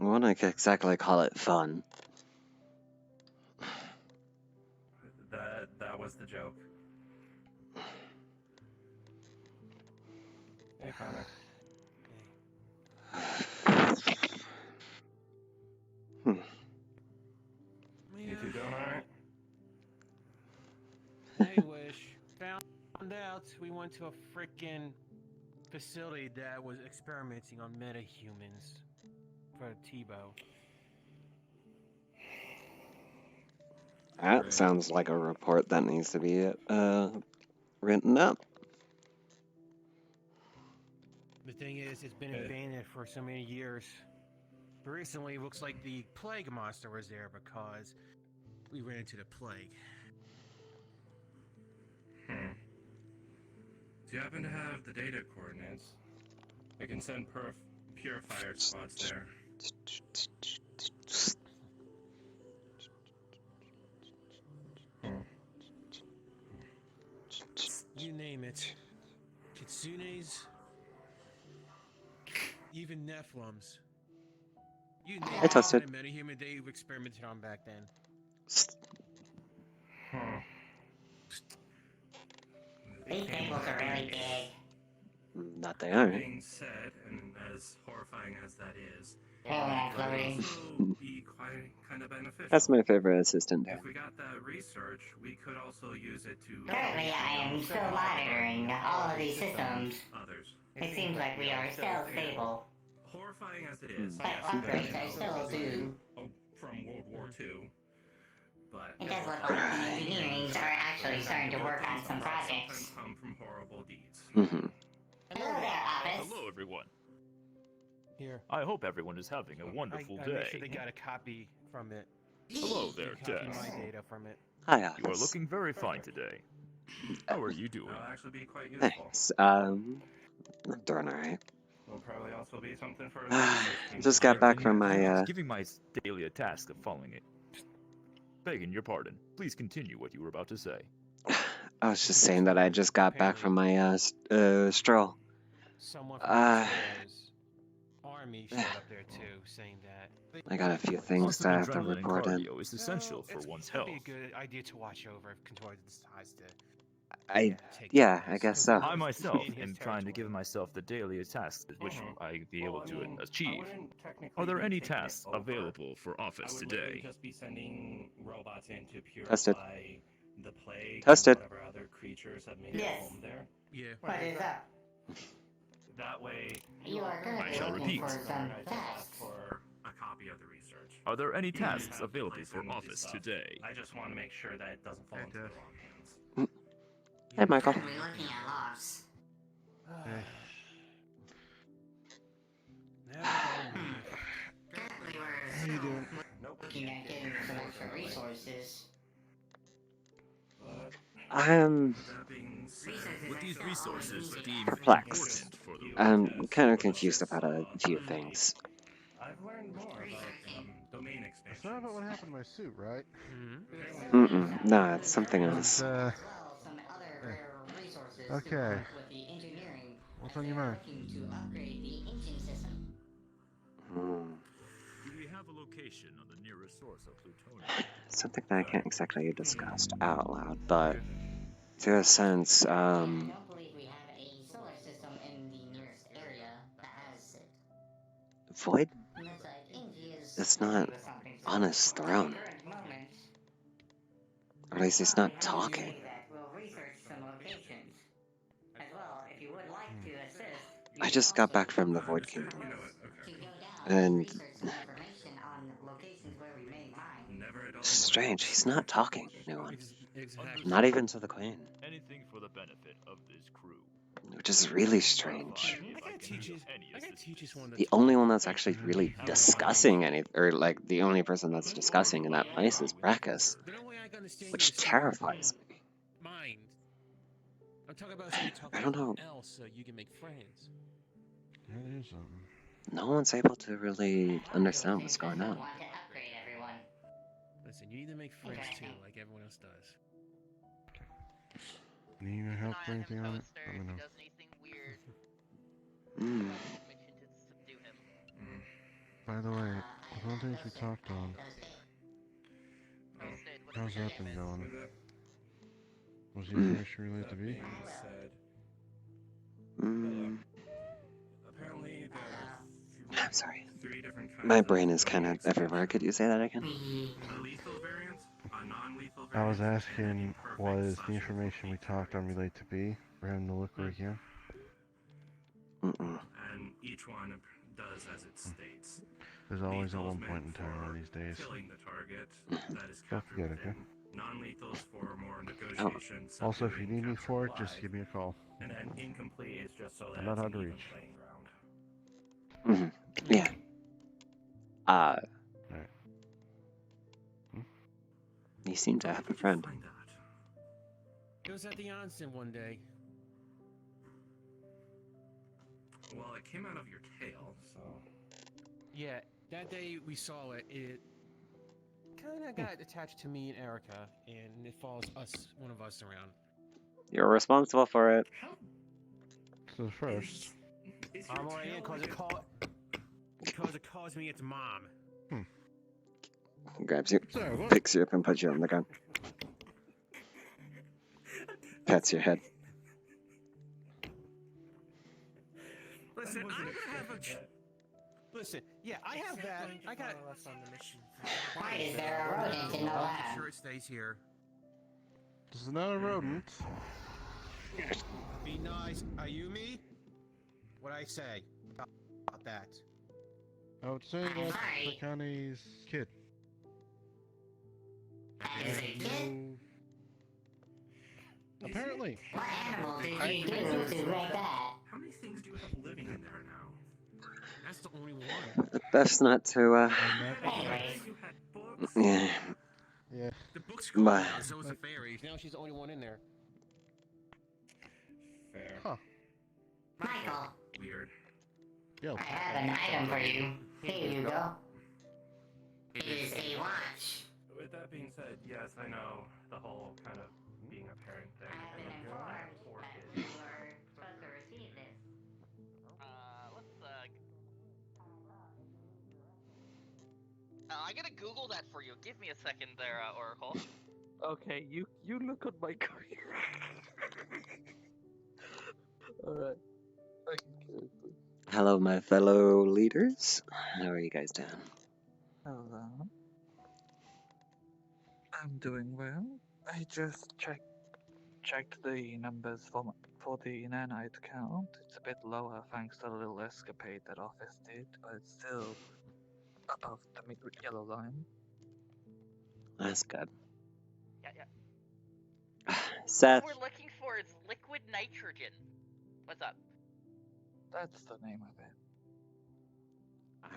wouldn't exactly call it fun. That was the joke. Hey, Connor. You two doing alright? I wish. Found out we went to a freaking facility that was experimenting on metahumans for Tebow. That sounds like a report that needs to be written up. The thing is, it's been abandoned for so many years. But recently, it looks like the plague monster was there because we ran into the plague. Do you happen to have the data coordinates? I can send purifier squads there. You name it. Kitsunes, even Nephilims. You name I it. tested. Kind of metahuman they've experimented on back then. These tables are really big. Not they That aren't. being said, and as horrifying as that is, Yeah, it Chloe. would also be quite kind of beneficial. That's my favorite assistant there. If we got that research, we could also use it to... Currently, I am still monitoring all of these systems. Others. It seems like we are still stable. Horrifying as it is, But upgrades are still due. From World War II. But It does look like the engineerings are actually starting to work on some projects. sometimes come from horrible deeds. Hello there, Office. Hello, everyone. Here. I hope everyone is having a wonderful I day. made sure they got a copy from it. Hello there, Copy Tess. my data from it. Hi, You are Office. looking very fine today. How are you doing? That'll actually be quite useful. Thanks. I'm doing alright. Will probably also be something for... Just got back from my, I was giving my daily a task of following it. Begging your pardon. Please continue what you were about to say. I was just saying that I just got back from my, stroll. Someone from Mexico's army showed up there too, saying that. I got a few things that I have to Adrenaline and report in. cardio is essential for one's It'd health. be a good idea to watch over if Contor decides to. I guess so. I myself am trying to give myself the daily tasks which I be able to achieve. Are there any tasks available for office today? Just be sending robots in to purify Tested. the plague Tested. and whatever other creatures have made their home there. Yeah. What is up? That way, You are I currently shall looking repeat. for some I just asked tasks. for a copy of the research. Are there any tasks have to available place for in with office stuff. today? I just want to make sure that it doesn't fall into the wrong hands. Hey, Michael. Currently looking at logs. Currently we're looking at getting some extra resources. I'm That being said, Would these resources deem perplexed. important for the I'm kind of confused about a few things. I've learned more about domain That's not about what expansions. happened to my suit, right? No, it's something else. Well, some other rare resources to Okay. work with the engineering. What's as on your they are mind? looking to upgrade the engine system. Do we have a location on the nearest source of plutonium? Something that I can't exactly discuss out loud, but to a sense, I don't believe we have a solar system in the nearest area that has it. Void? Unless I think he is It's not working with something on his similar. throne. At the current moment, Or at least he's not talking. that we'll research some locations. As well, if you would like to assist, you I can just got also back from the use Void our Kingdom. You know reports it, to okay. go down And- research some information on locations where we may mine. Never a dull Strange, he's not talking, no one. Exactly. Not even to the Queen. Anything for the benefit of this crew. Which is really strange. If I gotta teach you. any I gotta assistance. teach you one. The only one that's actually really discussing any, or like the only person that's discussing in that place is Brackus, The only way I can understand which you is through terrifies me. mind. I'm talking about so you talk I don't know. about else so you can make friends. That is something. No one's able to really understand what's going on. Want to upgrade everyone. Listen, you need to make friends too, Interesting. like everyone else does. Need any help Keep an eye or on anything him, on it? Toaster. Let me If he know. does anything weird, Mm. mission to subdue him. By the way, one of the things we talked on, how's that been going? With that Was the information related to being B? said, Mm, apparently there I'm are sorry. three different kinds My of brain is kind voting of everywhere. Could you say that again? a lethal variant, a non-lethal I was variant, and an asking, imperfect was slash the information we incomplete talked on variant. related to B for him to look again? Mm-mm. And each one does as it states. There's always at Lethal is one point in meant time for one of these days. killing the target that is Don't captured forget, okay? within. Non-lethal is for more Oh, negotiations. Also, if you subduing need me capture for it, alive. just give me a call. And then incomplete is just so that I'm not it's hard an to even reach. playing ground. yeah. Alright. You seem to Where have a did you friend. find that? It was at the onsen one day. Well, it came out of your tail, so. Yeah, that day we saw it. It kind of got attached to me and Erica, and it follows one of us around. You're responsible for it. How So first, is your I'm already in tail because it calls me its mom. Grabs you, sorry, what? picks you up, and puts you on the ground. Pats your head. Listen, I'm gonna have a. Listen, yeah, I have that. I got. Why is there a rodent in the Make lab? sure it stays here. This is not a rodent. Be nice. Are you me? What I say about that? I would say that's Takane's kid. That is a kid? Apparently. What animal did you do to break that? How many things do you have living in there now? That's the only one. Best not to, I'm Anyways, You had books. yeah. Yeah. The book's gone But- now, so is the fairies. Now she's the only one in there. Fair. Huh. Michael, Weird. Yo. I have an item for you. Here you go. It is a watch. With that being said, yes, I know the whole kind of being a parent thing. I have been and informed poor that kids. you are supposed to receive this. I'm gonna Google that for you. Give me a second there, Oracle. Okay, you look on my career. Alright. Hello, my fellow leaders. How are you guys doing? Hello. I'm doing well. I just checked the numbers for the nanite count. It's a bit lower thanks to the little escapade that Office did, but it's still above the yellow line. That's good. Yeah. Seth, What we're looking for is liquid nitrogen. What's up? That's the name of it.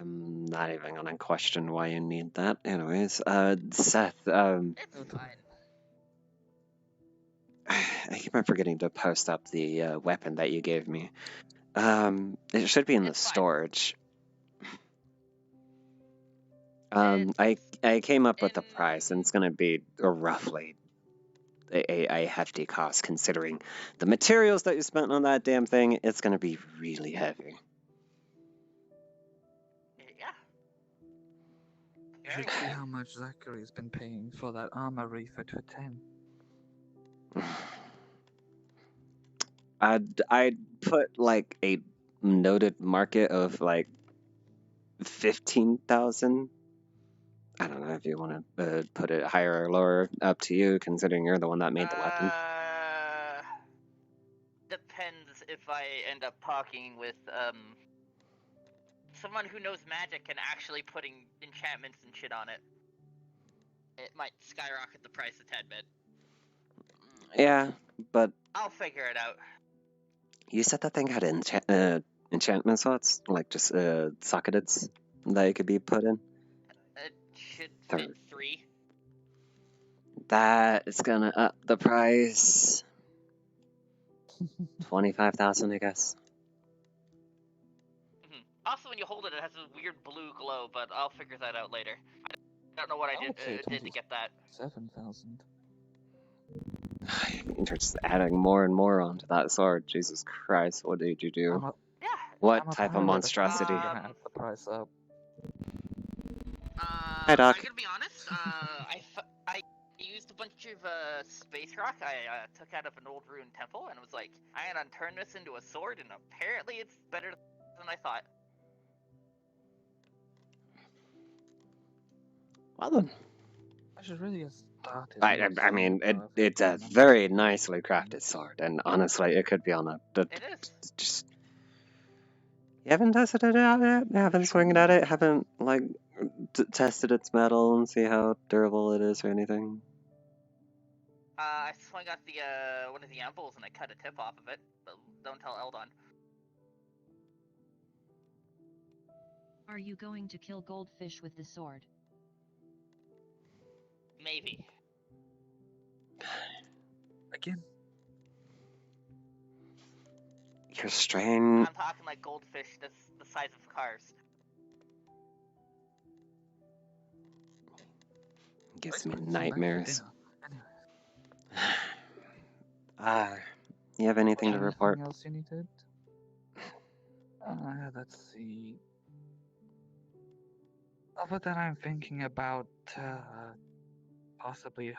I'm not even gonna question why you need that. Anyways, Seth, It's fine. I keep on forgetting to post up the weapon that you gave me. It should be in the It's fine. storage. I came up with the price, and it's gonna be roughly a hefty cost considering the materials that you spent on that damn thing. It's gonna be really heavy. Yeah. You should see how much Zachary's been paying for that armor refit for 10. I'd put like a noted market of like 15,000. I don't know if you want to put it higher or lower, up to you, considering you're the one that made the weapon. Depends if I end up talking with someone who knows magic and actually putting enchantments and shit on it. It might skyrocket the price a tad bit. Yeah, but I'll figure it out. you said that thing had enchantment slots, like just sockets that it could be put in. It should Third. fit 3. That is gonna up the price. 25,000, I guess. Also, when you hold it, it has a weird blue glow, but I'll figure that out later. I don't know what I would say did to get that. 7,000. You're just adding more and more onto that sword. Jesus Christ, what did you do? Yeah. What I'm a type of pilot, monstrosity? I'm gonna have the price up. Hi, Doc. I gotta be honest. I used a bunch of space rock I took out of an old ruined temple, and was like, I'm gonna turn this into a sword, and apparently it's better than I thought. Well then. I should really have started. I mean, it's a very nicely crafted sword, and honestly, it could be on a. It is. Just. You haven't tested it out yet? You haven't swinged at it? Haven't, like, tested its metal and see how durable it is or anything? I swung out the one of the amples and I cut a tip off of it, but don't tell Eldon. Are you going to kill goldfish with the sword? Maybe. Again. You're strain. I'm talking like goldfish that's the size of cars. Gives me nightmares. You have anything to report? Anything else you needed? Let's see. Other than I'm thinking about possibly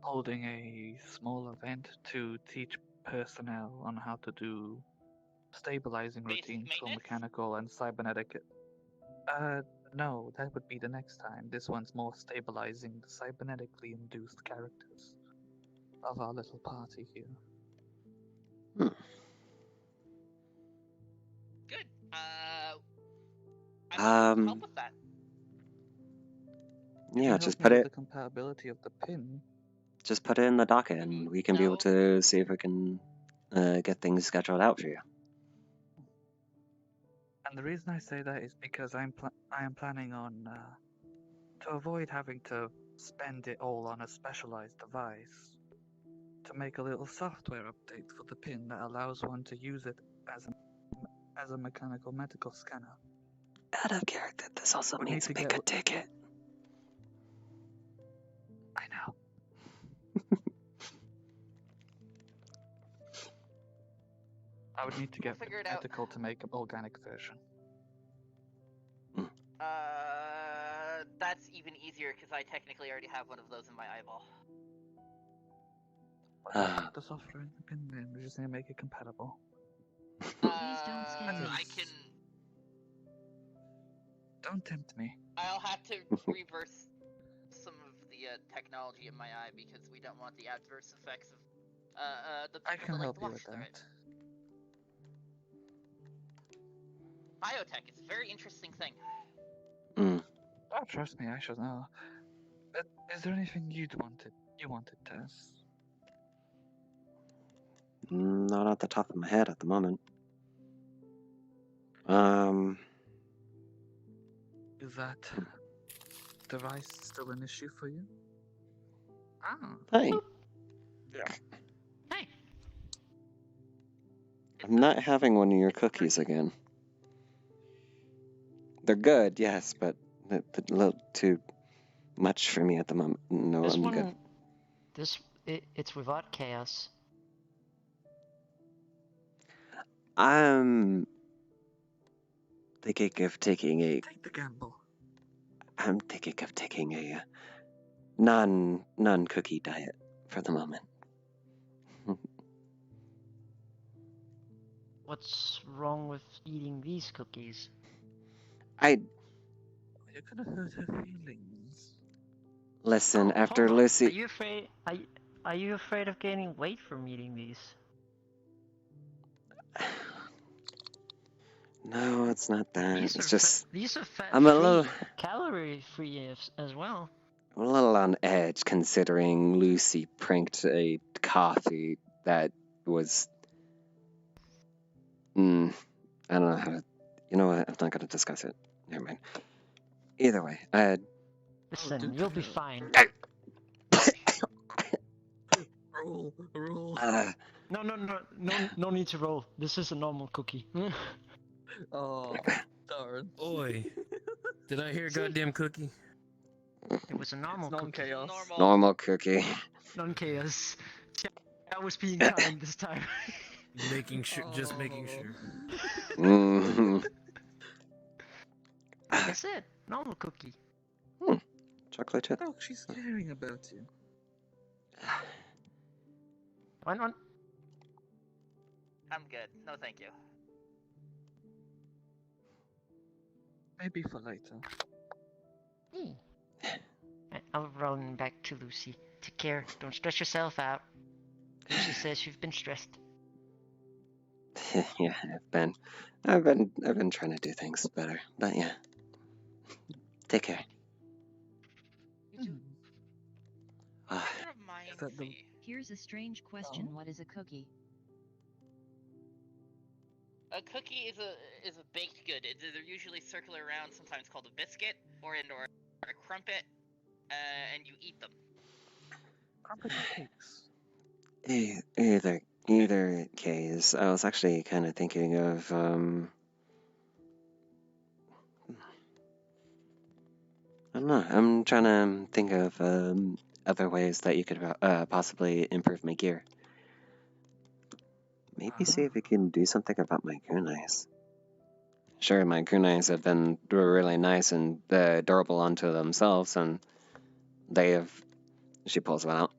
holding a small event to teach personnel on how to do stabilizing Basic routines for maintenance? mechanical and cybernetic. No, that would be the next time. This one's more stabilizing the cybernetically induced characters of our little party here. Good. I can help with that. Yeah, Help just me put with it. the compatibility of the pin. Just put it in the docket, and we can be able to see if we can get things scheduled out for you. And the reason I say that is because I am planning on to avoid having to spend it all on a specialized device, to make a little software update for the pin that allows one to use it as a mechanical medical scanner. Out of character, this also We needs need to to make a get- ticket. I know. I would need to get figure it out. medical to make an organic version. That's even easier because I technically already have one of those in my eyeball. Put the software in the pin, then we're just gonna make it compatible. Please don't scare I us. can. Don't tempt me. I'll have to reverse some of the technology in my eye because we don't want the adverse effects of the I people can that like help to you watch with through it. that. Biotech is a very interesting thing. Oh, trust me, I should know. But is there anything you wanted, Tess? Not off the top of my head at the moment. Is that device still an issue for you? Ah. Hey. Hey. I'm not having one of your cookies again. They're good, yes, but a little too much for me at the moment. No, This I'm one, good. it's without chaos. I'm thinking of taking a. Take the gamble. I'm thinking of taking a non-cookie diet for the moment. What's wrong with eating these cookies? You're gonna hurt her feelings. Listen, Oh, after hold on. Lucy. Are you afraid? Are you afraid of gaining weight from eating these? No, it's not that. These It's are just these are fat I'm a free, little- calorie free as well. I'm a little on edge considering Lucy pranked a coffee that was. I don't know how to. You know what? I'm not going to discuss it. Never mind. Either way, Listen, you'll be fine. Roll. No need to roll. This is a normal cookie. Oh, darn. Oi, did I hear a goddamn cookie? It was a normal cookie. Non-chaos. normal cookie. Non-chaos. I was being kind this time. Making sure, just making sure. Mhm. Like I said, normal cookie. chocolate chip. Look, she's caring about you. One. I'm good. No, thank you. Maybe for later. I'll run back to Lucy. Take care. Don't stress yourself out. Lucy says you've been stressed. Yeah, I've been trying to do things better, but yeah. Take care. Ah, Reminds that the- me. Here's a strange question. Oh. What is a cookie? A cookie is a baked good. They're usually circular around, sometimes called a biscuit or a crumpet, and you eat them. Crumpet cakes. either case, I was actually kind of thinking of I don't know. I'm trying to think of other ways that you could possibly improve my gear. Maybe see if we can do something about my kunais. Sure, my kunais have been really nice and durable unto themselves, and they have. She pulls one out.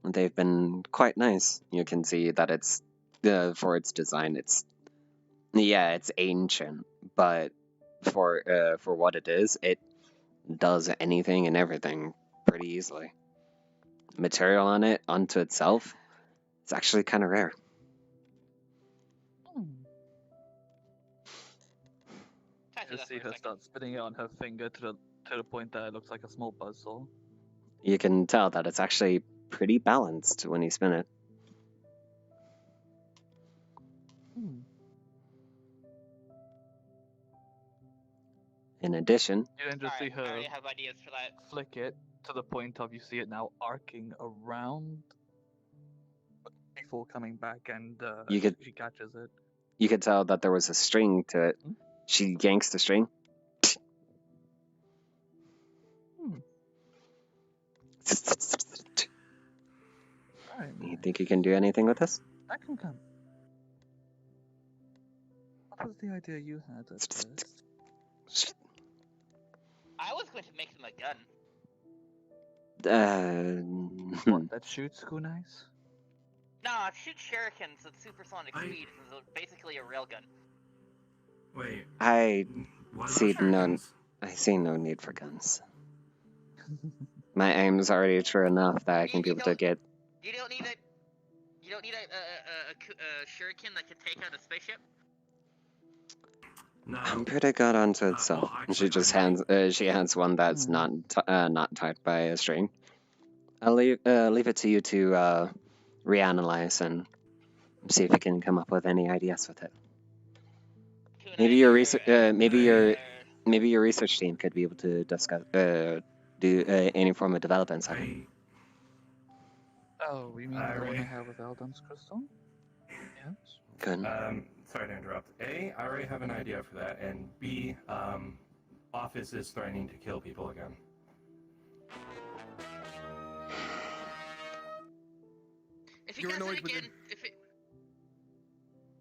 They've been quite nice. You can see that it's for its design. It's ancient, but for what it is, it does anything and everything pretty easily. Material on it unto itself, it's actually kind of rare. You see her start spinning it on her finger to the point that it looks like a small buzzsaw. You can tell that it's actually pretty balanced when you spin it. In addition, You then just see her I already have ideas for that. flick it to the point of you see it now arcing around before coming back, and she catches it. You could tell that there was a string to it. She yanks the string. You think you can do anything with this? I can come. What was the idea you had at first? I was going to make them a gun. What, that shoots kunais? No, it shoots shurikens at supersonic speed. It's basically a railgun. Wait. I What see about no. shurikens? I see no need for guns. My aim's already true enough that I can be able to get. You don't need a shuriken that can take out a spaceship. No. I'm pretty good unto itself. And she just hands one that's not tied by a string. I'll leave it to you to reanalyze and see if you can come up with any ideas with it. Maybe your research team could be able to discuss do any form of development. Oh, you mean the one I have with Eldon's crystal? Yes. Good. Sorry to interrupt. A, I already have an idea for that, and B, Office is threatening to kill people again. If he does it again,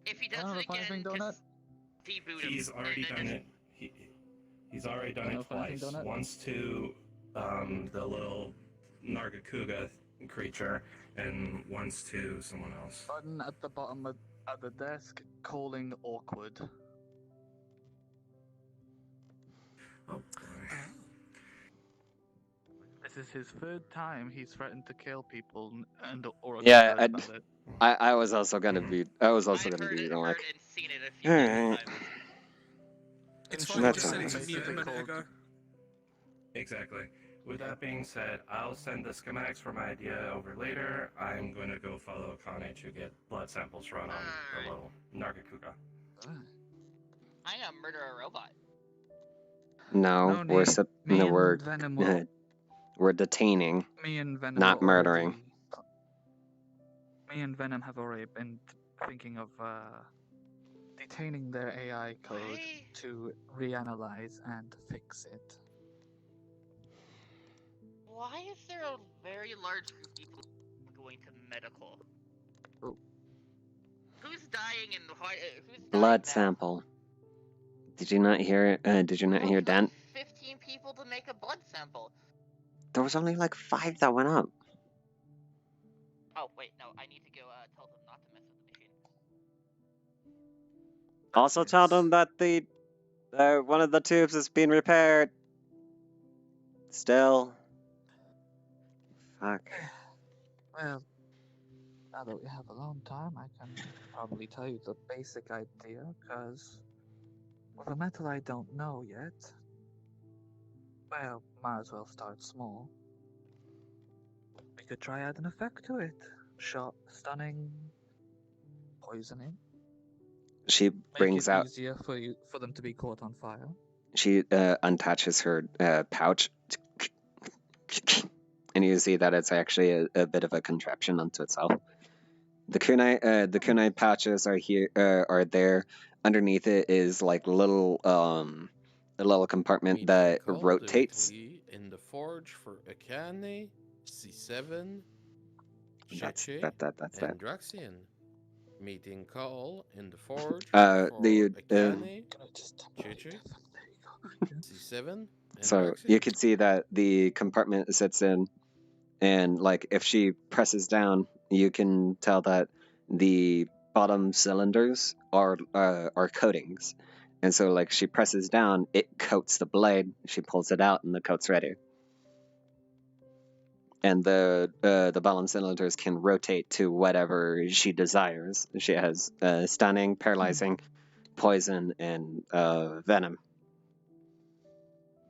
if he does it again, just deboot him. He's already done it. He's already done it twice. Once to the little Nargacuga creature, and once to someone else. Button at the bottom of the desk, calling awkward. Oh boy. This is his third time he's threatened to kill people or Yeah, about it. I was also gonna be. I was also gonna be like. Alright. It's fine. Just send it to me a minute ago. Exactly. With that being said, I'll send the schematics for my idea over later. I'm going to go follow Akane to get blood samples run on the little Nargacuga. I'm gonna murder a robot. No, we're detaining, Me and Venom not murdering. Me and Venom have already been thinking of detaining their AI code to reanalyze and fix it. Why is there a very large group of people going to medical? Oh. Who's dying and why? Who's dying Blood now? sample. Did you not hear? Did you not hear Dan? 15 people to make a blood sample. There was only like 5 that went up. Oh wait, no, I need to go tell them not to mess with the machine. Also tell them that the one of the tubes is being repaired. Still. Fuck. Well, now that we have alone time, I can probably tell you the basic idea, because with a metal I don't know yet, well, might as well start small. We could try add an effect to it. Shock, stunning, poisoning. She brings Make it out. easier for them to be caught on fire. She unattaches her pouch, and you see that it's actually a bit of a contraption unto itself. The kunai pouches are here, are there. Underneath it is like a little compartment that rotates. In the forge for Akane, C7, That's Cheche, that's and that. Draxian. Meeting call in the forge for Akane, Cheche, C7, and So Draxian. you can see that the compartment sits in, and like if she presses down, you can tell that the bottom cylinders are coatings, and so like she presses down, it coats the blade. She pulls it out, and the coat's ready. And the bottom cylinders can rotate to whatever she desires. She has stunning, paralyzing, poison, and venom.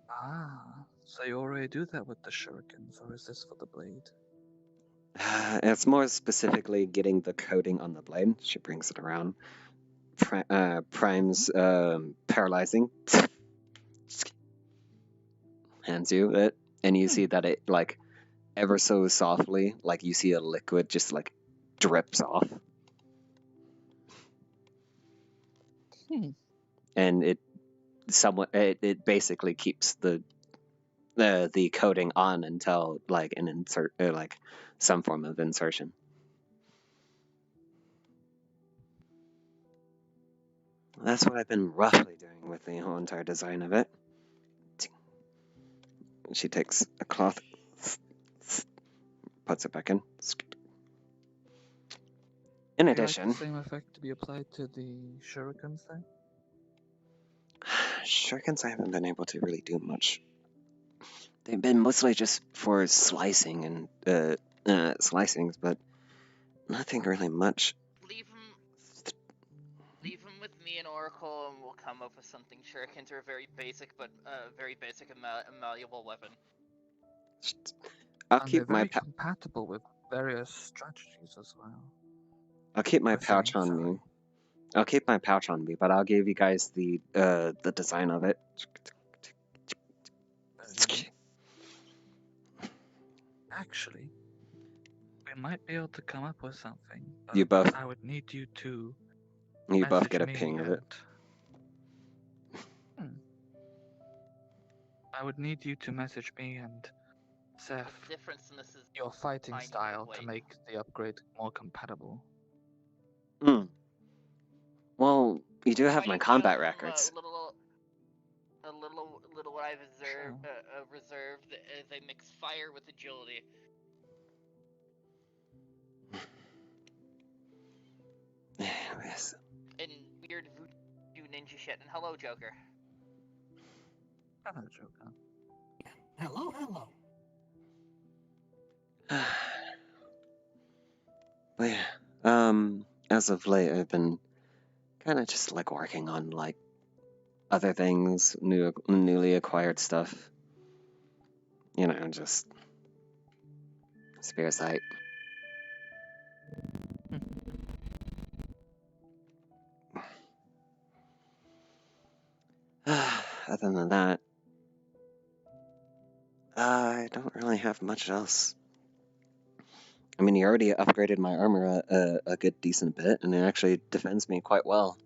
Ah, so you already do that with the shurikens, or is this for the blade? It's more specifically getting the coating on the blade. She brings it around. Primes paralyzing. Hands you it, and you see that it like ever so softly, like you see a liquid just like drips off. And it basically keeps the coating on until like an insert, like some form of insertion. That's what I've been roughly doing with the whole entire design of it. She takes a cloth, puts it back in. In addition, Like the same effect to be applied to the shurikens then? shurikens I haven't been able to really do much. They've been mostly just for slicing and slicings, but nothing really much. Leave them with me and Oracle, and we'll come up with something. Shurikens are a very basic, but very basic malleable weapon. I'll keep my compatible with various strategies as well. I'll keep my pouch on me. I'll keep my pouch on me, but I'll give you guys the design of it. Actually, we might be able to come up with something. You both. I would need you to. You both get a ping of it. I would need you to message me and Seth your fighting style to make the upgrade more compatible. Well, you do have my combat records. A little what I've reserved. They mix fire with agility. Yes. And weird voodoo ninja shit. And hello, Joker. Hello, Joker. Hello. But yeah, as of late, I've been kind of just like working on like other things, newly acquired stuff. You know, just spare sight. Other than that, I don't really have much else. I mean, you already upgraded my armor a good decent bit, and it actually defends me quite well.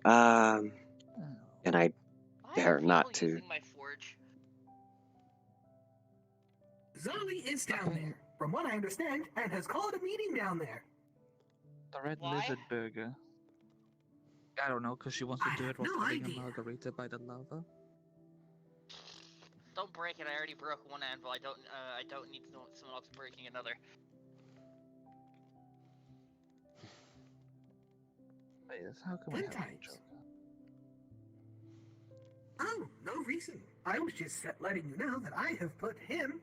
And I dare not to. Zolly is down there. from what I understand, and has called a meeting down there. The red Why? lizard burger. I don't know, because she wants to I do have it while no getting a idea. margarita by the lava. Don't break it. I already broke one anvil. I don't need someone else breaking another. Yes, how can we Good help you, times. Joker? Oh, no reason. I was just letting you know that I have put him,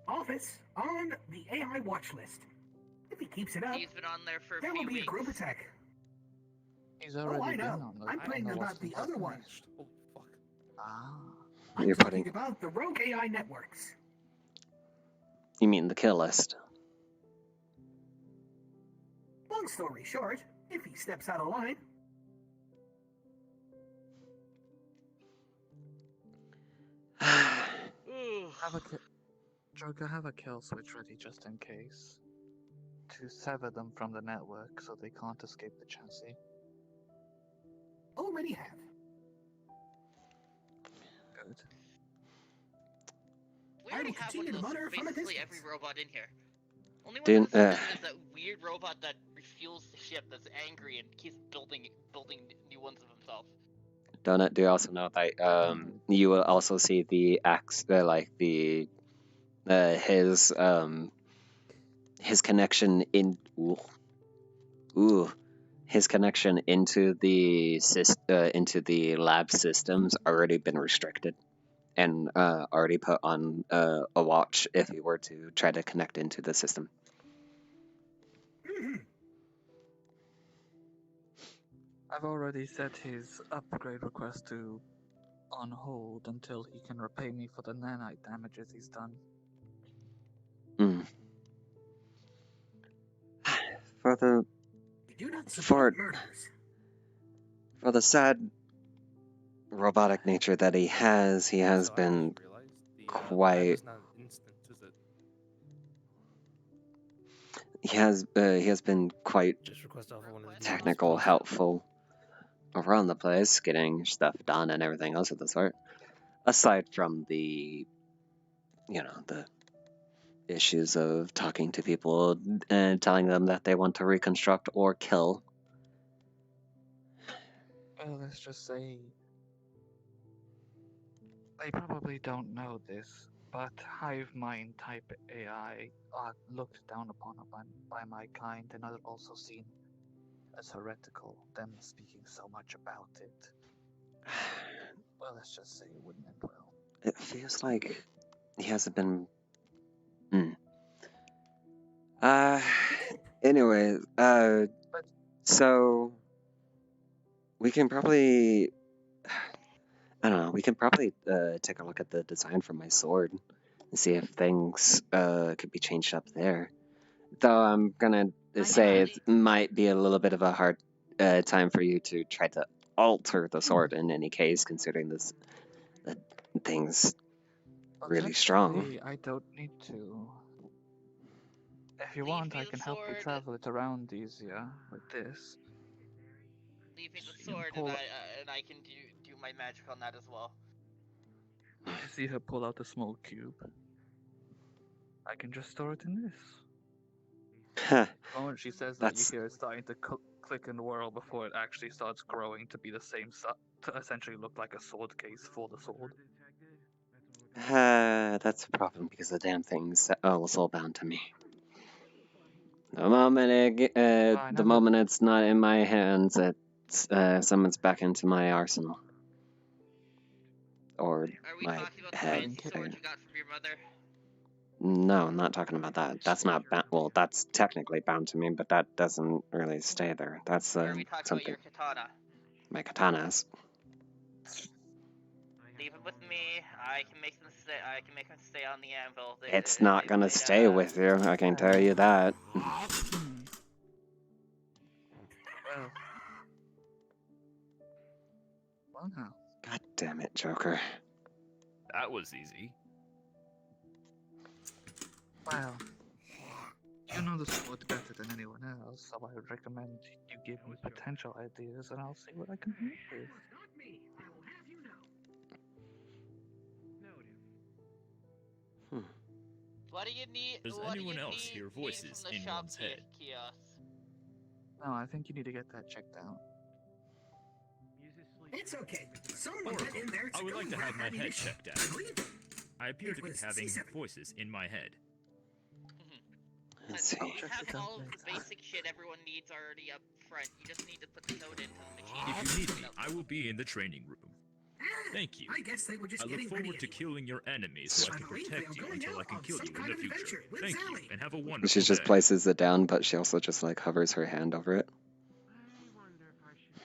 Office, on the AI watch list. If he keeps it up, He's been on there for a there will few be weeks. a group attack. He's Oh, already I been know. on the I'm playing about the other one. Oh, fuck. Ah. I'm You're talking putting. about the rogue AI networks. You mean the kill list? Long story short, if he steps out of line, Joker, have a kill switch ready just in case. To sever them from the network so they can't escape the chassis. already have. Good. We I already will have one continue of to those monitor for from a basically distance. every robot in here. Only one Dude, that doesn't is that weird robot that refuels the ship that's angry and keeps building new ones of himself. Donut, do you also know that you will also see the his connection in his connection into the lab systems already been restricted and already put on a watch if he were to try to connect into the system. I've already set his upgrade request to on hold until he can repay me for the nanite damages he's done. For the We do not support murders. for the sad robotic nature that he has been quite. He has been quite technical, helpful around the place, getting stuff done and everything else of the sort. Aside from the issues of talking to people and telling them that they want to reconstruct or kill. Well, let's just say they probably don't know this, but hive mind type AI are looked down upon by my kind and are also seen as heretical, them speaking so much about it. Well, let's just say it wouldn't end well. It feels like he hasn't been. Anyway, so we can probably. I don't know. We can probably take a look at the design for my sword and see if things could be changed up there. Though I'm gonna say it might be a little bit of a hard time for you to try to alter the sword in any case, considering the thing's really strong. I don't need to. If you want, I can help you travel it around easier with this. Leave me the sword, and I can do my magic on that as well. You see her pull out a small cube. I can just store it in this. The moment she says that, you hear it starting to click and whirl before it actually starts growing to be the same size, to essentially look like a sword case for the sword. That's a problem because the damn thing's soul bound to me. The moment it's not in my hands, it's summons back into my arsenal. Or my head. Sword you got from your mother? No, I'm not talking about that. That's not well, that's technically bound to me, but that doesn't really stay there. That's something. About your katana? My katanas. Leave it with me. I can make them stay. I can make them stay on the anvil. It's not gonna stay with you. I can tell you that. Well, now. God damn it, Joker. That was easy. Well, you know the sword better than anyone else, so I would recommend you give me potential ideas and I'll see what I can come up with. What do you need? Does what anyone do you else need, hear need voices from the in shop one's head? kiosk? No, I think you need to get that checked out. It's okay. Someone got Oracle, in there I would like to have my head ammunition. checked out. I appear to be was having C7. voices in my head. Let's see. You have all of the basic shit everyone needs already up front. You just need to put the code into the machine. If you need me, I will be in the training room. Thank you. I guess they were just I look getting ready forward to anyway. killing your enemies so I I can believe protect they are you going until I out can on kill some you in kind the of future. adventure with Thank you, Sally. and have a wonderful She just day. places it down, but she also just like hovers her hand over it. I wonder if I should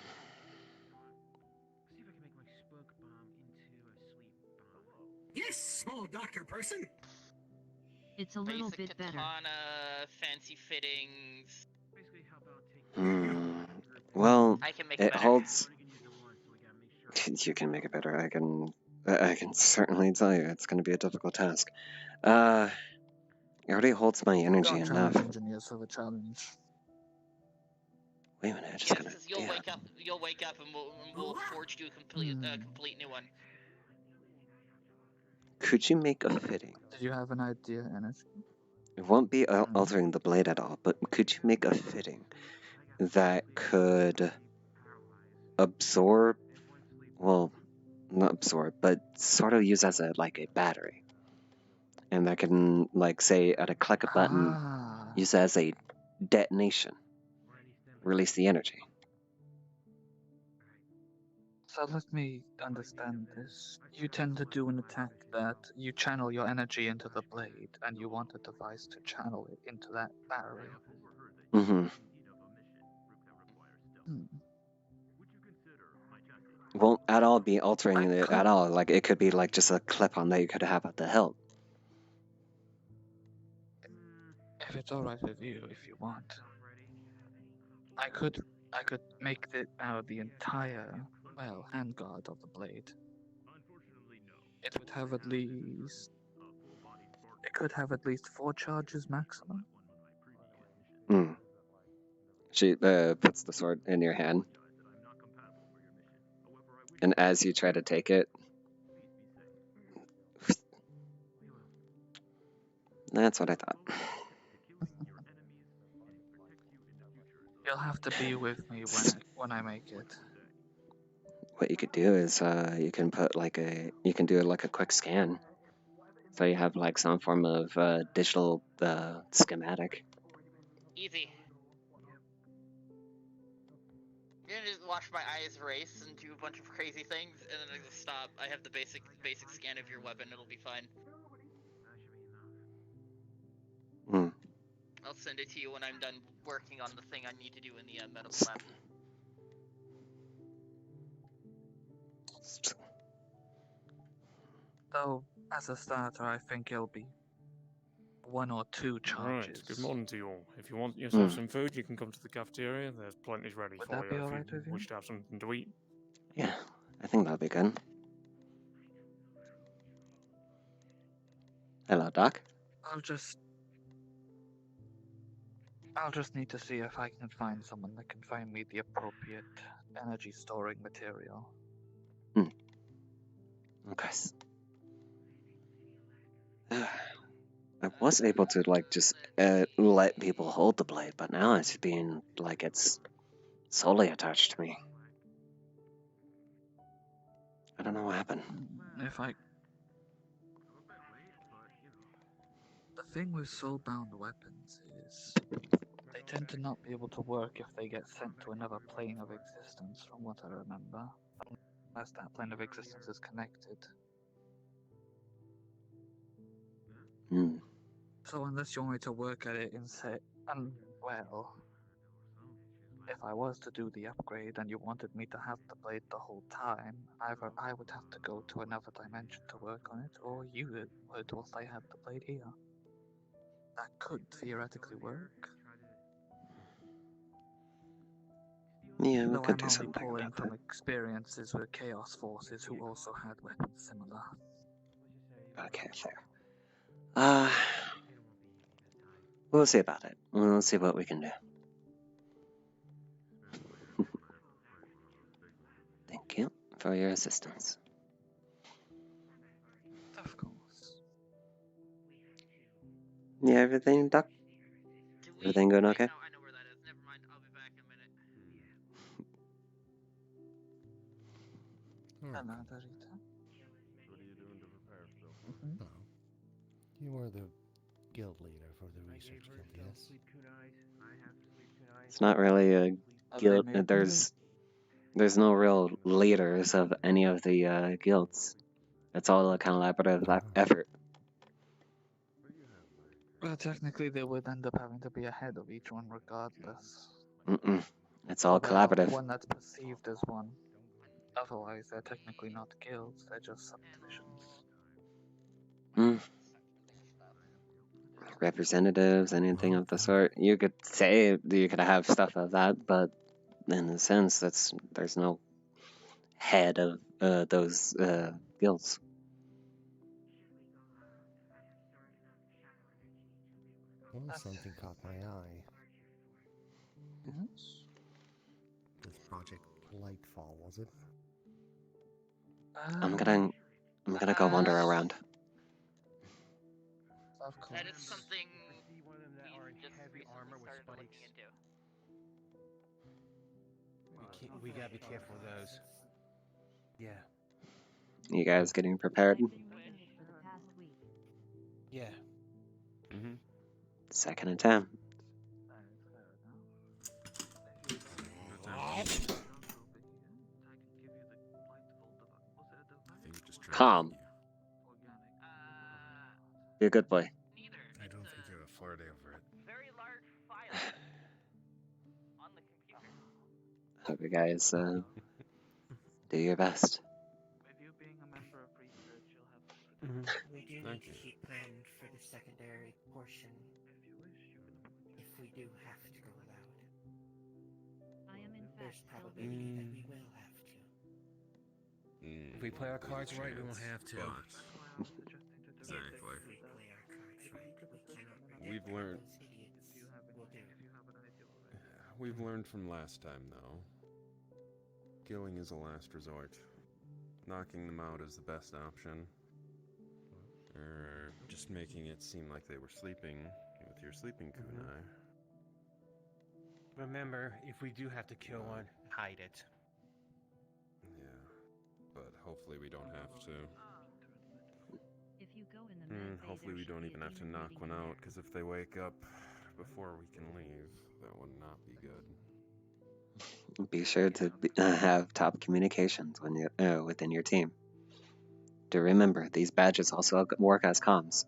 see if I can make my smoke bomb into a sleep bomb. Yes, small doctor person. It's a little Basic bit better. katana, fancy fittings. Basically, how about taking Well, I can make it better. holds. You can make it better. I can certainly tell you it's going to be a difficult task. It already holds my energy Don't enough. challenge engineers for the challenge. Wait a minute, I just Yes, gotta. 'cause you'll wake up. You'll wake up, and we'll forge you a complete new one. Could you make a fitting? Did you have an idea, Energy? It won't be altering the blade at all, but could you make a fitting that could absorb, well, not absorb, but sort of use as a battery, and that can say at a click a button, use it as a detonation, release the energy. So let me understand this. You tend to do an attack that you channel your energy into the blade, and you want a device to channel it into that battery. Mm-hmm. Won't at all be altering it at all. Like it could be just a clip-on that you could have at the hilt. If it's alright with you, if you want, I could make the entire handguard of the blade. It would have at least. It could have at least 4 charges maximum. Hmm. She puts the sword in your hand, and as you try to take it, that's what I thought. You'll have to be with me when I make it. What you could do is you can put you can do a quick scan, so you have some form of digital schematic. Easy. You're gonna just watch my eyes race and do a bunch of crazy things, and then I just stop. I have the basic scan of your weapon. It'll be fine. Hmm. I'll send it to you when I'm done working on the thing I need to do in the medical lab. Though, as a starter, I think it'll be 1 or 2 charges. Right, good morning to you all. If you want yourself some food, you can come to the cafeteria. There's plenty ready Would for that you be if alright you with you? wish to have something to eat. Yeah, I think that'll be good. Hello, Doc. I'll just need to see if I can find someone that can find me the appropriate energy storing material. Okay. I was able to just let people hold the blade, but now it's being it's solely attached to me. I don't know what happened. The thing with soul-bound weapons is they tend to not be able to work if they get sent to another plane of existence, from what I remember, unless that plane of existence is connected. Hmm. So unless you want me to work at it if I was to do the upgrade and you wanted me to have the blade the whole time, either I would have to go to another dimension to work on it, or you would whilst I had the blade here. That could theoretically work. Yeah, we Though could I'm do only something pulling about from that. experiences with Chaos Forces who also had weapons similar. Okay, fair. We'll see about it. We'll see what we can do. Thank you for your assistance. Of course. Yeah, everything, Doc? Everything going okay? I know where that is. Never mind. I'll be back in a minute. Another Rita. What are you doing to prepare still? You are the guild leader for the research guild, yes? It's not really a guild. There's no real leaders of any of the guilds. It's all a collaborative effort. Well, technically, they would end up having to be ahead of each one regardless. It's all Well, collaborative. one that's perceived as one. Otherwise, they're technically not guilds, they're just subdivisions. Representatives, anything of the sort. You could say you could have stuff of that, but in a sense, there's no head of those guilds. Oh, something caught my eye. Yes? This Project Lightfall, was it? I'm gonna go wander around. Of course. That is something One of them that are in heavy armor with spikes. We gotta be careful of those. Yeah. You guys getting prepared? Yeah. Second attempt. Calm. Be a good boy. I don't think you're flirting over it. Very large file on the computer. Hope you guys do your best. With you being a member of research, you'll have We do need to keep planned for the secondary portion. If we do have to go loud. I am in There's fact probability that we will have to. If we play our cards right, we won't have to. Exactly. If we play our cards right, we cannot predict We've what learned. those idiots will do. We've learned from last time, though. Killing is a last resort. Knocking them out is the best option. Or just making it seem like they were sleeping with your sleeping kunai. Remember, if we do have to kill one, hide it. Yeah, but hopefully we don't have to. If you go in the med bay, Hopefully we don't even have to knock one out, because if they wake up before we can leave, that would not be good. Be sure to have top communications when you within your team. Do remember, these badges also work as comms.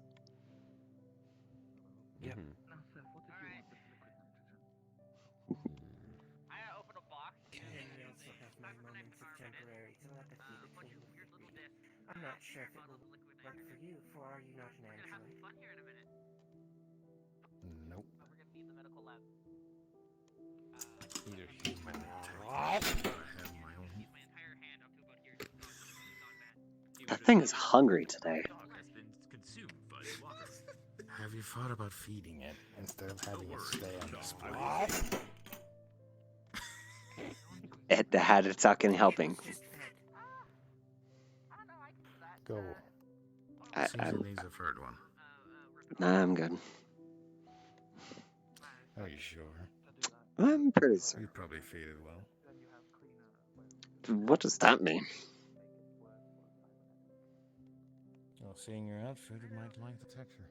Yep. I open a box. And we also have my moments of temporary telepathy between the three. I'm not sure if it will work for you, for are you not an android? Fun here in a minute. Nope. We're gonna need the medical lab. Either human or My entire hand up to about here. That thing is hungry today. Have you thought about feeding it instead of having it stay on display? It had its sucking helping. Go. I'm needs a third one. Nah, I'm good. Are you sure? I'm pretty certain. You probably feed it well. What does that mean? Well, seeing your outfit, it might like the texture.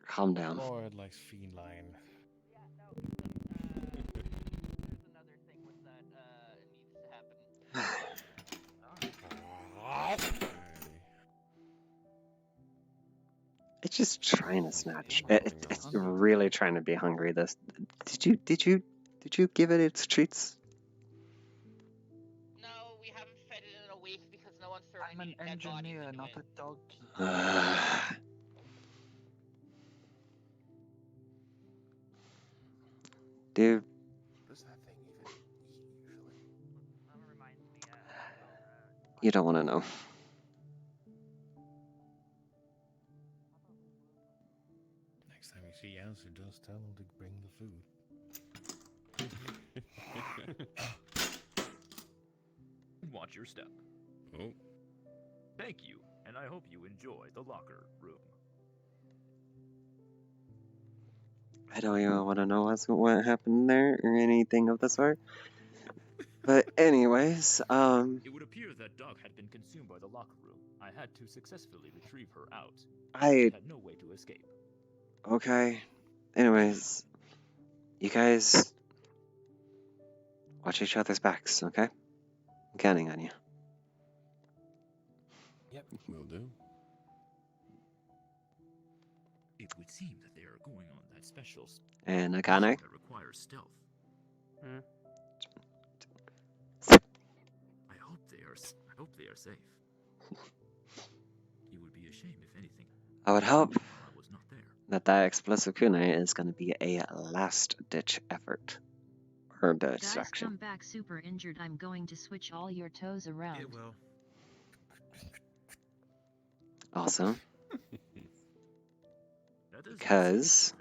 Calm down. Or it likes feline. There's another thing with that needs to happen. It's just trying to snatch. It's really trying to be hungry. This. Did you give it its treats? No, we haven't fed it in a week because no one's throwing I'm an dead bodies engineer, into not it. a dog keeper. Dude. What does that thing even eat usually? You don't want to know. Next time you see Yansu, just tell him to bring the food. Watch your step. Oh. Thank you. and I hope you enjoy the locker room. I don't even want to know what happened there or anything of the sort. But anyways, It would appear that Dog had been consumed by the locker room. I had to successfully retrieve her out. She had no way to escape. Okay. Anyways, you guys watch each other's backs, okay? I'm counting on you. Yep. Will do. It would seem that they are going on that special And mission Akane? that requires stealth. I hope they are safe. It would be a shame if anything. I would hope I was not there. that explosive kunai is going to be a last-ditch effort. Or Guys, distraction. come back super injured. I'm going to switch all your toes around. It will. Also, because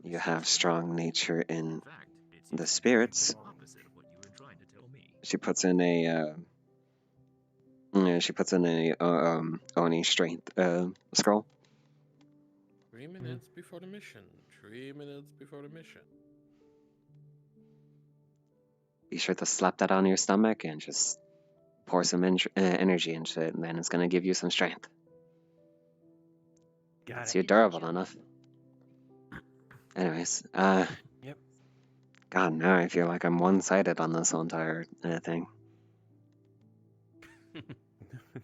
you have strong nature in the spirits, she puts in a Oni strength scroll. 3 minutes before the mission. 3 minutes before the mission. Be sure to slap that on your stomach and just pour some energy into it, and then it's going to give you some strength. So you're durable enough. Anyways, Yep. God, now I feel like I'm one-sided on this whole entire thing.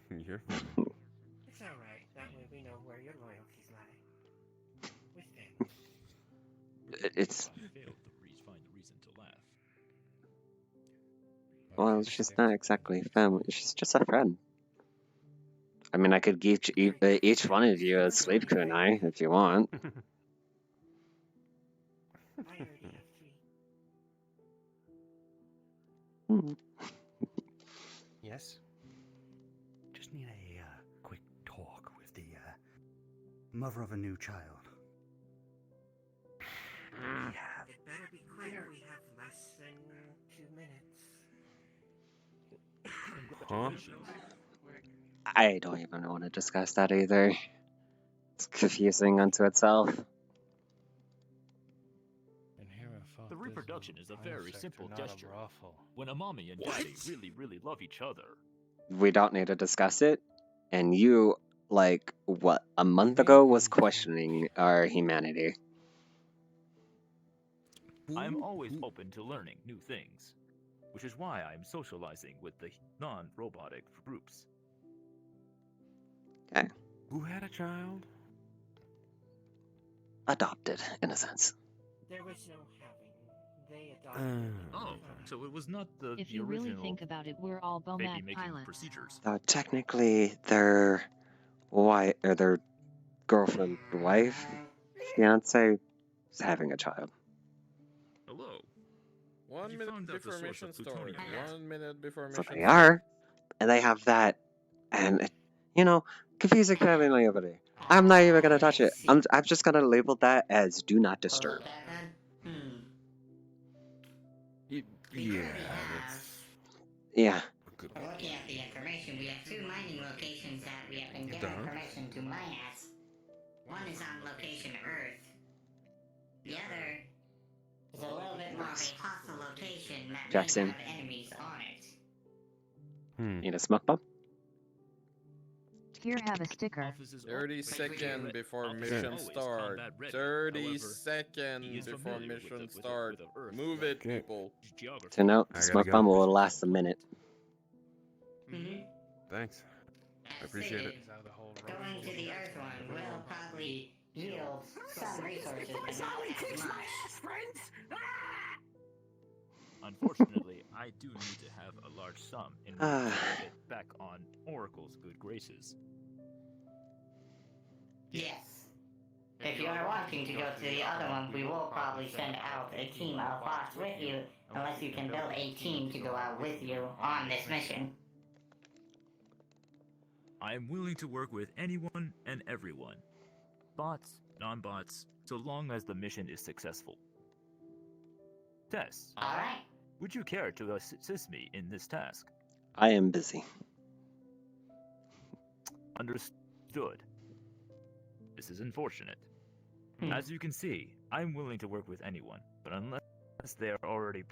You're It's alright. That way we know where your loyalties lie. We stand. It's... I failed to find a reason to laugh. Well, she's not exactly family. She's just a friend. I mean, I could give each one of you a sleep kunai if you want. I already have 3. Yes? Just need a quick talk with the mother of a new child. It better be quick. We have less than 2 minutes. Huh? I don't even want to discuss that either. It's confusing unto itself. The reproduction is a very simple gesture. When a mommy and daddy really love each other. We don't need to discuss it. And you, like, what, a month ago was questioning our humanity. I'm always open to learning new things, which is why I'm socializing with the non-robotic groups. Okay. Who had a child? Adopted, in a sense. There was no having. They adopted. Oh, so it was not the If you really original think about it, we're all BOMAD baby-making pilots. procedures. Technically, their wife, or their girlfriend, wife, fiance, is having a child. Hello. 1 minute before mission start. 1 minute before So mission they start. are, and they have that, and, confusing family over there. I'm not even gonna touch it. I'm just gonna label that as do not disturb. Yeah. Looking at the information, we have 2 mining locations that we have been given permission to mine at. One is on location Earth. The other is a little bit more of a hostile location that Jackson. may have enemies on it. Need a smoke bomb? Here, have a sticker. 30 seconds before mission start. 30 seconds before mission start. Move it, people. So no, I smoke gotta bomb go. will last a minute. Thanks. I appreciate it. Going to the Earth one will probably yield some resources, but not as much. Unfortunately, I do need to have a large sum in order to get back on Oracle's good graces. Yes. If you are wanting to go to the other one, we will probably send out a team of bots with you, unless you can build a team to go out with you on this mission. I am willing to work with anyone and everyone. Bots, non-bots, so long as the mission is successful. Tess, Alright. would you care to assist me in this task? I am busy. Understood. This is unfortunate. As you can see, I'm willing to work with anyone, but unless they are already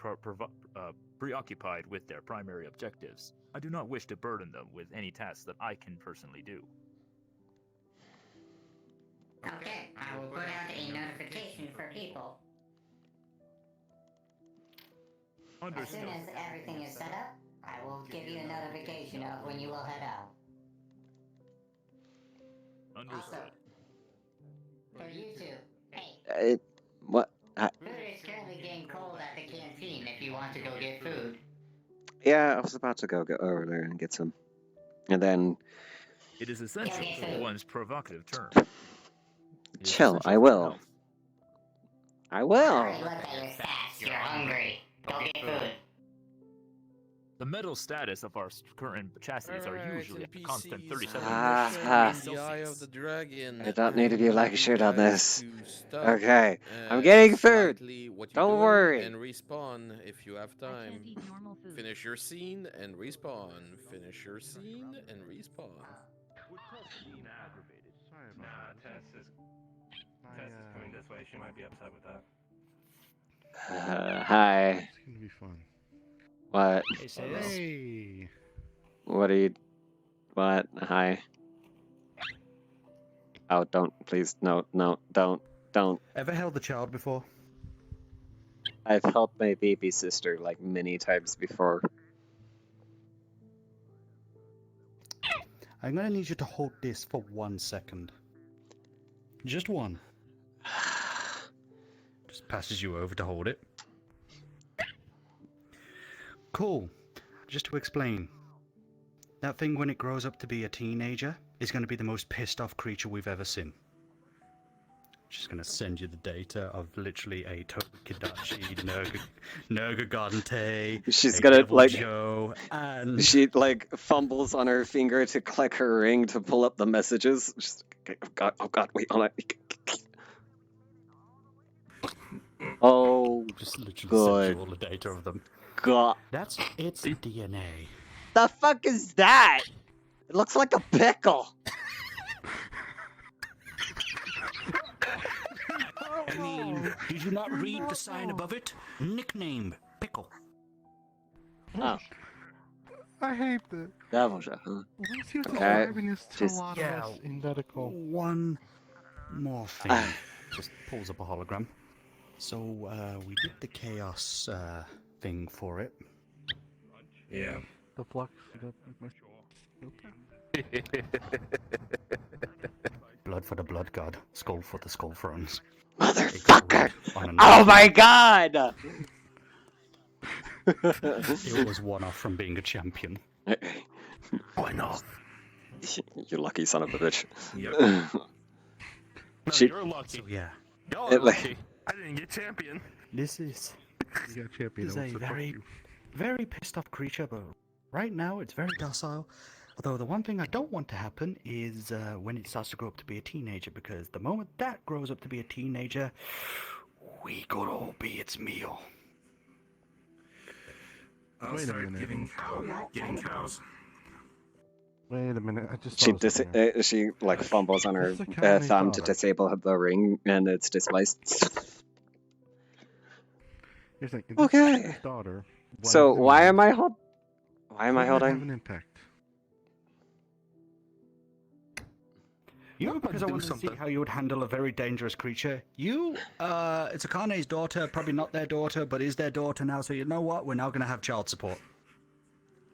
preoccupied with their primary objectives, I do not wish to burden them with any tasks that I can personally do. Okay, I will put out a notification for people. As soon as everything is set up, I will give you a notification of when you will head out. Understood. Also, for you two, hey, What? food is currently getting cold at the canteen if you want to go get food. Yeah, I was about to go over there and get some. And then... It is essential for one's provocative term. Chill, I will. I will. Alright, look at your stats, you're hungry. Go get food. The mental status of our current chastties are usually a constant 37. The eye of the dragon. I don't need to be lectured on this. Okay, I'm getting food. Don't worry. And respawn if you have time. Finish your scene and respawn. Finish your scene and respawn. Tess is coming this way. She might be upset with that. Hi. It's gonna be fun. What? Hey. What are you... What? Hi. Oh, don't. Please. No, don't. Ever held a child before? I've held my baby sister like many times before. I'm gonna need you to hold this for 1 second. Just one. Just passes you over to hold it. Cool. Just to explain. That thing, when it grows up to be a teenager, is going to be the most pissed off creature we've ever seen. Just going to send you the data of literally a Tokidachi, Nergigante, She's gonna like Joe, and she like fumbles on her finger to click her ring to pull up the messages. Just, oh god, wait, hold on. Oh, just literally good. send you all the data of them. God, that's its DNA. The fuck is that? It looks like a pickle. I mean, did you not read the sign above it? Nickname, Pickle. Oh. I hate that. That was it, huh? What's your Okay. describing is Just- Telanos in medical? One more thing. Just pulls up a hologram. So, we did the chaos thing for it. Yeah. The flux. Blood for the blood god. Skull for the skull thrones. Motherfucker! Oh my god! It was one off from being a champion. Why not? You lucky son of a bitch. Yep. She- You're lucky. So, yeah. Y'all are lucky. I didn't get champion. This is You got champion. This is a so fuck very, you. very pissed off creature, but right now it's very docile. Although the one thing I don't want to happen is when it starts to grow up to be a teenager, because the moment that grows up to be a teenager, we could all be its meal. I'll Wait a start minute. getting cows. Wait a minute. I just She thought of something. she like fumbles on her This is a Chinese thumb to daughter. disable the ring, and it's displaced. Here's like, Okay. his daughter. So was why in- am I hold? Why am I Could that have holding? an impact? You, because I want to see how you would handle a very dangerous creature. You, it's Akane's daughter, probably not their daughter, but is their daughter now, so you know what? We're now going to have child support.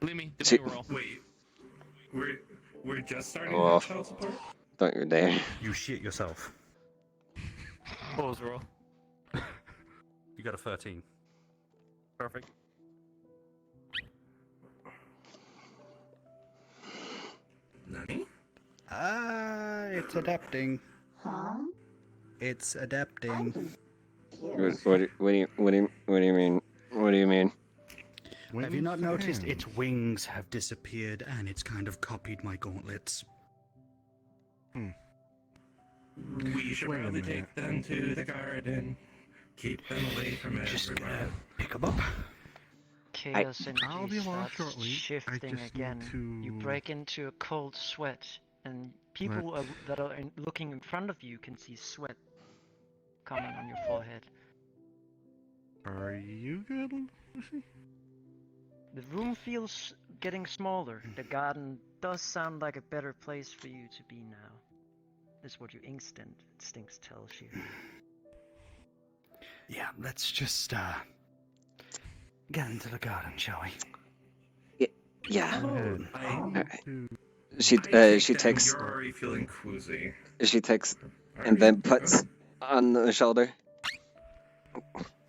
Leave me. She- Roll. Wait, we're just starting Oh. to have child support? Don't you dare. You shit yourself. What was the roll? You got a 13. Perfect. Nani? It's adapting. Huh? It's adapting. What do you mean? What do you mean? Have you not noticed its wings have disappeared and it's kind of copied my gauntlets? We should Wait a probably minute. take them to the garden. Keep them away from Just everyone. gonna pick them up. Chaos I'll energy be along starts shortly. I shifting just again. need to... You break into a cold sweat. and people that are looking in front of you can see sweat coming on your forehead. Are you good, Lucy? The room feels getting smaller. The garden does sound like a better place for you to be now. That's what your instincts tells you. Yeah, let's just get into the garden, shall we? Yeah. She takes. You're already feeling quoozy. She takes, and then puts on the shoulder,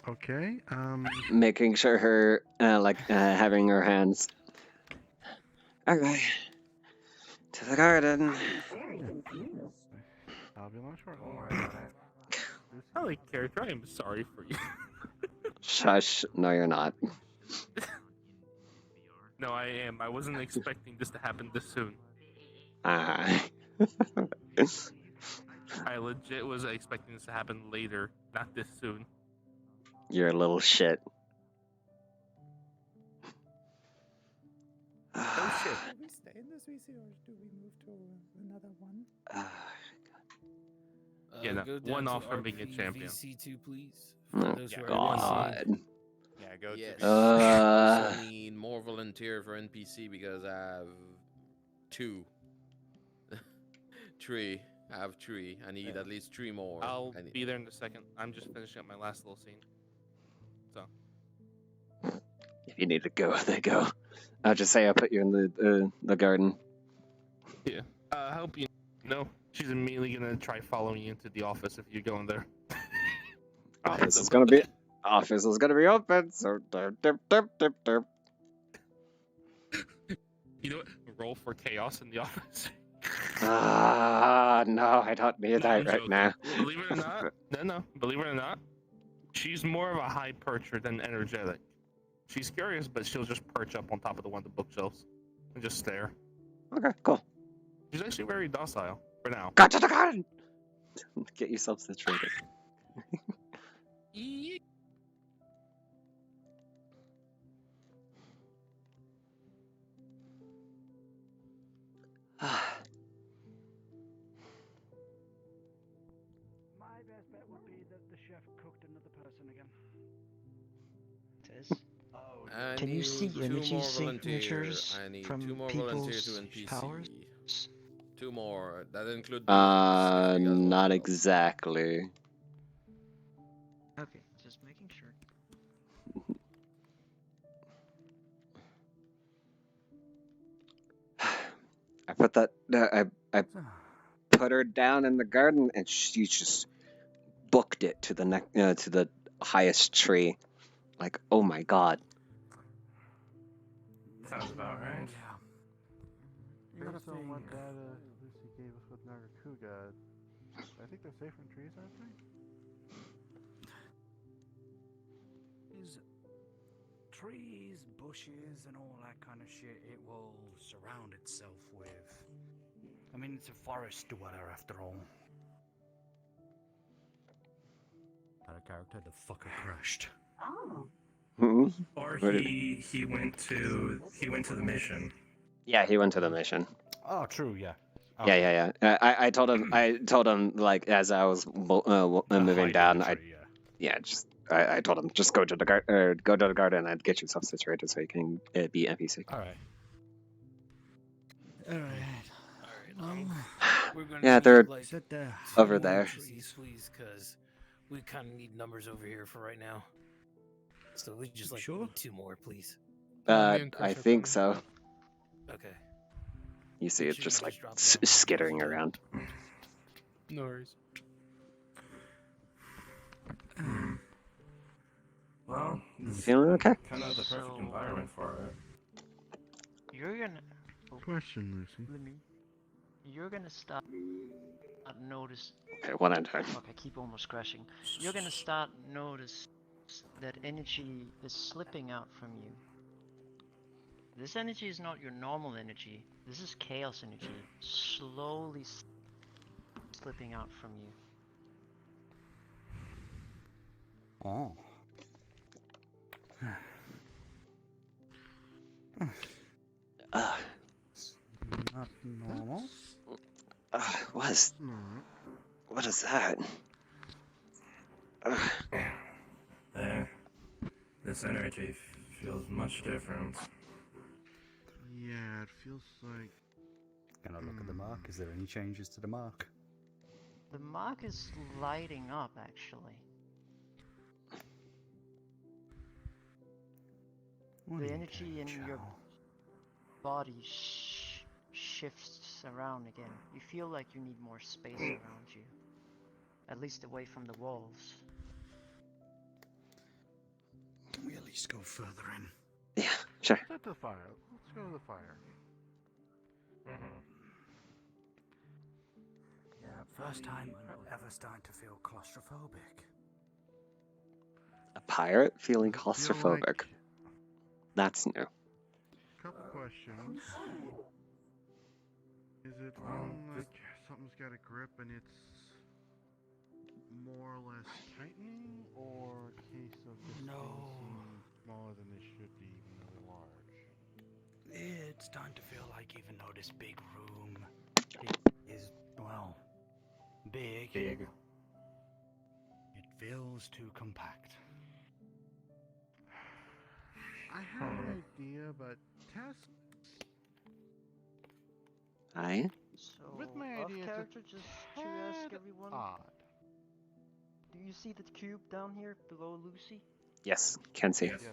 Okay. making sure her having her hands. Okay. To the garden. I'll be on short. I like character. I am sorry for you. Shush. No, you're not. No, I am. I wasn't expecting this to happen this soon. Ah. I legit was expecting this to happen later, not this soon. You're a little shit. Oh shit. Do we stay in this VC or do we move to another one? Yeah, no, Go down one to off from being a RP champion. VC2, please. Oh, Those who are God. Yeah, go Yes. to. I also need more volunteer for NPC because I have 2. 3. I have 3. I need at least 3 more. I'll be there in a second. I'm just finishing up my last little scene. So. If you need to go, they go. I'll just say I'll put you in the garden. Yeah. I hope you know. She's immediately gonna try following you into the office if you're going there. Office is gonna be open, so derp. You know what? Roll for chaos in the office. No, I don't need that right now. Believe it or not, believe it or not, she's more of a high percher than energetic. She's curious, but she'll just perch up on top of one of the bookshelves and just stare. Okay, cool. She's actually very docile for now. Go to the garden! Get yourself situated. My best bet would be that the chef cooked another person again. Can you see energy signatures I need from 2 more volunteers to people's NPC. powers? 2 more. That include Not exactly. Okay, just making sure. I put that. I put her down in the garden, and she just booked it to the highest tree. Like, oh my god. Sounds about right. Based on what data Lucy gave us with Nagakuga, I think they're safe from trees, aren't they? Is trees, bushes, and all that kind of shit, it will surround itself with. I mean, it's a forest dweller after all. Out of character, the fucker crashed. Oh. Or he went to the mission. Yeah, he went to the mission. Oh, true. Yeah. Yeah. I told him like as I was moving down. I told him just go to the garden and get yourself situated so you can be NPC. All right. We're gonna Yeah, they're like, over there. Please, because we kind of need numbers over here for right now. So we just like sure? need 2 more, please. I think so. Okay. You see it just like drop skittering around. No worries. Well, Feeling okay? Kind of the perfect environment for it. You're gonna. Question, Lucy. You're gonna start notice. Okay, one at a time. Okay, keep almost crashing. You're gonna start notice that energy is slipping out from you. This energy is not your normal energy. This is chaos energy, slowly slipping out from you. Oh. Not normal. What is that? Ugh. There. This energy feels much different. Yeah, it feels like... Can I look at the mark? Is there any changes to the mark? The mark is lighting up, actually. The energy in your body shifts around again. You feel like you need more space around you. At least away from the walls. Can we at least go further in? Yeah, sure. Set the fire. Let's go to the fire. Yeah, first time ever starting to feel claustrophobic. A pirate feeling claustrophobic. That's new. Couple questions. Is it one like something's got a grip and it's more or less tightening, or a case of this thing seeming smaller than it should be, even though they're large? It's starting to feel like even though this big room is, well, big. It feels too compact. I have an idea, but Tess... Aye? So, with my off idea, character, just to ask everyone, do you see the cube down here below Lucy? Yes, can see. Yes.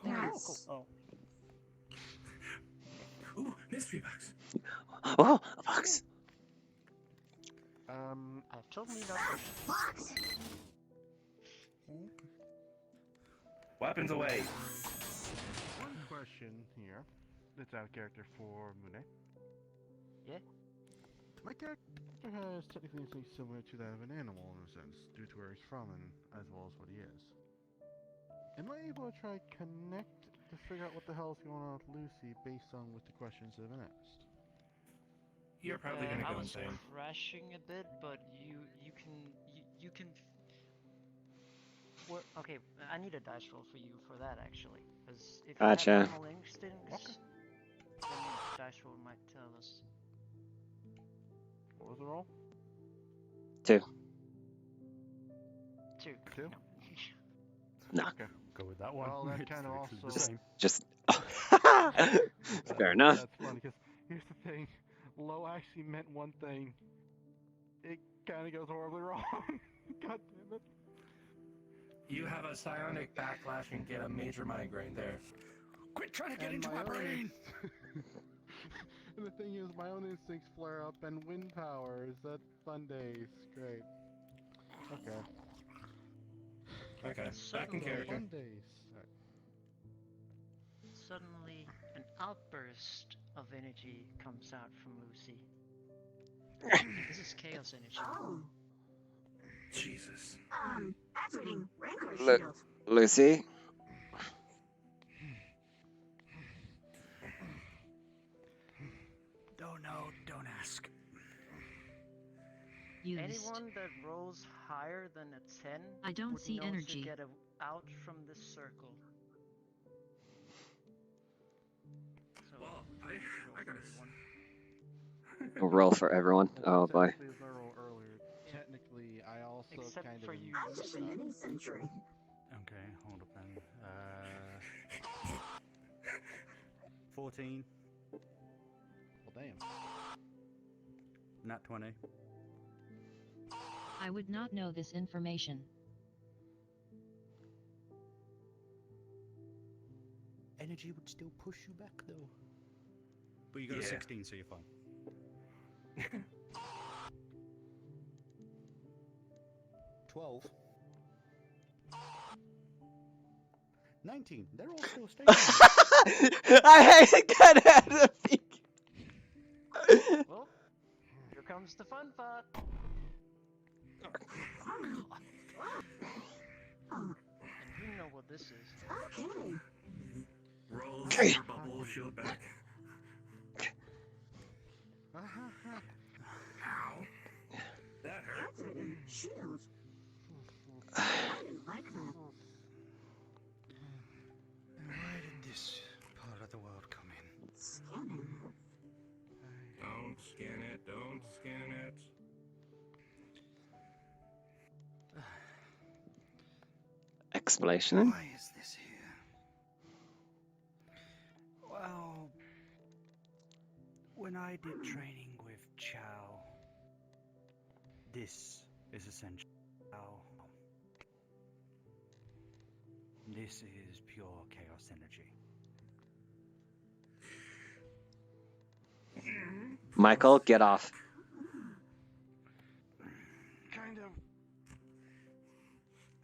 Yes. Oh. Ooh, mystery box. Oh, a box. I've told me not to. Box. Weapons away. One question here. That's out of character for Mune. Yeah? My character has technically something similar to that of an animal in a sense, due to where he's from and as well as what he is. Am I able to try connect to figure out what the hell is going on with Lucy based on with the questions that have been asked? You're probably gonna go I was insane. crashing a bit, but you can. Okay, I need a dice roll for you for that actually, because if you Gotcha. have animal instincts, then the dice roll might tell us. What was the roll? 2. 2. 2? No. Okay. Go with that one. Well, that It's kind of literally also... the same. Just. Fair enough. That's funny, because here's the thing. Low actually meant one thing. It kind of goes horribly wrong. God damn it. You have a psionic backlash and get a major migraine there. Quit trying to get into And my brain! And the thing is, my own instincts flare up and wind powers. That's fun days. Great. Okay. Okay, back in character. Fun days. Right. Suddenly, an outburst of energy comes out from Lucy. This is chaos energy. Oh. Jesus. Activating Rancor Lu- shield. Lucy? Don't know, don't ask. Used. Anyone that rolls higher than a 10 I don't would see know energy. to get out from this circle. So, Well, I gotta. A roll for everyone. Oh boy. Technically, as I rolled earlier, technically, I also Except kind for of... you. After the mini century. Okay, hold up then. 14. Well, damn. Nat 20. I would not know this information. Energy would still push you back though. But you got a 16, so you're fine. 12. 19. They're all still staying. I got out of the Well, here comes the fun part. And you know what this is. Okay. Roll your bubble shield back. Ow. That hurt. Activating shield. I didn't like that. Where did this part of the world come in? Scanning. Don't scan it, don't scan explanation? Why is this here? Well, when I did training with Chow, this is essential. This is pure chaos energy. Michael, get off. Kind of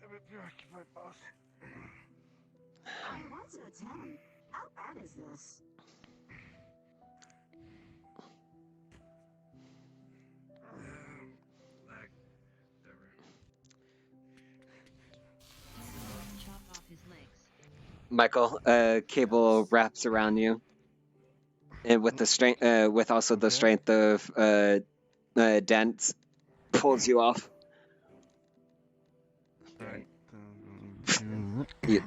a bit preoccupied, boss. On a 1 to a 10, how bad is this? Chop off his legs. Michael, cable wraps around you, and with the strength, with also the strength of Dent, pulls you off. Right. Yeah.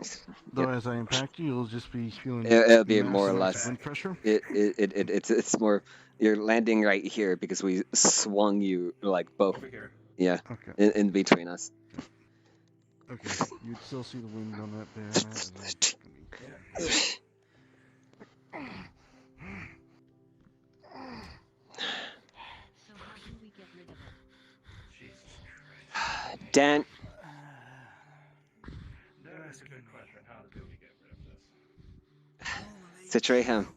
Though as I impact you, you'll just be feeling. It'll be more or massive less. wind pressure. It's more. You're landing right here because we swung you like both. Over here. Yeah. Okay. In between us. Okay. You'd still see the wind on that there. So how do we get rid of it? Dent. That's a good question. How do we get rid of this? Situate him.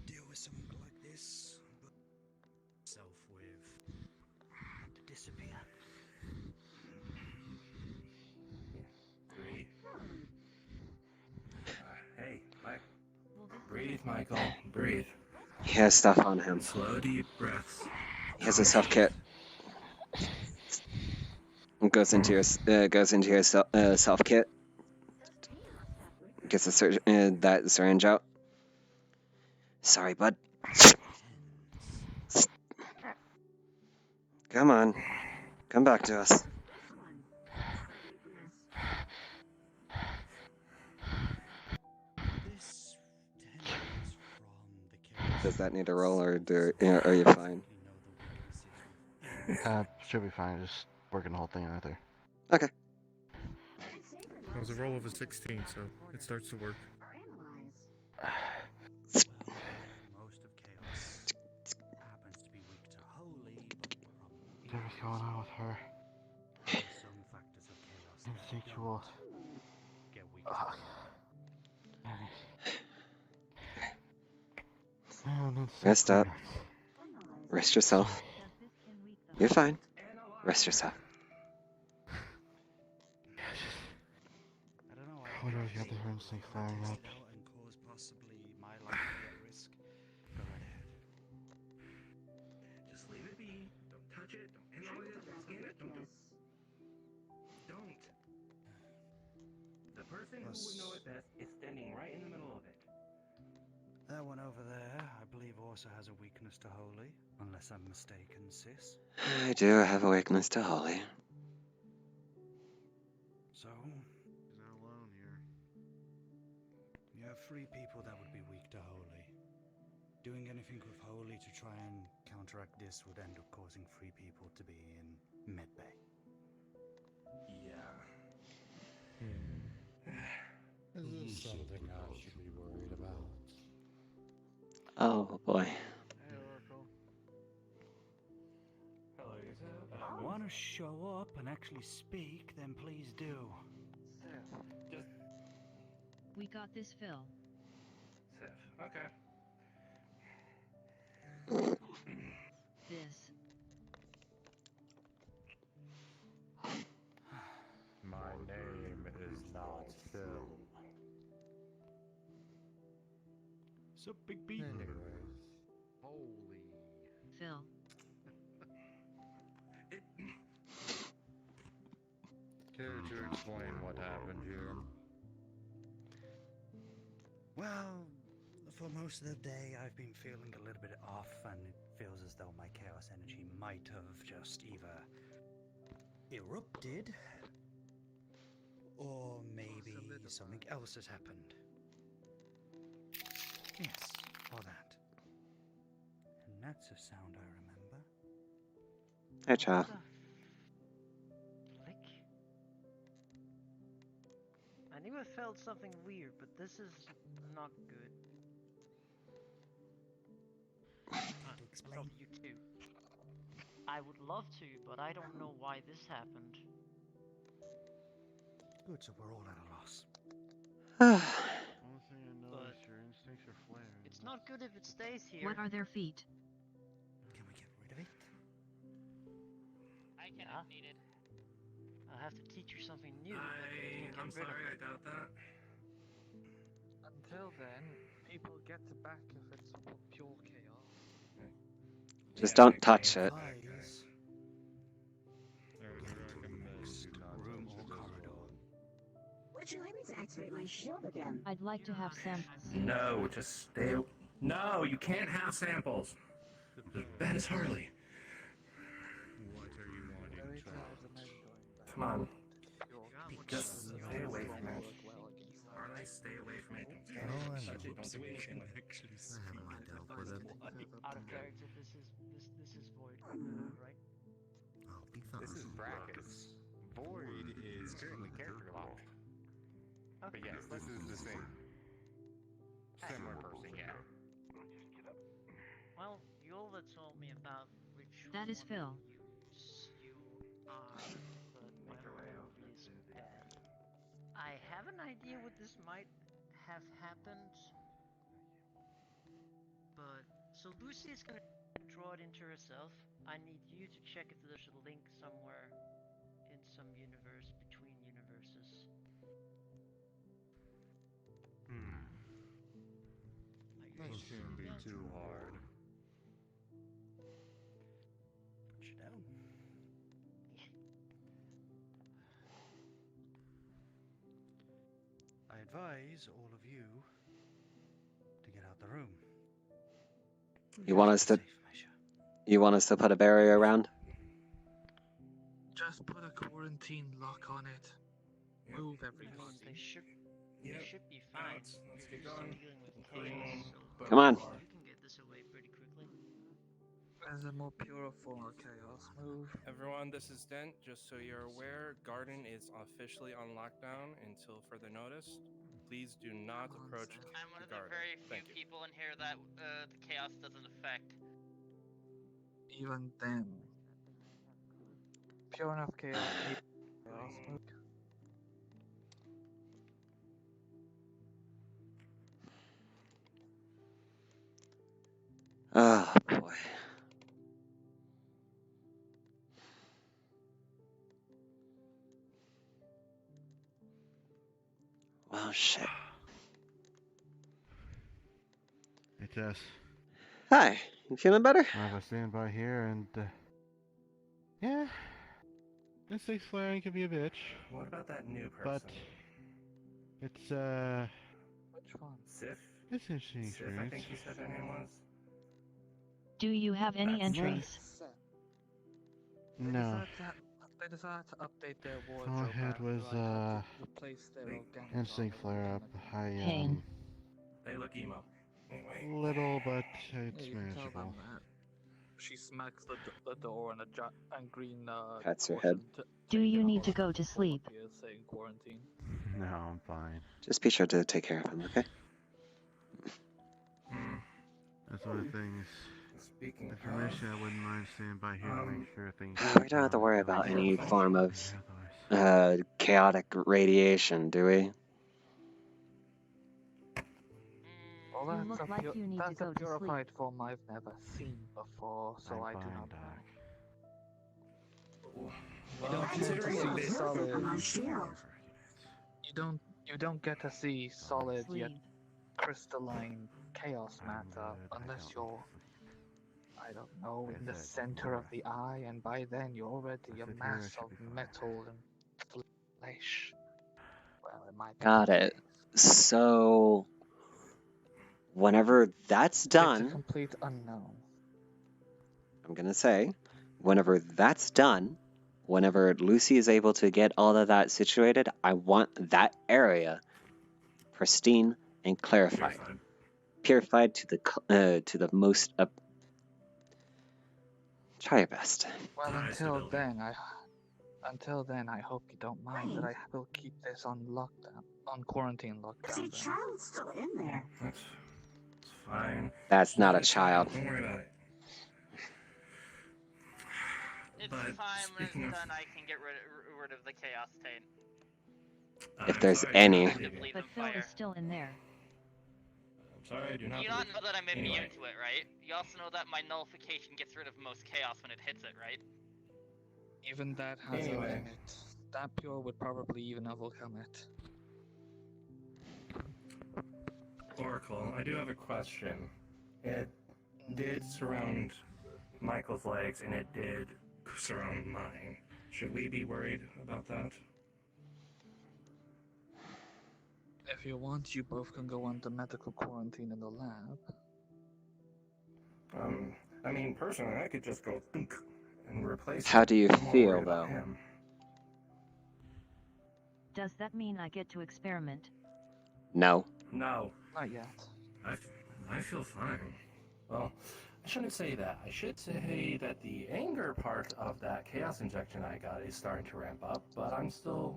Deal with something like this, but self with to disappear. Breathe. Hey, Mike. Breathe, Michael. Breathe. He has stuff on him. Slow, deep breaths. He has a self kit. Goes into your self kit. Gets that syringe out. Sorry, bud. Come on. Come back to us. Does that need a roll, or are you fine? Should be fine. Just working the whole thing out there. Okay. It was a roll of a 16, so it starts to work. Whatever's going on with her? Instinctual. Rest up. Rest yourself. You're fine. Rest yourself. Whatever's got the her instinct firing up. Just leave it be. Don't touch it. Don't handle it. Don't scan it. Don't. The person who would know it best is standing right in the middle of it. That one over there, I believe, also has a weakness to holy, unless I'm mistaken, sis. I do have a weakness to holy. So, you're not alone here. You have 3 people that would be weak to holy. Doing anything with holy to try and counteract this would end up causing 3 people to be in medbay. Yeah. Is this something I should be worried about? Oh boy. Hey, Oracle. Hello, yourself. Want to show up and actually speak? Then please do. Just We got this, Phil. Sif. Okay. This. My name is not Phil. So big B. Anyways. Holy. Phil. Care to explain what happened here? Well, for most of the day, I've been feeling a little bit off, and it feels as though my chaos energy might have just either erupted, or maybe something else has happened. Yes, or that. And that's a sound I remember. Hey, child. I knew I felt something weird, but this is not good. From you too. I would love to, but I don't know why this happened. Good, so we're all at a loss. Only thing I know is your instincts are flaring. It's not good if it stays here. What are their feet? Can we get rid of it? I can if needed. I'll have to teach you something new. I'm sorry, I doubt that. Until then, people get back if it's pure chaos. Just don't touch it. Room or corridor. Would you like me to activate my shield again? I'd like to have samples. No, just stay. No, you can't have samples. That is Harley. What are you wanting, Come on. Just stay away from it. Harley, stay away from it. Oh, Don't touch it. Don't do anything. actually Out of character, this is Void, right? This is Brackus. Void is currently character locked. But yes, this is the same. Similar person, yeah. Well, Yola told me about which That is Phil. you are, but my memory is bad. I have an idea what this might have happened, but so Lucy is gonna draw it into herself. I need you to check if there's a link somewhere in some universe between universes. That shouldn't be too hard. Put you down. I advise all of you to get out the room. You want us to? You want us to put a barrier around? Just put a quarantine lock on it. Move everything. They should be fine. Let's get You're going. dealing with chaos, so Come on. you can get this away pretty quickly. As a more pure form of chaos, move. Everyone, this is Dent. Just so you're aware, Garden is officially on lockdown until further notice. Please do not approach I'm one of the the garden. very Thank few you. people in here that the chaos doesn't affect. Even then. Pure enough chaos. Chaos, move. Oh boy. Well, shit. Hey Tess, Hi. You feeling better? I have a standby here and yeah, instinct flaring can be a bitch. What about that new person? But it's Which one? Sif? it's an interesting Sif, I experience. think you said her name was. Do you have any entries? No. They decided to update their All wardrobe. I had after was I had to replace their organic instinct flare up. Pain. They look emo. Anyway. Little, but Yeah, it's you can tell manageable. them that. She smacks the door and and green Pats her head. Do you need to go to sleep? appears saying quarantine. No, I'm fine. Just be sure to take care of him, okay? That's one of the things. Speaking Information I wouldn't mind staying by here to make sure things. We don't have to worry about any form of chaotic radiation, do we? Well, You look like you need to that's go a to purified form I've never seen before, so I do not know. Well, considering this You don't get to see solid yet crystalline chaos matter unless you're, I don't know, in the center of the eye, and by then you're already a mass of metal and flesh. Well, it might be. Got it. So, whenever that's done, It's a complete unknown. I'm gonna say, whenever that's done, whenever Lucy is able to get all of that situated, I want that area pristine and clarified, purified to the most. Try your best. Well, until then, Until then, I hope you don't mind that I will keep this on lockdown, on quarantine lockdown. There's a child still in there. That's fine. That's not a child. Don't worry about it. It's But fine when it's speaking of- done. I can get rid of the chaos taint. If there's sorry, any. I do not believe But in Phil fire. is still in there. I'm sorry, I do not You believe not know that I'm immune Anyway. to it, right? You also know that my nullification gets rid of most chaos when it hits it, right? Even that has Anyway. a limit. That pure would probably even overcome it. Oracle, I do have a question. It did surround Michael's legs, and it did surround mine. Should we be worried about that? If you want, you both can go under medical quarantine in the lab. I mean, personally, I could just go thunk and replace How it. do you I'm more feel, worried about though? him. Does that mean I get to experiment? No. No. Not yet. I feel fine. Well, I shouldn't say that. I should say that the anger part of that chaos injection I got is starting to ramp up, but I'm still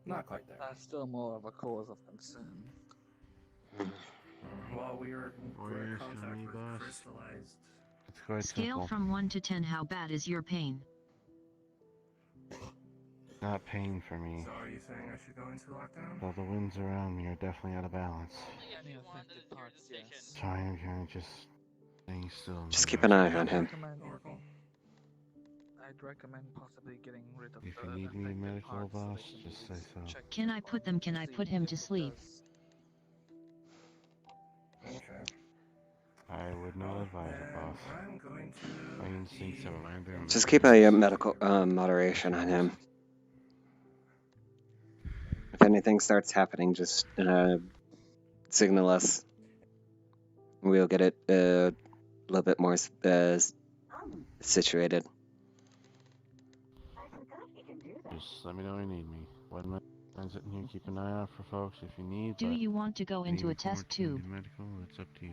not quite there. That's still more of a cause of concern. Well, we're in Yes, contact honey, with boss. crystallized. It's quite Scale simple. from 1 to 10, how bad is your pain? Not pain for me. So are you saying I should go into lockdown? Though the winds around me are definitely out of balance. Any affected parts, yes. Trying to kind of just staying still. Just keep an eye on him. I'd recommend possibly getting rid of If the you need me affected medical, parts so boss, they can just be say so. checked Can I put him to sleep? Okay. I would not advise it, boss. I'm going to. My instincts are random. Just keep a medical moderation on him. If anything starts happening, just signal us. We'll get it a little bit more situated. Just let me know when you need me. What am I sitting here? Keep an eye out for folks if you need. Do but you want to go into being a test quarantined tube? and medical, it's up to you.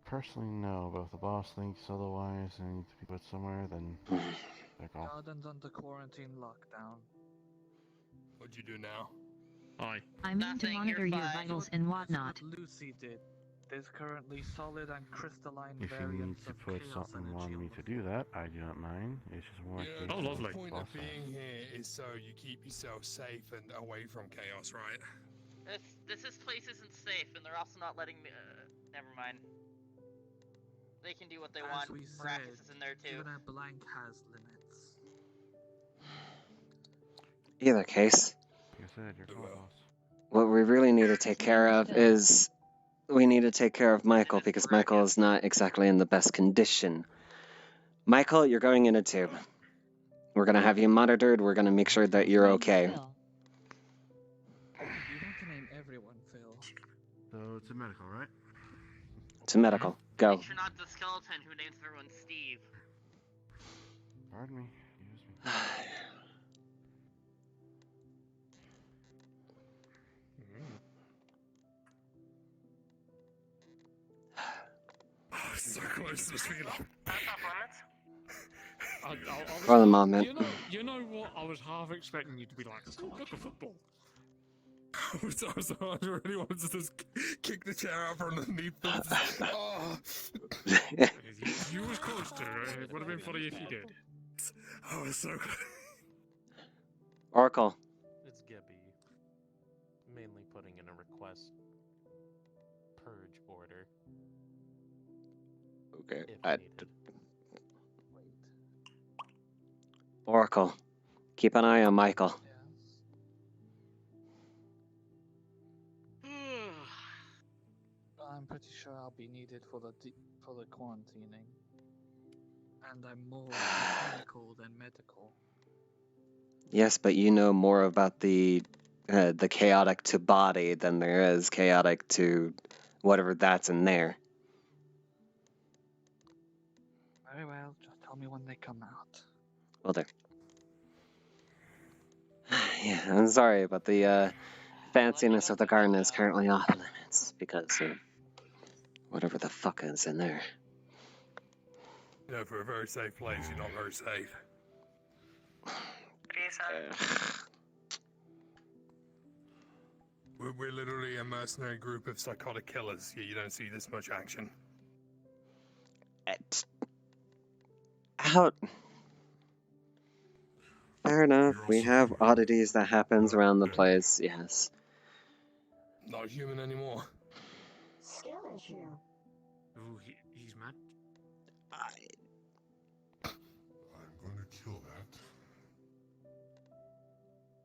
Personally, no. But if the boss thinks otherwise and I need to be put somewhere, then they're gone. Garden's under quarantine lockdown. What'd you do now? Hi. I mean to monitor your vitals and whatnot. What Lucy did. There's currently solid and crystalline If you need variants to of put chaos something energy on me to do that, I do not mind. It's just more like Oh, lovely. The point of being here is so you keep yourself safe and away from chaos, right? This place isn't safe, and they're also not letting me. Never mind. They can do what they want. As we Brackets said, is in there too. even a blank has limits. Either case, Like I said, you're call, boss. what we really need to take care of is we need to take care of Michael because Michael is not exactly in the best condition. Michael, you're going in a tube. We're going to have you monitored. We're going to make sure that you're okay. You don't have to name everyone, Phil. So it's a medical, right? To medical. Go. Make sure not the skeleton who names everyone Steve. Pardon me. Excuse me. Oh, so close to the speed limit. For the moment. You know what? I was half expecting you to be like, look at football. I really wanted to just kick the chair out from underneath them. Oh. You was close to it. It would have been funny if you did. I was so close. Oracle. It's Gibby. Mainly putting in a request purge order. Okay. If needed. Oracle. Keep an eye on Michael. I'm pretty sure I'll be needed for the quarantining, and I'm more mechanical than medical. Yes, but you know more about the chaotic to body than there is chaotic to whatever that's in there. Very well, just tell me when they come out. Well, there. Yeah, I'm sorry, but the fanciness of the garden is currently off limits because of whatever the fuck is in there. You know, for a very safe place, you're not very safe. We're literally a mercenary group of psychotic killers. You don't see this much action. Out. Fair enough. We have oddities that happens around the place. Yes. Not human anymore. Skill issue. Ooh, he's mad. I'm gonna kill that.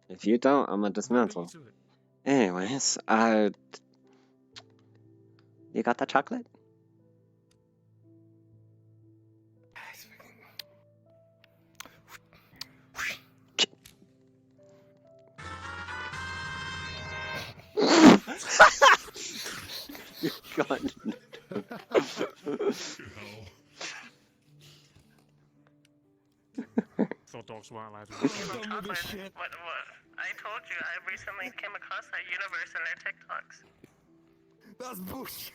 If you don't, I'm gonna dismantle. Anyways, you got that chocolate? God. Thought dogs weren't allowed to. What? I told you I recently came across that universe in their TikToks. That's bullshit.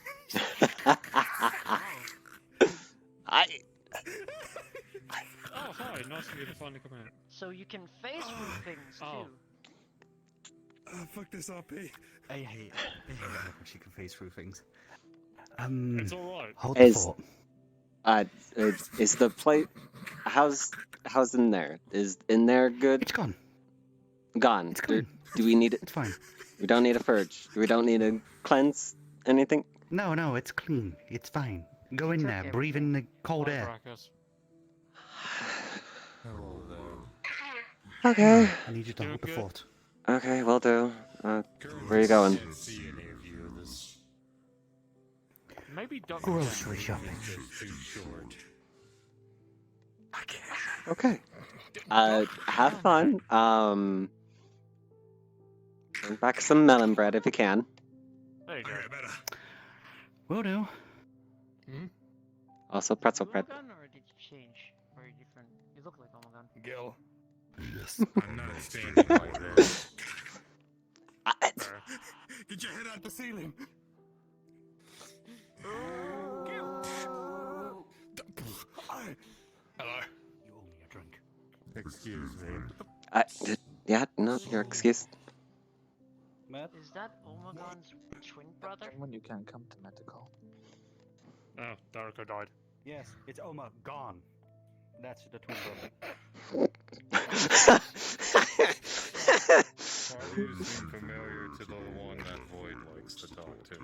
Oh, hi. Nice of you to finally come out. So you can phase through things too. Fuck this RP. I hate it when she can phase through things. It's alright. Hold the fort. Is the plate... How's in there? Is in there good? It's gone. Gone. It's gone. Do we need it? It's fine. We don't need a purge. We don't need to cleanse anything? No, it's clean. It's fine. Go in there, breathe in the cold air. Hello there. Okay. I need you to hold the fort. Okay, will do. Where are you going? Maybe Doc. Grocery shopping. Okay. Have fun. Bring back some melon bread if you can. There you go. Will do. Also pretzel bread. Omegon, or did you change? Very different. You look like Omegon. Gil. Yes. I'm not standing like that. Get your head out the ceiling. Hello. You owe me a drink. Excuse me. Yeah, no, you're excused. Is that Omegon's twin brother? When you can come to medical. Oh, Darko died. Yes, it's Oma gone. That's the twin brother. You seem familiar to the one that Void likes to talk to.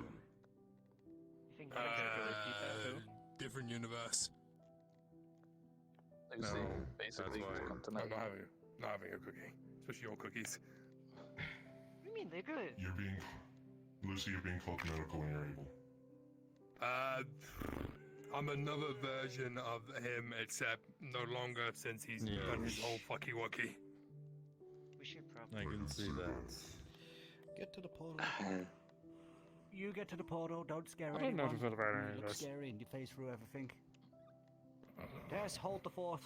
Different universe. No, basically, that's why come to I'm medical. not having a cookie. Especially your cookies. What do you mean? They're good. Lucy, you're being called medical when you're able. I'm another version of him, except no longer since he's done his whole fucky wucky. We should probably. I can see that. Get to the portal. You get to the portal, don't scare I anyone. don't know if I feel about any of You look this. scary and you phase through everything. Yes, hold the fort.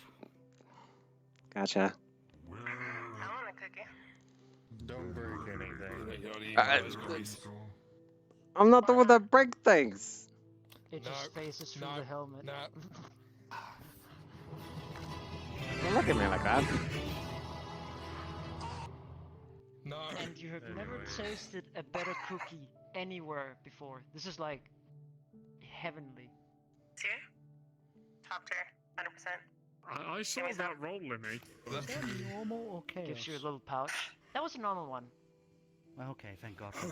Gotcha. I want a cookie. Don't break anything. I'm not the one that breaks things. It just phases through the helmet. Don't look at me like that. No. And you have never tasted a better cookie anywhere before. This is like heavenly. Tier? Top tier. 100%. I saw that roll in me. Is that normal or chaos? Gives you a little pouch. That was a normal one. Okay, thank God. For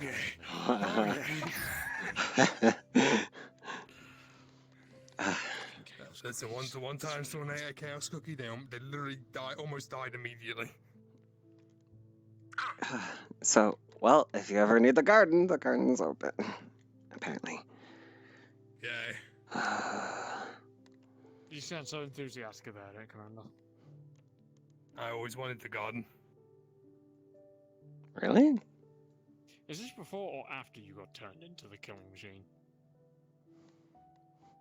Listen, one time someone ate a chaos cookie, they literally almost died immediately. So, well, if you ever need the garden's open. Apparently. Yay. You sound so enthusiastic about it, Commander. I always wanted the garden. Really? Is this before or after you got turned into the killing machine?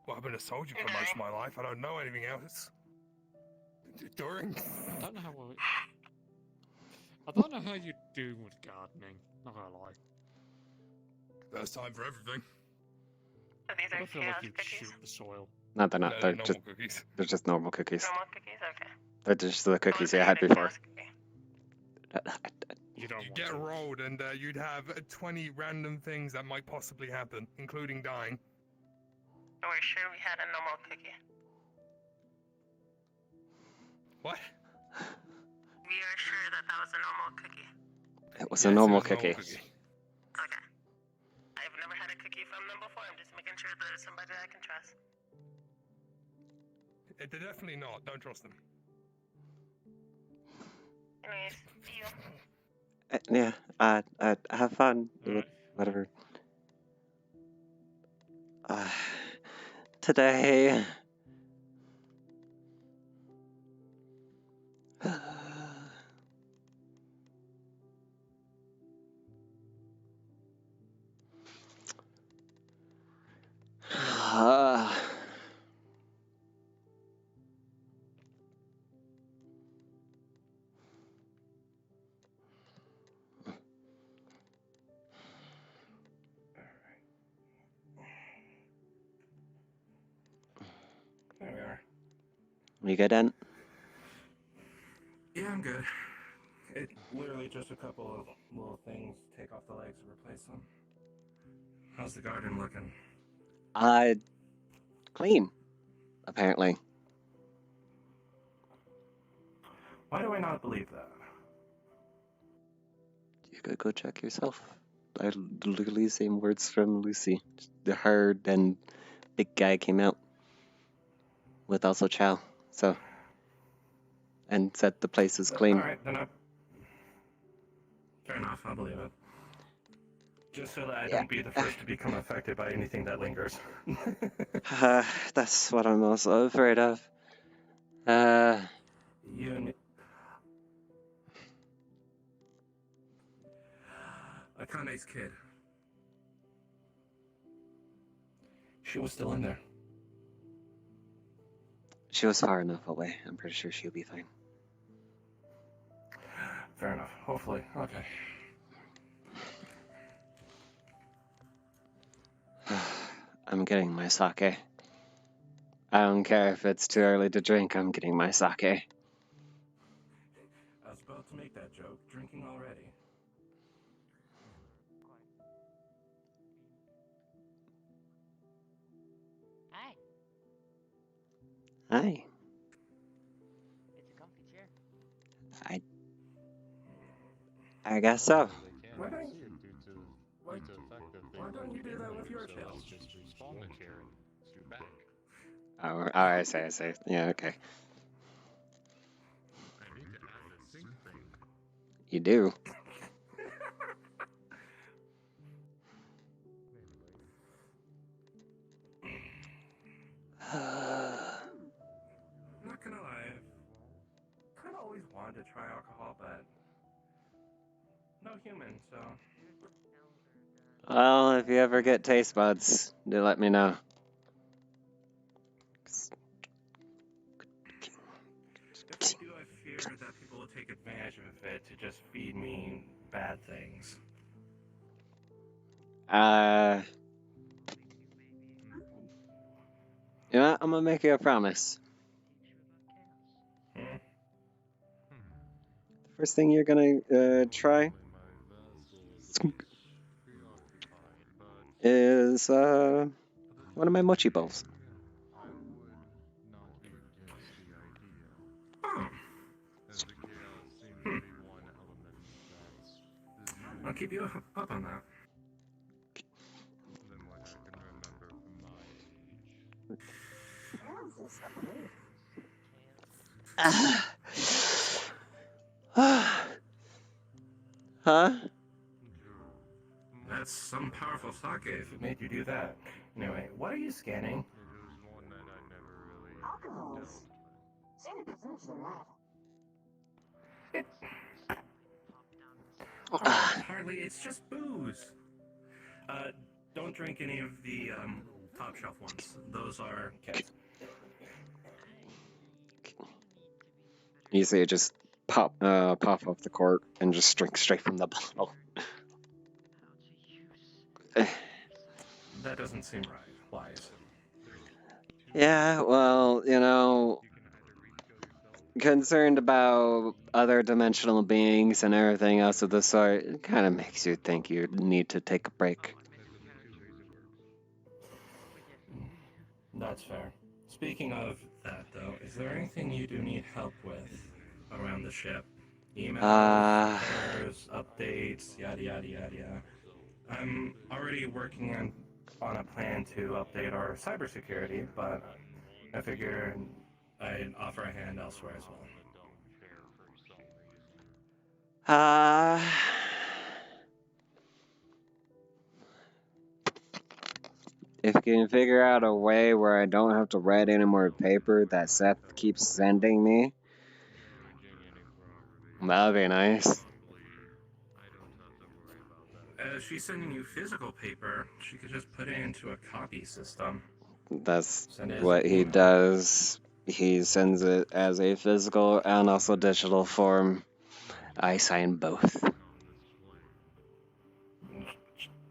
Well, I've been a soldier for most of my life. I don't know anything else. During? I don't know how you do with gardening. Not gonna lie. First time for everything. So these I are feel chaos like you'd cookies. shoot the soil. No, they're not. No, They're normal just cookies. they're just normal cookies. Normal cookies? Okay. They're just the cookies so you you had did before. chaos cookie. You don't You want get to. rolled, and you'd have 20 random things that might possibly happen, including dying. So we're sure we had a normal cookie. What? We are sure that that was a normal cookie. It was Yes, a normal it was a cookie. Okay. I've never had a cookie from them before. I'm just making sure that it's somebody I can trust. They're definitely not. Don't trust them. Anyways, see you. Yeah. Have fun. Alright. Whatever. Today. There we are. You good, Ent? Yeah, I'm good. It literally just a couple of little things. Take off the legs and replace them. How's the garden looking? Clean. Apparently. Why do I not believe that? You could go check yourself. I literally the same words from Lucy. The herd and big guy came out with also Chow. So, and said the place is clean. Alright, then fair enough, I'll believe it. Just so that I don't be the first to become affected by anything that lingers. That's what I'm also afraid of. You and me. Akane's kid. She was still in there. She was far enough away. I'm pretty sure she'll be fine. Fair enough. Hopefully. Okay. I'm getting my sake. I don't care if it's too early to drink, I'm getting my sake. I was about to make that joke. Drinking already. Hi. Hi. It's a comfy chair. I guess so. Why don't you do that with your tail? Just respawn the chair and scoot back. Oh, I see. Yeah, okay. I need to add the sync thing. You do. I'm not gonna lie, I've kind of always wanted to try alcohol, but no human, so. Well, if you ever get taste buds, do let me know. If I do, I fear that people will take advantage of it to just feed me bad things. You know what? I'm gonna make you a promise. First thing you're gonna try is one of my mochi bowls. I'll keep you up on that. Huh? That's some powerful sake if it made you do that. Anyway, what are you scanning? Alcohols. 70% of that. Hardly, it's just booze. Don't drink any of the top shelf ones. Those are kids. You see it just pop off the cork and just drink straight from the bottle. That doesn't seem right. Wise. Yeah, well, concerned about other dimensional beings and everything else of the sort, it kind of makes you think you need to take a break. That's fair. Speaking of that, though, is there anything you do need help with around the ship? Emails, repairs, updates, yada yada yada yada. I'm already working on a plan to update our cybersecurity, but I figure I'd offer a hand elsewhere as well. If you can figure out a way where I don't have to write any more paper that Seth keeps sending me, that'd be nice. She's sending you physical paper. She could just put it into a copy system. That's Send it as what an he email. does. He sends it as a physical and also digital form. I sign both.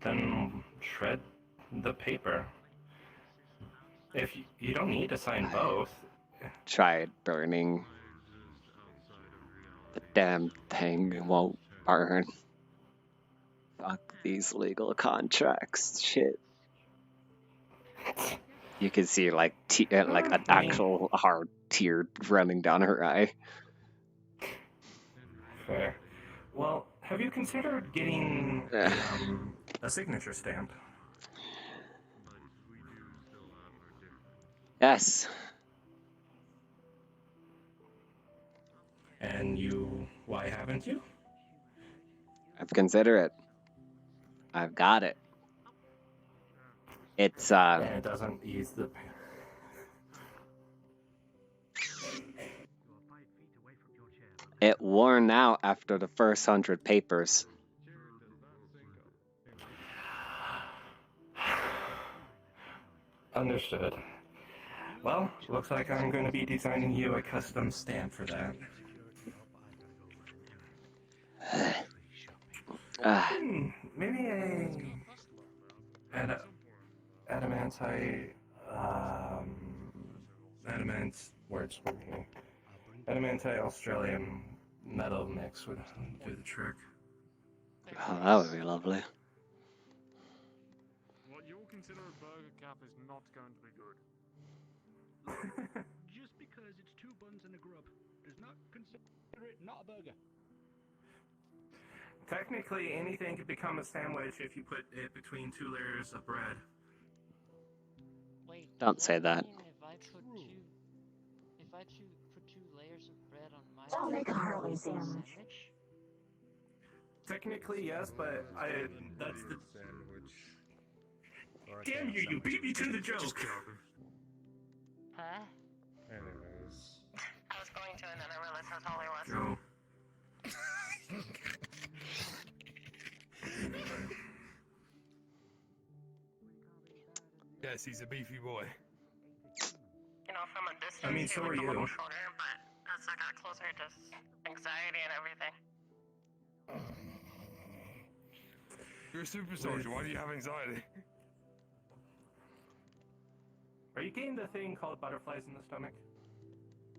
Then shred the paper. If you don't need to sign both. Tried burning. The damn thing won't burn. Fuck these legal contracts. Shit. You can see like an actual hard tear running down her eye. Fair. Well, have you considered getting a signature stamp? Yes. And why haven't you? I've considered it. I've got it. It's And it doesn't ease the pain. It worn out after the first 100 papers. Understood. Well, looks like I'm going to be designing you a custom stamp for that. Maybe adamantite Australian metal mix would do the trick. Oh, that would be lovely. What you will consider a burger cap is not going to be good. Just because it's 2 buns and a grub does not consider it not a burger. Technically, anything could become a sandwich if you put it between 2 layers of bread. Wait, Don't say that. If I put 2 layers of bread on my Don't make a Harley sandwich. sandwich? Technically, yes, but that's the sandwich. Damn you! You beat me to the joke. Huh? I was going to, and then I realized how tall he was. Joe. Yes, he's a beefy boy. You know, from a distance, I mean, he so looked are a little you. shorter, but as I got closer, just anxiety and everything. You're a super soldier. Why do you have anxiety? Are you getting the thing called butterflies in the stomach?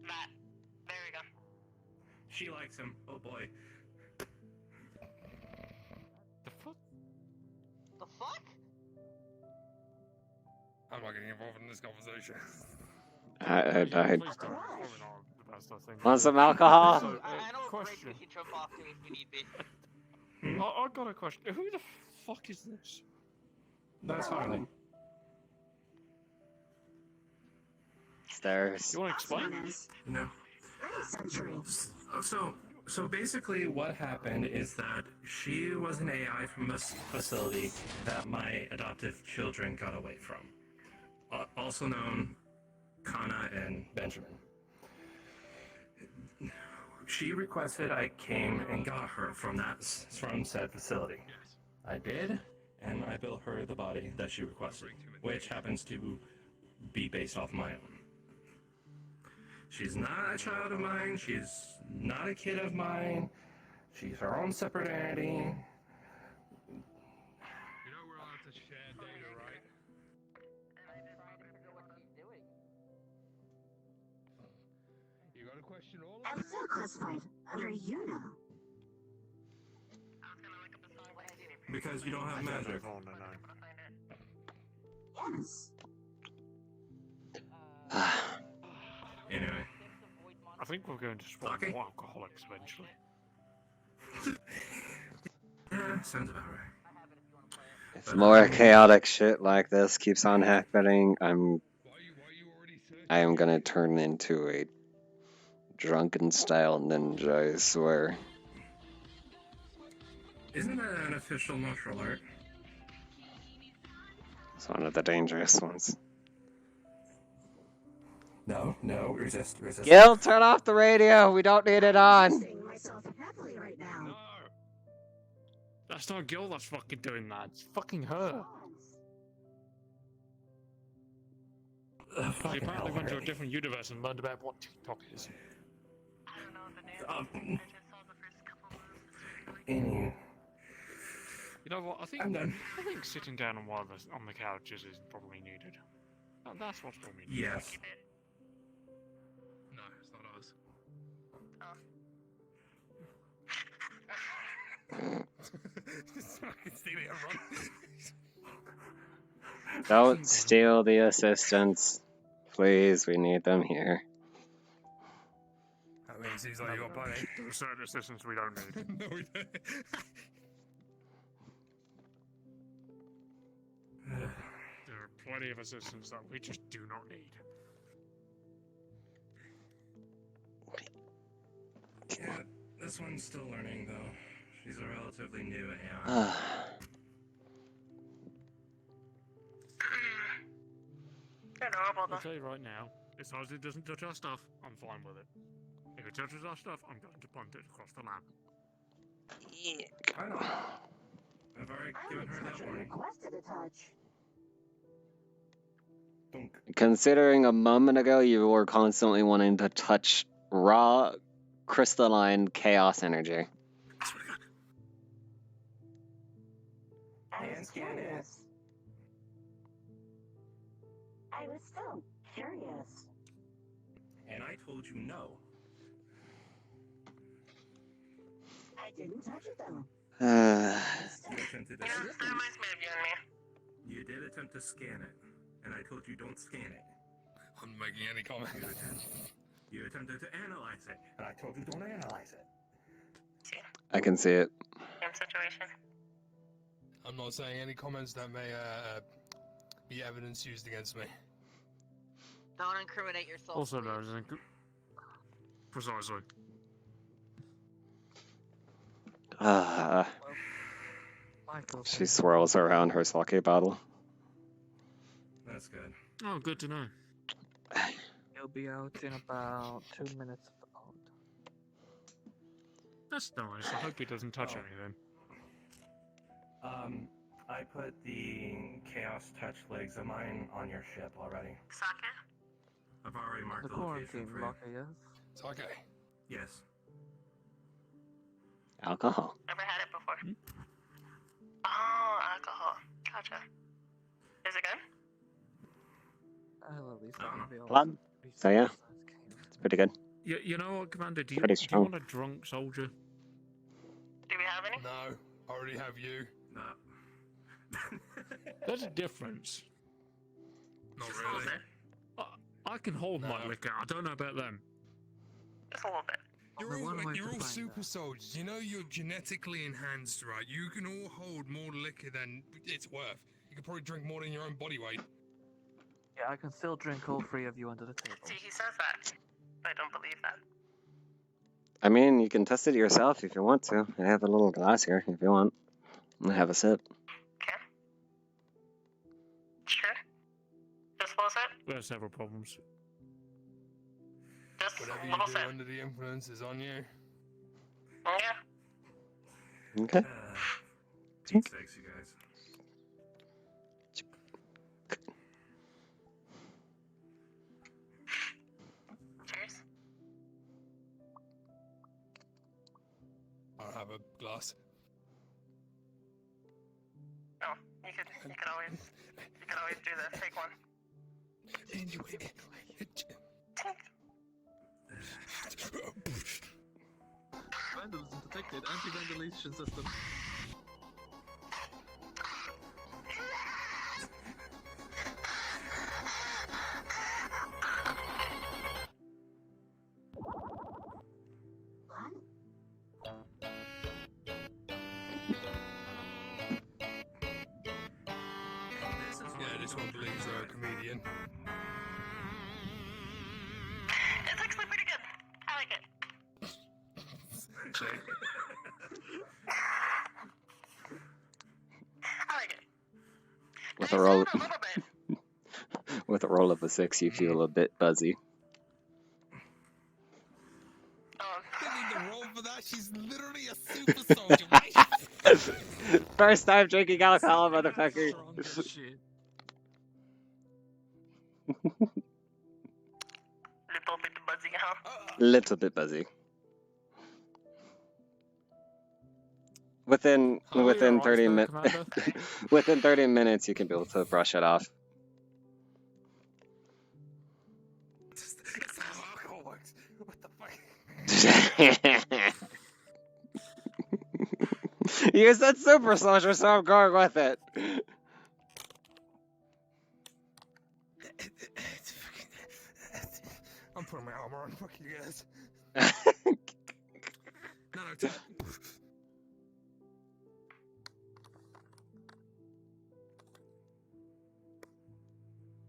That. There we go. She likes him. Oh boy. The fuck? The fuck? I'm not getting involved in this conversation. I Please don't. Probably not the best thing. Want some alcohol? So, I know a break question. we can jump off to if we need be. I got a question. Who the fuck is this? That's Harley. Stairs. You want to explain? No. So basically what happened is that she was an AI from a facility that my adoptive children got away from. Also known Kana and Benjamin. She requested I came and got her from said facility. I did, and I built her the body that she requested, which happens to be based off my own. She's not a child of mine, she's not a kid of mine, she's her own separate entity. You know we're allowed to share data, right? classified under you now? Because you don't have magic. Yes. Anyway. I think we're going to spawn more alcoholics eventually. Yeah, sounds about right. If more chaotic shit like this keeps on happening, I am gonna turn into a drunken style ninja, I swear. Isn't that an official martial art? It's one of the dangerous ones. No, resist. Gil, turn off the radio. We don't need it on. Myself happily right now. That's not Gil that's fucking doing that. It's fucking her. She apparently went to a different universe and learned about what TikTok is. Anyway. You know what? I think sitting down on one of us on the couches is probably needed. That's what's probably needed. Yes. No, it's not us. Don't steal the assistants. Please, we need them here. I mean, it seems like you got plenty. There are certain assistants we don't need. No, we don't. There are plenty of assistants that we just do not need. Yeah, this one's still learning, though. She's a relatively new AI. I'll tell you right now, as long as it doesn't touch our stuff, I'm fine with it. If it touches our stuff, I'm going to punt it across the lab. Yeah. I know. I've already given her that warning. Considering a moment ago you were constantly wanting to touch raw, crystalline chaos energy. I was curious. I was so curious. And I told you no. I didn't touch it though. You attempted to You did attempt to scan it, and I told you don't scan it. I'm not making any comment. You attempted to analyze it, and I told you don't analyze it. I can see it. Same situation. I'm not saying any comments that may be evidence used against me. Don't incriminate yourself. Also known as precisely. She swirls around her sake bottle. That's good. Oh, good to know. He'll be out in about 2 minutes. That's nice. I hope he doesn't touch anything. I put the Chaos Touch legs of mine on your ship already. Sake? I've already marked The the location quarantine for you. locker, yes? Sake. Yes. Alcohol. Never had it before. Oh, alcohol. Gotcha. Is it good? I'll at least not be able Blood. to So yeah, it's pretty good. You know what, Commander? Do you Pretty strong. want a drunk soldier? Do we have any? No, I already have you. No. There's a difference. Not Just a little really. bit. I can hold my liquor. I don't know about them. Just a little bit. You're all super soldiers. You know you're genetically enhanced, right? You can all hold more liquor than it's worth. You can probably drink more than your own body weight. Yeah, I can still drink all three of you under the table. See, he says that. But I don't believe that. I mean, you can test it yourself if you want to. I have a little glass here if you want. And have a sip. Okay. Sure. Just a little sip? There are several problems. Just Whatever a you little do sip. under the influence is on you. Yeah. Okay. Thanks, you guys. Cheers. I'll have a glass. No, you could always do the fake one. vandalism detected. Anti-vandalization system. Yeah, this one believes they're a comedian. It's actually pretty good. I like it. I like it. With a roll, with a roll of a 6, you feel a bit buzzy. Didn't need to roll for that. She's literally a super soldier, right? First time drinking alcohol, motherfucker. Little bit buzzy, huh? Little bit buzzy. Within 30 minutes, within 30 minutes, you can be able to brush it off. That's how alcohol works. What the fuck? You said super soldier, so I'm going with it. I'm putting my armor on. Fuck you guys. No,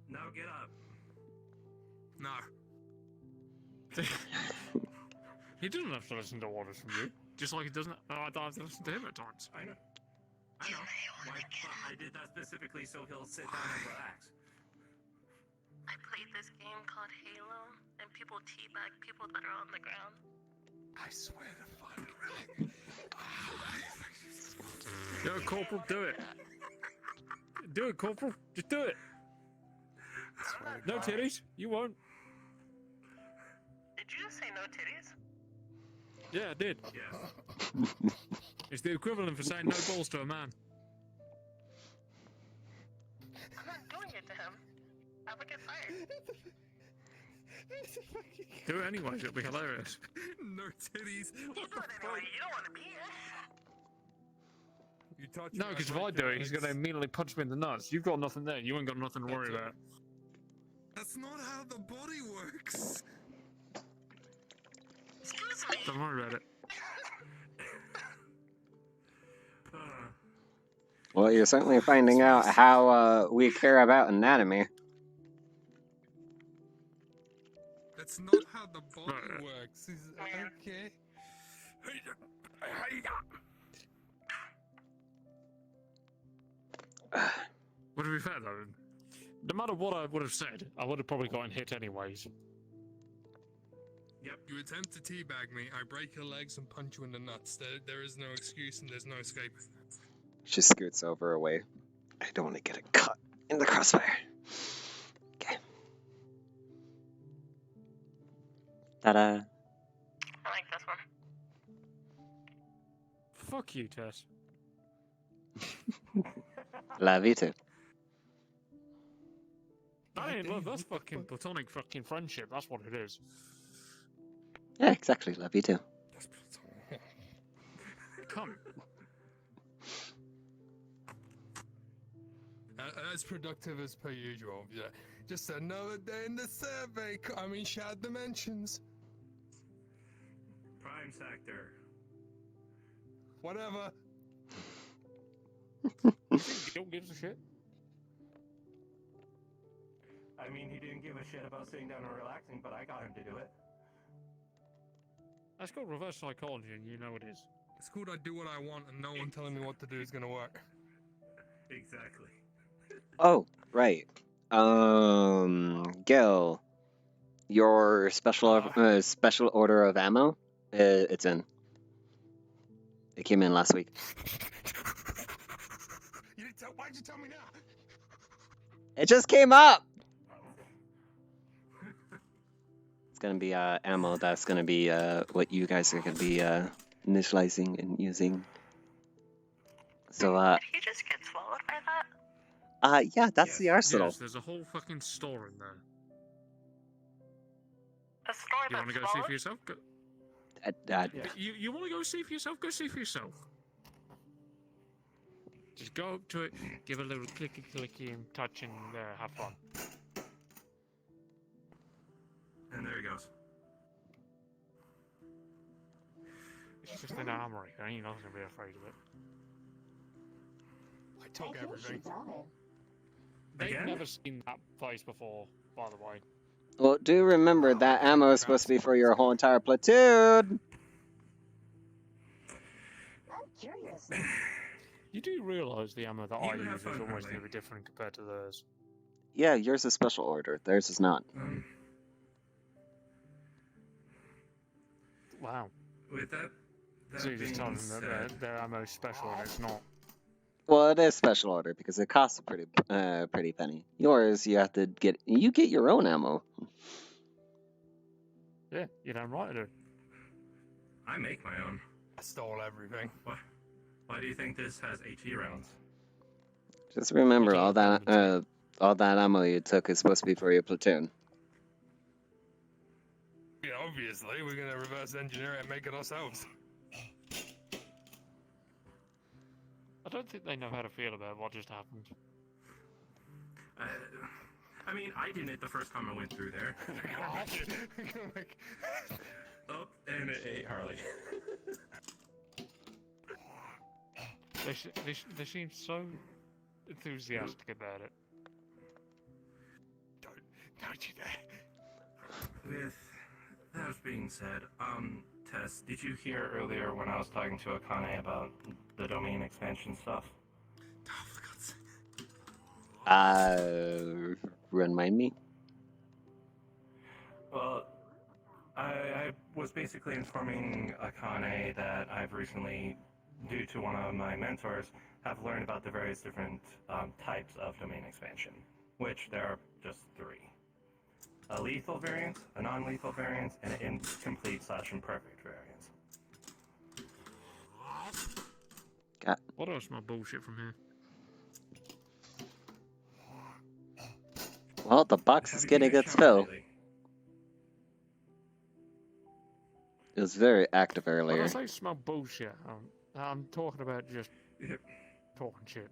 Now get up. No. He doesn't have to listen to orders from you. Just like he doesn't. I don't have to listen to him at times. I know. Why, I did that specifically so he'll sit down and relax. I played this game called Halo, and people teabag people that are on the ground. I swear to fuck. Yo, Corporal, do it. Do it, Corporal. Just do it. No titties. You won't. Did you just say no titties? Yeah, I did. Yes. It's the equivalent for saying no balls to a man. I'm not doing it to him. I would get fired. Do it anyways, it'll be hilarious. No titties. You do it anyway. You don't want to be here. You touch No, because if I do it, he's going to immediately punch me in the nuts. You've got nothing there. You ain't got nothing to worry about. That's not how the body works. Excuse me. Don't worry about it. Well, you're certainly finding out how we care about anatomy. That's not how the body works. Okay. Well, to be fair though, no matter what I would have said, I would have probably gotten hit anyways. Yep. You attempt to teabag me, I break your legs and punch you in the nuts. There is no excuse and there's no escape. She scoots over away. I don't want to get a cut in the crossfire. Okay. Ta-da. I like this one. Fuck you, Tess. Love you too. That ain't love, that's fucking platonic fucking friendship, that's what it is. Yeah, exactly. Love you too. Come. As productive as per usual. Yeah. Just another day in the survey. Shared dimensions. Prime sector. Whatever. Gil gives a shit. I mean, he didn't give a shit about sitting down and relaxing, but I got him to do it. That's called reverse psychology, and you know it is. It's called I do what I want, and no one telling me what to do is gonna work. Exactly. Oh, right. Gil, your special order of ammo, it's in. It came in last week. You didn't tell. Why'd you tell me now? It just came up. It's gonna be ammo. That's gonna be what you guys are gonna be initializing and using. So Did he just get swallowed by that? yeah, that's the arsenal. Yes, there's a whole fucking store in there. A store You that's want to go see swallowed? for yourself? Go. But you want to go see for yourself? Go see for yourself. Just go up to it, give a little clicky and touch, and have fun. And there he goes. It's just an armory. I ain't nothing to be afraid of it. I took everything. They've never seen that place before, by the way. Well, do remember that ammo is supposed to be for your whole entire platoon. I'm curious. You do realise the ammo that I use is almost never different compared to theirs. Yeah, yours is special order. Theirs is not. Wow. With that So you just tell being them that said, their ammo is special and it's not. Well, it is special order because it costs a pretty penny. Yours, you have to get. You get your own ammo. Yeah, you damn right I do. I make my own. I stole everything. Why do you think this has AT rounds? Just remember, all that ammo you took is supposed to be for your platoon. Yeah, obviously, we're gonna reverse engineer it and make it ourselves. I don't think they know how to feel about what just happened. I mean, I didn't the first time I went through there. Oh, and it ate Harley. They seem so enthusiastic about it. Don't you dare. With that being said, Tess, did you hear earlier when I was talking to Akane about the domain expansion stuff? Remind me? Well, I was basically informing Akane that I've recently, due to one of my mentors, have learned about the various different types of domain expansion, which there are just 3. A lethal variant, a non-lethal variant, and an incomplete/imperfect variant. What else my bullshit from here? Well, the box is getting its fill. It was very active When earlier. I say smell bullshit, I'm talking about just talking shit.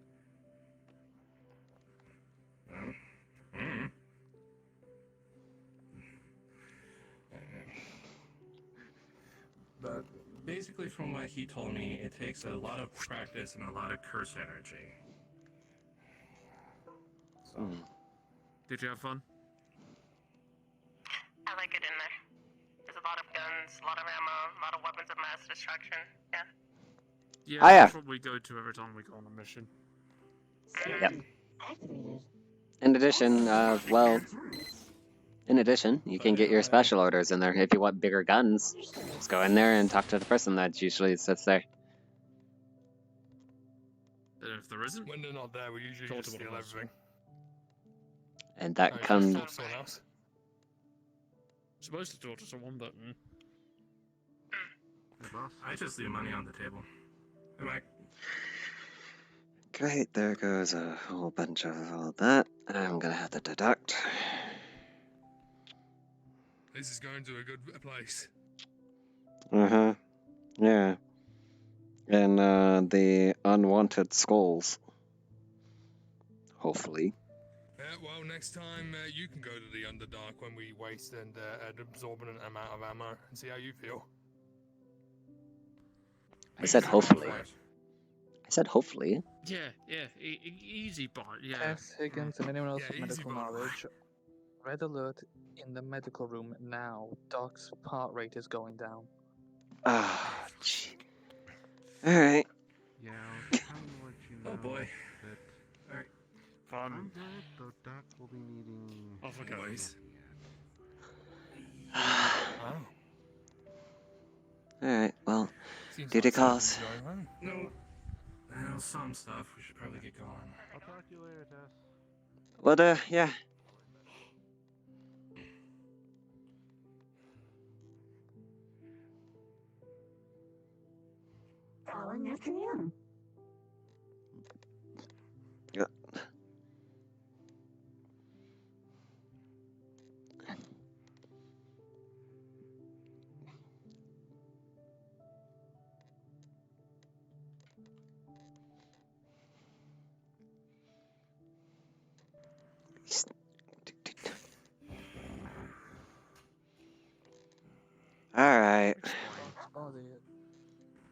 But basically, from what he told me, it takes a lot of practice and a lot of curse energy. So. Did you have fun? I like it in there. There's a lot of guns, a lot of ammo, a lot of weapons of mass destruction. Yeah. Yeah, Oh, yeah. that's what we go to every time we go on a mission. Yep. In addition, you can get your special orders in there if you want bigger guns. Just go in there and talk to the person that usually sits there. And if there isn't, when they're not there, we usually just steal everything. And that comes. Supposed to talk to someone, but. I just leave money on the table. Am I? Great, there goes a whole bunch of all that. I'm gonna have to deduct. This is going to a good place. Yeah. And the unwanted skulls. Hopefully. Well, next time you can go to the Underdark when we waste an absorbent amount of ammo and see how you feel. I said hopefully. I said hopefully. Yeah, easy part, yeah. Tess, Higgins, and anyone else with medical knowledge. Red alert in the medical room now. Doc's heart rate is going down. Ah, gee. Alright. Yeah, I'll kind of let you know. Oh boy. Alright. I'm dead, though Doc will be needing... Off we go. Alright, well, Seems duty like calls. something's going on. No. Well, some stuff. We should probably get going. I'll talk to you later, Tess. What, yeah. Following afternoon. Yeah.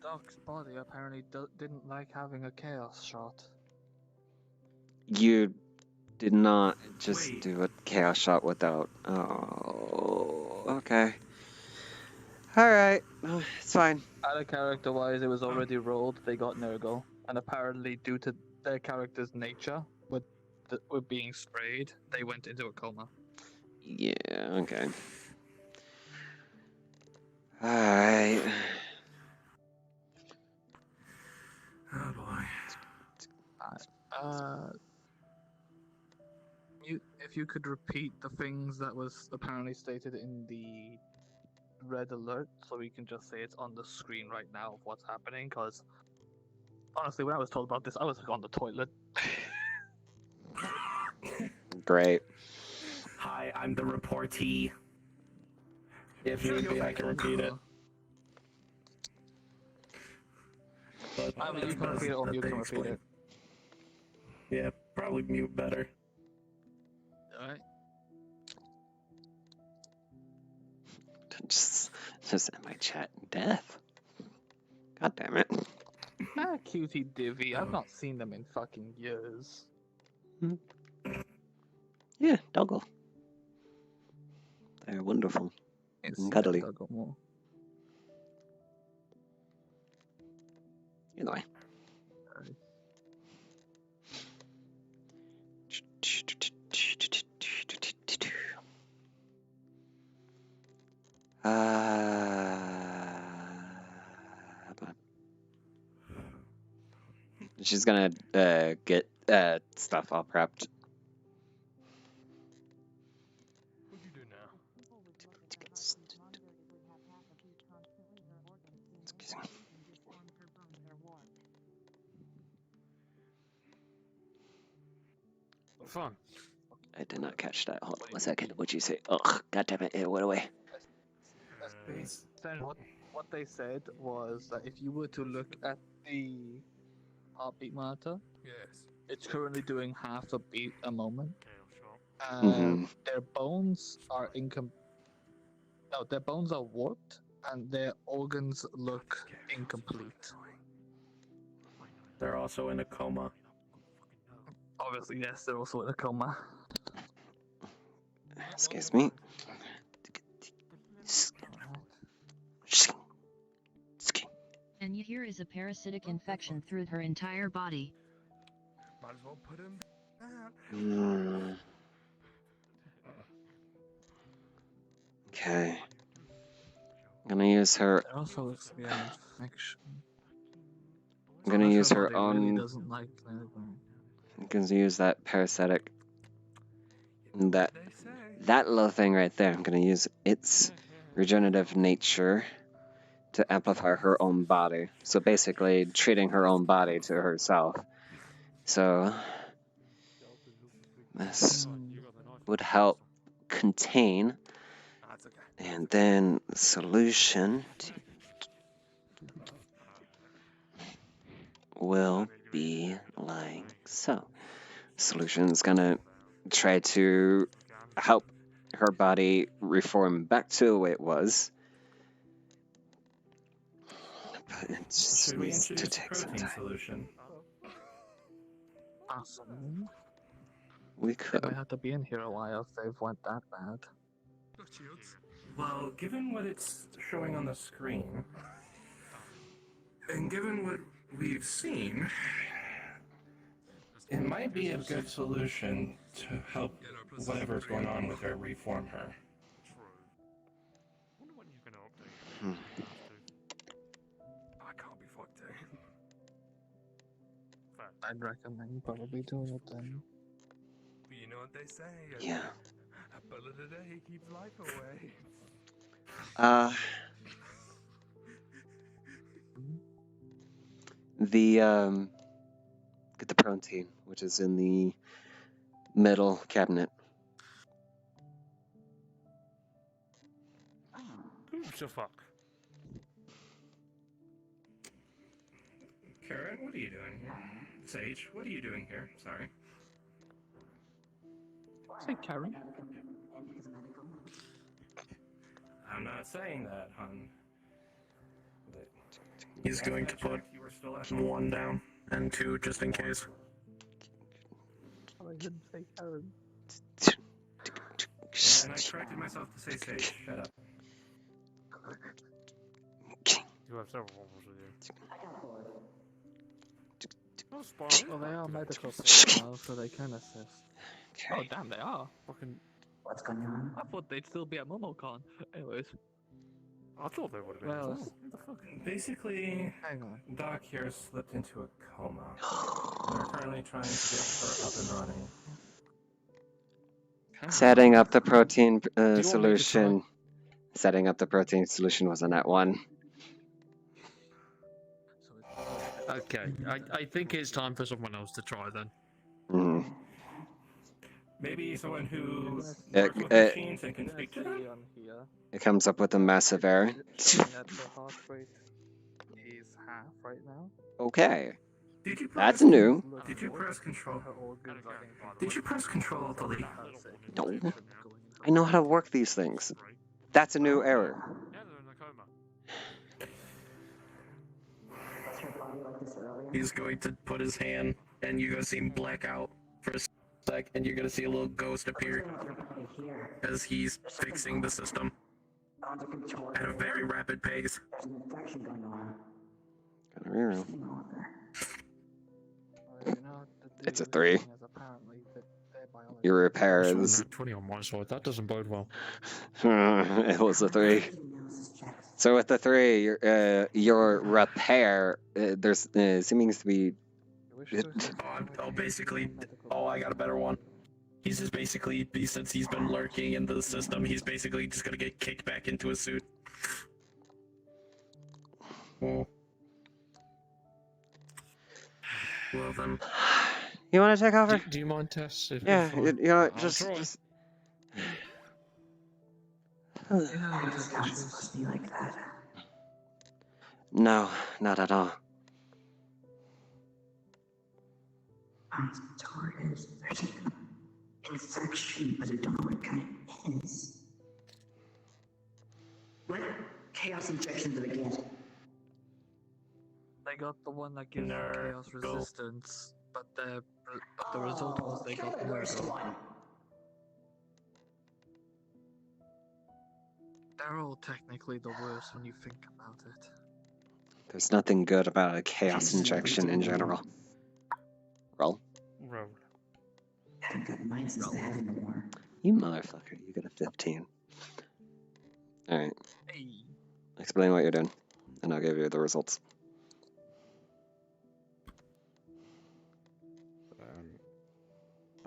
Doc's body apparently didn't like having a chaos shot. You did not just do a chaos shot without. Oh, okay. Alright, it's fine. Other character-wise, it was already rolled. They got Nurgle, and apparently, due to their character's nature, with being sprayed, they went into a coma. Yeah, okay. Alright. Oh boy. If you could repeat the things that was apparently stated in the red alert, so we can just say it's on the screen right now of what's happening, because honestly, when I was told about this, I was on the toilet. Great. Hi, I'm the reportee. If need be, I can repeat it. But I mean, you can repeat it or you can repeat it. Yeah, probably mute better. Alright. Just in my chat, death. God damn it. Cutie Divvy, I've not seen them in fucking years. Yeah, doggle. They're wonderful. And cuddly. Either way. She's gonna get stuff all prepped. What'd you do now? Excuse me. Fun. I did not catch that. Hold on a second. What'd you say? Ugh, god damn it, it went away. What they said was that if you were to look at the heartbeat monitor, yes, it's currently doing half a beat a moment. Mhm. Their bones are their bones are warped, and their organs look incomplete. They're also in a coma. Obviously, yes, they're also in a coma. Excuse me. And here is a parasitic infection through her entire body. Might as well put him Okay. I'm gonna use her. There also looks to be an infection. I'm gonna use her body on. really doesn't like Clairvoyant. I'm gonna use that parasitic. That little thing right there. I'm gonna use its regenerative nature to amplify her own body. So basically, treating her own body to herself. So this would help contain, and then solution will be like so. Solution's gonna try to help her body reform back to the way it was. But it just Should we needs to introduce take some protein time. solution? Awesome. We They could. might have to be in here a while if they've went that bad. Well, given what it's showing on the screen, and given what we've seen, it might be a good solution to help whatever's going on with her reform her. Wonder when you're gonna update. I can't be fucked I'd recommend probably doing it then. But you know what they say? Yeah. A bullet a day keeps life away. Get the protein, which is in the middle cabinet. Who the fuck? Karen, what are you doing here? Sage, what are you doing here? Sorry. Say Karen. I'm not saying that, hun. But He's going to put 1 down and 2 just in case. I didn't say Karen. And I corrected myself to say Sage. Shut up. You have several problems with you. Well, they are medical personnel, so they can assist. Oh, damn, they are. Fucking. What's going on? I thought they'd still be at MomoCon. Anyways. I thought they would have been. Well, as well. What the fuck? Basically, hang on. Doc here slipped into a coma. They're currently trying to get her up and running. Setting up the protein solution. Setting up the protein solution was a net 1. Okay, I think it's time for someone else to try then. Mm. Maybe someone who works with machines and can speak to them? It comes up with a massive error. That the heart rate is half right now. Okay. Did you That's new. Did you press control? Did you press control to delete? No. I know how to work these things. That's a new error. He's going to put his hand, and you're gonna see him black out for a sec, and you're gonna see a little ghost appear as he's fixing the system at a very rapid pace. It's a 3. Your repairs. 20 on my side. That doesn't bode well. It was a 3. So with the 3, your repair, there's seems to be. Basically, I got a better one. He's just basically, since he's been lurking in the system, he's basically just gonna get kicked back into a suit. Oh. Well then. You want to take over? Do you mind, Tess? Yeah, you know, just. It's not supposed to be like that. No, not at all. I'm sorry, there's an infection, but I don't know what kind it is. What chaos injection did I get? They got the one that gives chaos resistance, but the result was they got Nergal. They're all technically the worst when you think about it. There's nothing good about a chaos injection in general. Roll. Roll. I haven't got mine since they had anymore. You motherfucker, you got a 15. Alright. Hey. Explain what you're doing, and I'll give you the results.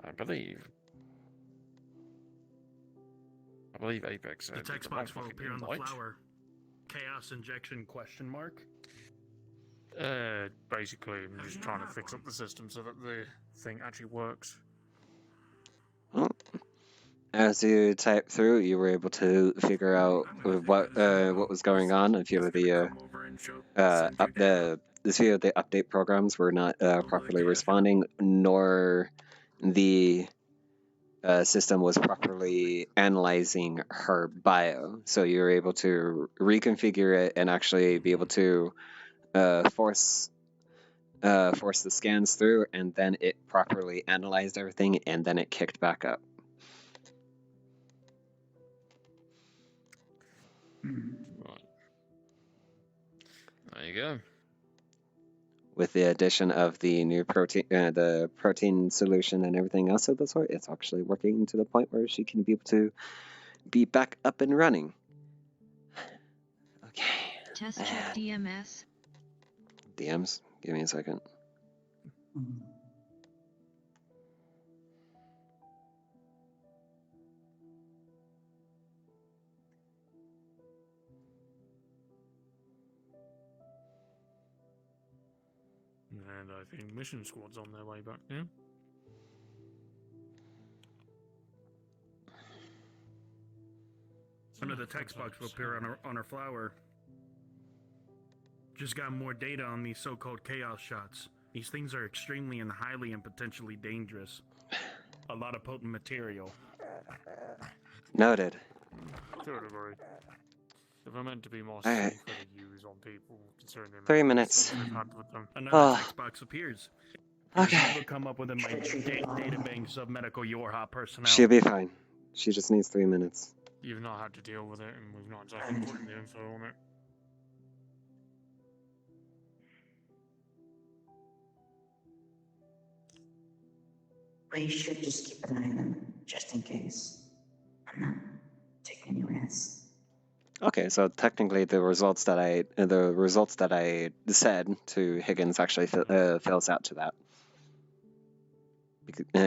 I believe Apex. The text box will appear on the flower. Chaos injection ? Basically, I'm just trying to fix up the system so that the thing actually works. Well, as you type through, you were able to figure out what was going on. A few of the update programs were not properly responding, nor the system was properly analyzing her bio. So you were able to reconfigure it and actually be able to force the scans through, and then it properly analyzed everything, and then it kicked back up. Right. There you go. With the addition of the new protein solution and everything else of the sort, it's actually working to the point where she can be able to be back up and running. Okay. Test check DMS. DMs? Give me a second. And I think mission squad's on their way back now. Under the text box will appear on our flower. Just got more data on these so-called chaos shots. These things are extremely and highly and potentially dangerous. A lot of potent material. Noted. To a degree. If we're meant to be more Alright. safe for the use on people concerning 3 minutes. they've had with them. Another Oh. text box appears. Okay. Will come up within my data banks of medical Yorha personnel. She'll be fine. She just needs 3 minutes. You've not had to deal with it, and we've not exactly put in the info on it. We should just keep an eye on them, just in case. I'm not taking any risks. Okay, so technically the results that I said to Higgins actually fills out to that.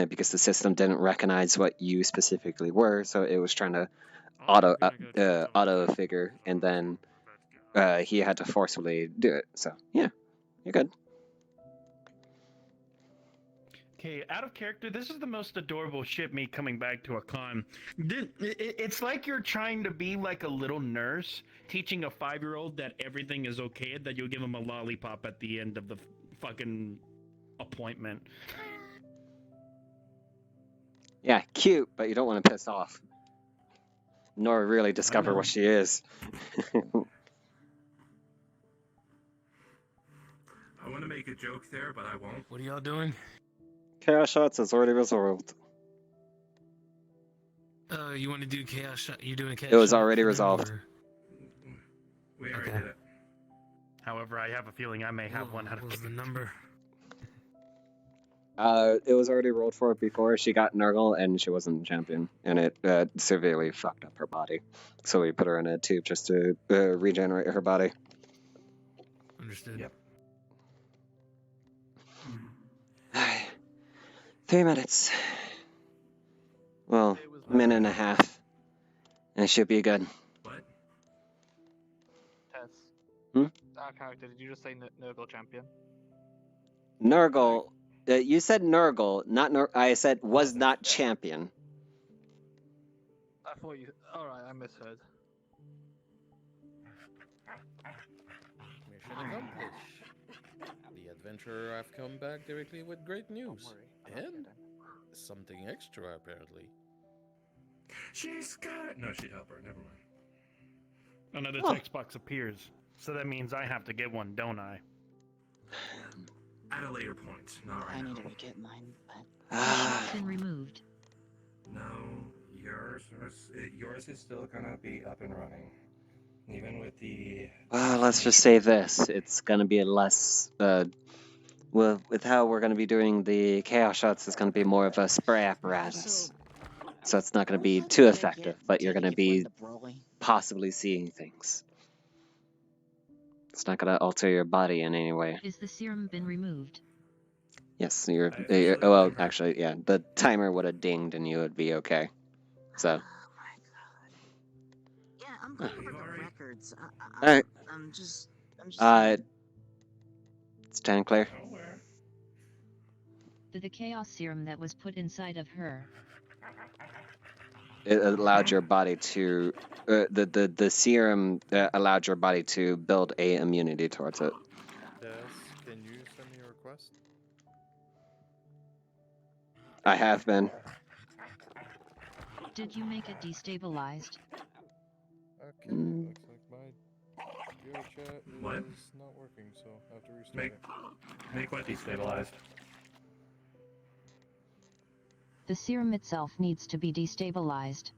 Because the system didn't recognize what you specifically were, so it was trying to auto figure, and then he had to forcefully do it. So yeah, you're good. Okay, out of character, this is the most adorable shit me coming back to a con. It's like you're trying to be like a little nurse, teaching a 5-year-old that everything is okay, that you'll give him a lollipop at the end of the fucking appointment. Yeah, cute, but you don't want to piss off. Nor really discover what she is. I want to make a joke there, but I won't. What are y'all doing? Chaos shots is already resolved. You want to do chaos shot? You doing a chaos It was shot already for them, resolved. or- We already did it. However, I have a feeling I may have one out of What was the number? It was already rolled for before she got Nurgle, and she wasn't champion, and it severely fucked up her body. So we put her in a tube just to regenerate her body. Understood. Yep. 3 minutes. Well, minute and a half. And it should be good. What? Tess. Hmm? Our character, did you just say Nurgle champion? Nurgle. You said Nurgle, not I said was not champion. I thought you. Alright, I misheard. Mission accomplished. The adventurer have come back directly with great news. And something extra, apparently. She's got. No, she'd help her. Never mind. Another text box appears. So that means I have to get one, don't I? At a later point. Not right I now. need to get mine, but Been removed. No, yours is still gonna be up and running, even with the. Let's just say this: it's gonna be less. Well, with how we're gonna be doing the chaos shots, it's gonna be more of a spray apparatus. So it's not gonna be too effective, but you're gonna be possibly seeing things. It's not gonna alter your body in any way. Is the serum been removed? Yes, you're well, actually, yeah. The timer would have dinged and you would be okay. So. yeah, I'm going over the records. Alright. I'm just. Stand clear. The chaos serum that was put inside of her. It allowed your body to the serum allowed your body to build a immunity towards it. Des, can you send me a request? I have been. Did you make it destabilized? Okay, looks like my video chat is What? not working, so I have to restart Make what destabilized? The serum itself needs to be destabilized.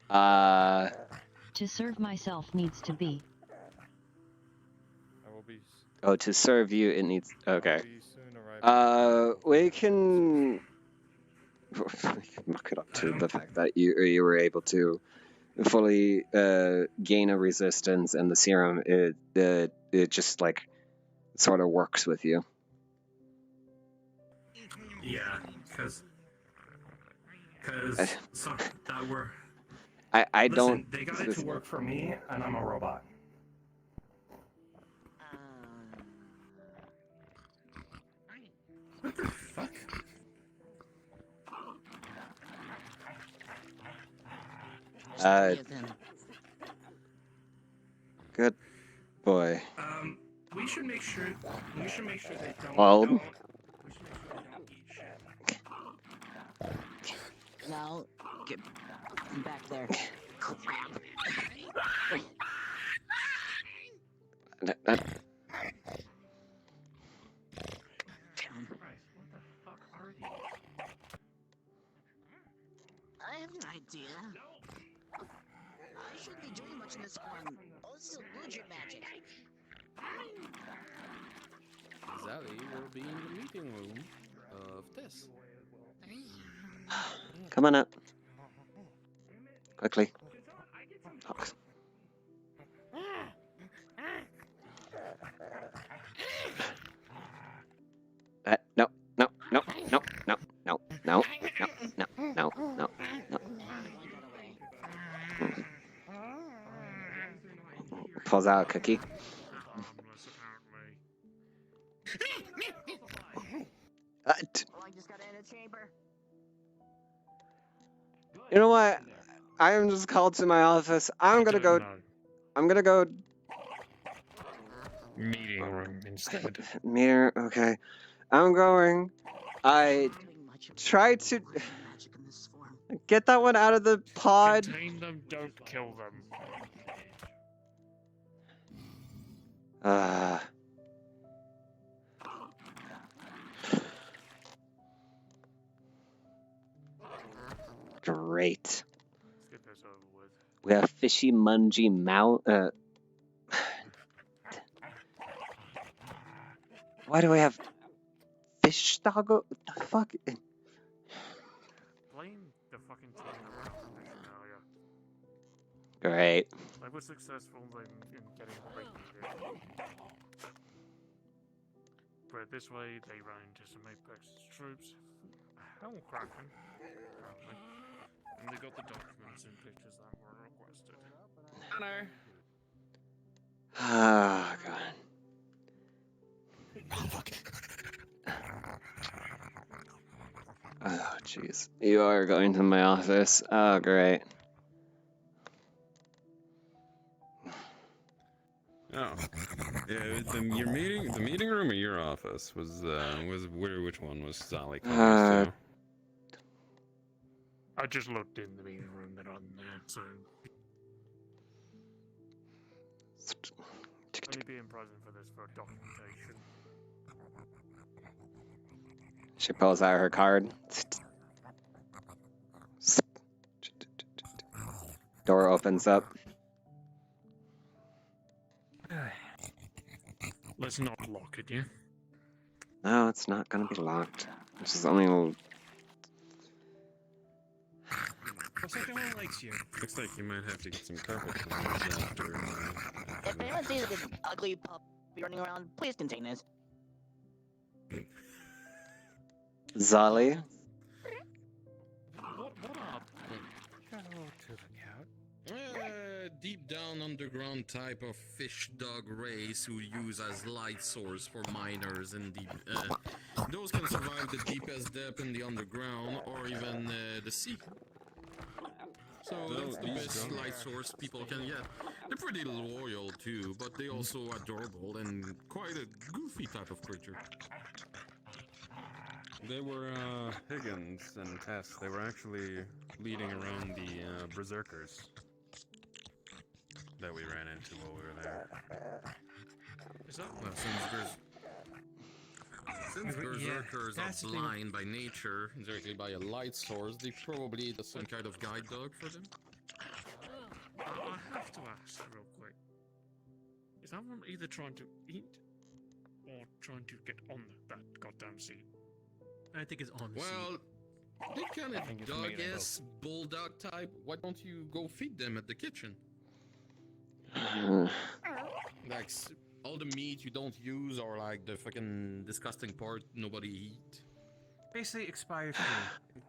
To serve myself needs to be. I will be. Oh, to serve you, it needs. Okay. Soon arriving. We can muck it up to the fact that you were able to fully gain a resistance, and the serum it just like sort of works with you. Yeah, because that were. I Listen, don't. They got it to work for me, and I'm a robot. What the fuck? Good boy. We should make sure. We should make sure they don't. Well. We should make sure they don't eat shit. Now, get back there. Crap. I have an idea. I shouldn't be doing much in this form. Oh, this is illusion magic. Zali will be in the meeting room of this. Come on up. Quickly. No, no, no, no, no, no, no, no, no, no, no, no. Pulls out a cookie. Harmless, apparently. I just got in a chamber. You know what? I am just called to my office. I'm gonna go. Meeting room instead. Mirror. Okay. I'm going. I tried to get that one out of the pod. Contain them, don't kill them. Great. Let's get this over with. We have fishy mungy mouth. Why do we have fish doggo? What the fuck? Blame the fucking team around the mission earlier. Great. They were successful in getting what they needed. But this way, they ran into some Apex's troops. Hellcracken, apparently. And they got the documents and pictures that were requested. Honor. Oh, God. Oh, jeez. You are going to my office. Oh, great. Oh, yeah. The meeting room or your office was where? Which one was Sally coming to? I just looked in the meeting room that I'm there, so. Only being present for this for documentation. She pulls out her card. Door opens up. Let's not lock it, yeah? No, it's not gonna be locked. This is only. Looks like everyone likes you. Looks like you might have to get some carpet cleaners after. If anyone sees this ugly puppy running around, please contain this. Zali. What up? Deep down underground type of fish dog race who use as light source for miners and deep. Those can survive the deepest depth in the underground or even the sea. So that's the best light source people can get. They're pretty loyal too, but they also adorable and quite a goofy type of creature. They were Higgins and Tess. They were actually leading around the berserkers that we ran into while we were there. Is that well, since berserkers are blind by nature, directly by a light source, they probably need some kind of guide dog for them. I have to ask real quick. Is that one either trying to eat or trying to get on that goddamn seat? I think it's on the well, they kind of dog-ass, bulldog type. Why don't you go feed them at the kitchen? Like, all the meat you don't use or like the fucking disgusting part nobody eat. Basically expired food.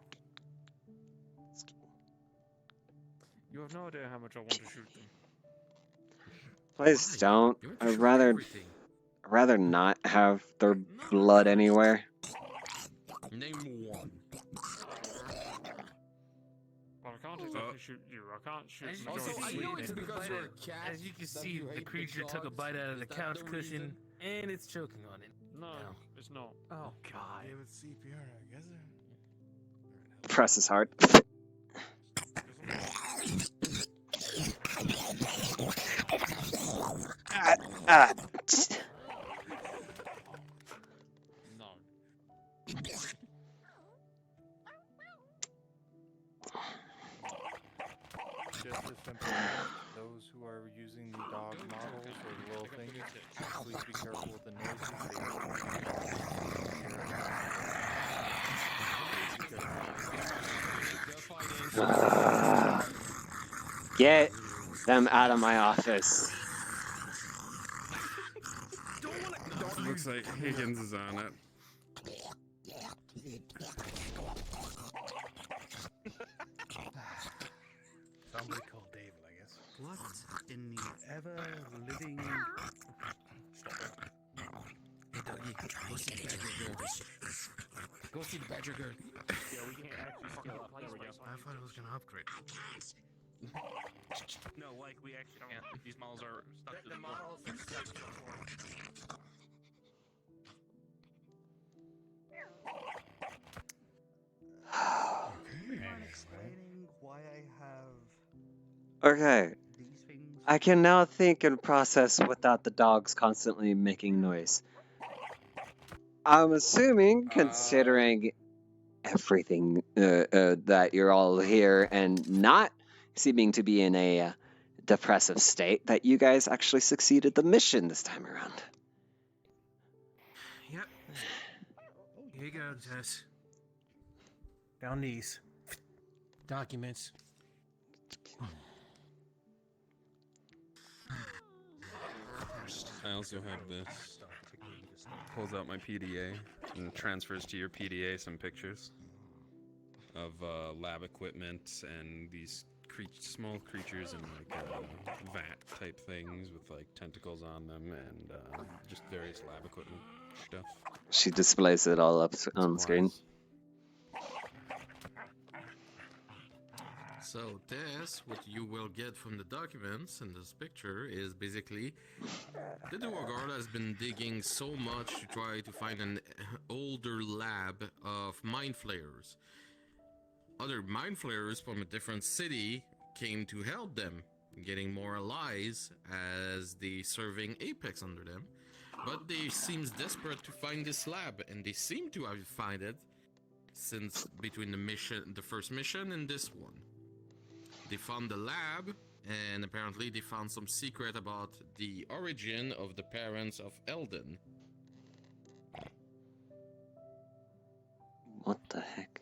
You have no idea how much I want to shoot them. Please don't. I'd rather not have their blood anywhere. Name one. Well, I can't exactly shoot you. I can't shoot. Also, I know it's because you're a cat. As you can see, the creature took a bite out of the couch cushion, and it's choking on it. No, it's not. Oh God. Yeah, with CPR, I guess. Press is hard. No. Just a simple note, those who are using the dog models or the little things, please be careful with the noises they Get them out of my office. Looks like Higgins is on it. Somebody call David, I guess. What in the ever-living... Stop it. Hey, Dougie, go see the badger girl. Go see the badger girl. Yeah, we can't actually scale up. There we go. I thought it was going to upgrade. No, like we actually can't. These models are stuck to the floor. models are stuck to the floor. Explaining why I have... Okay. I can now think and process without the dogs constantly making noise. I'm assuming, considering everything that you're all here and not seeming to be in a depressive state, that you guys actually succeeded the mission this time around. Yep. Here you go, Jess. Found these documents. I also have this. Pulls out my PDA and transfers to your PDA some pictures of lab equipment and these small creatures in like vat type things with like tentacles on them and just various lab equipment stuff. She displays it all up on screen. So this, what you will get from the documents in this picture, is basically the Duo Guard has been digging so much to try to find an older lab of mind flayers. Other mind flayers from a different city came to help them, getting more allies as they serving Apex under them. But they seems desperate to find this lab, and they seem to have found it since between the first mission and this one. They found the lab, and apparently they found some secret about the origin of the parents of Eldon. What the heck?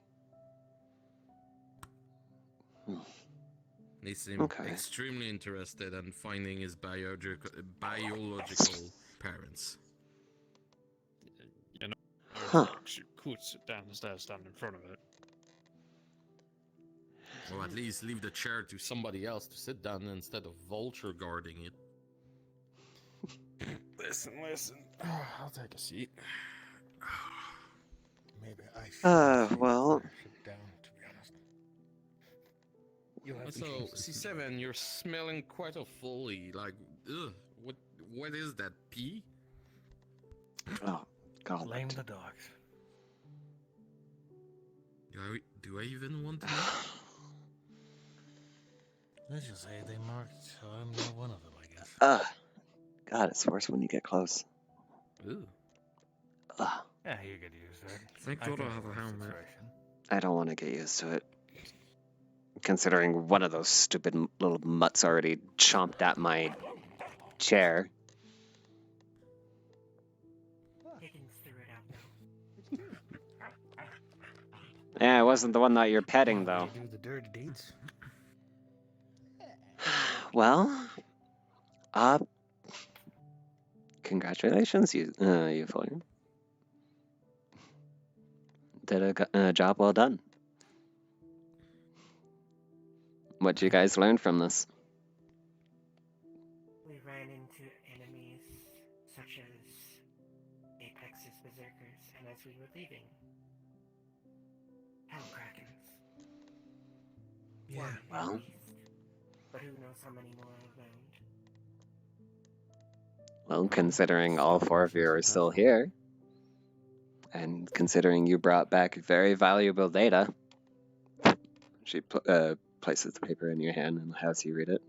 They seem extremely interested in finding his biological parents. You know, you could sit down instead of stand in front of it. Or at least leave the chair to somebody else to sit down instead of vulture guarding it. Listen. I'll take a seat. Maybe I well... sit down, to be honest. So, C7, you're smelling quite a fully, like, ugh, what is that, pee? Oh, God. Blame the dogs. Do I even want to know? Let's just say they marked, so I'm not one of them, I guess. God, it's worse when you get close. Ooh. Yeah, you get used to it. Thank God I have a helmet. I don't want to get used to it. Considering one of those stupid little mutts already chomped at my chair. Yeah, it wasn't the one that you're petting, though. Do the dirty deeds. Well, congratulations, you Fulham. Did a job well done. What did you guys learn from this? We ran into enemies such as Apex's berserkers, and as we were leaving, Hellkrakens. Yeah, well. But who knows how many more are around. Well, considering all four of you are still here, and considering you brought back very valuable data, she places the paper in your hand and has you read it.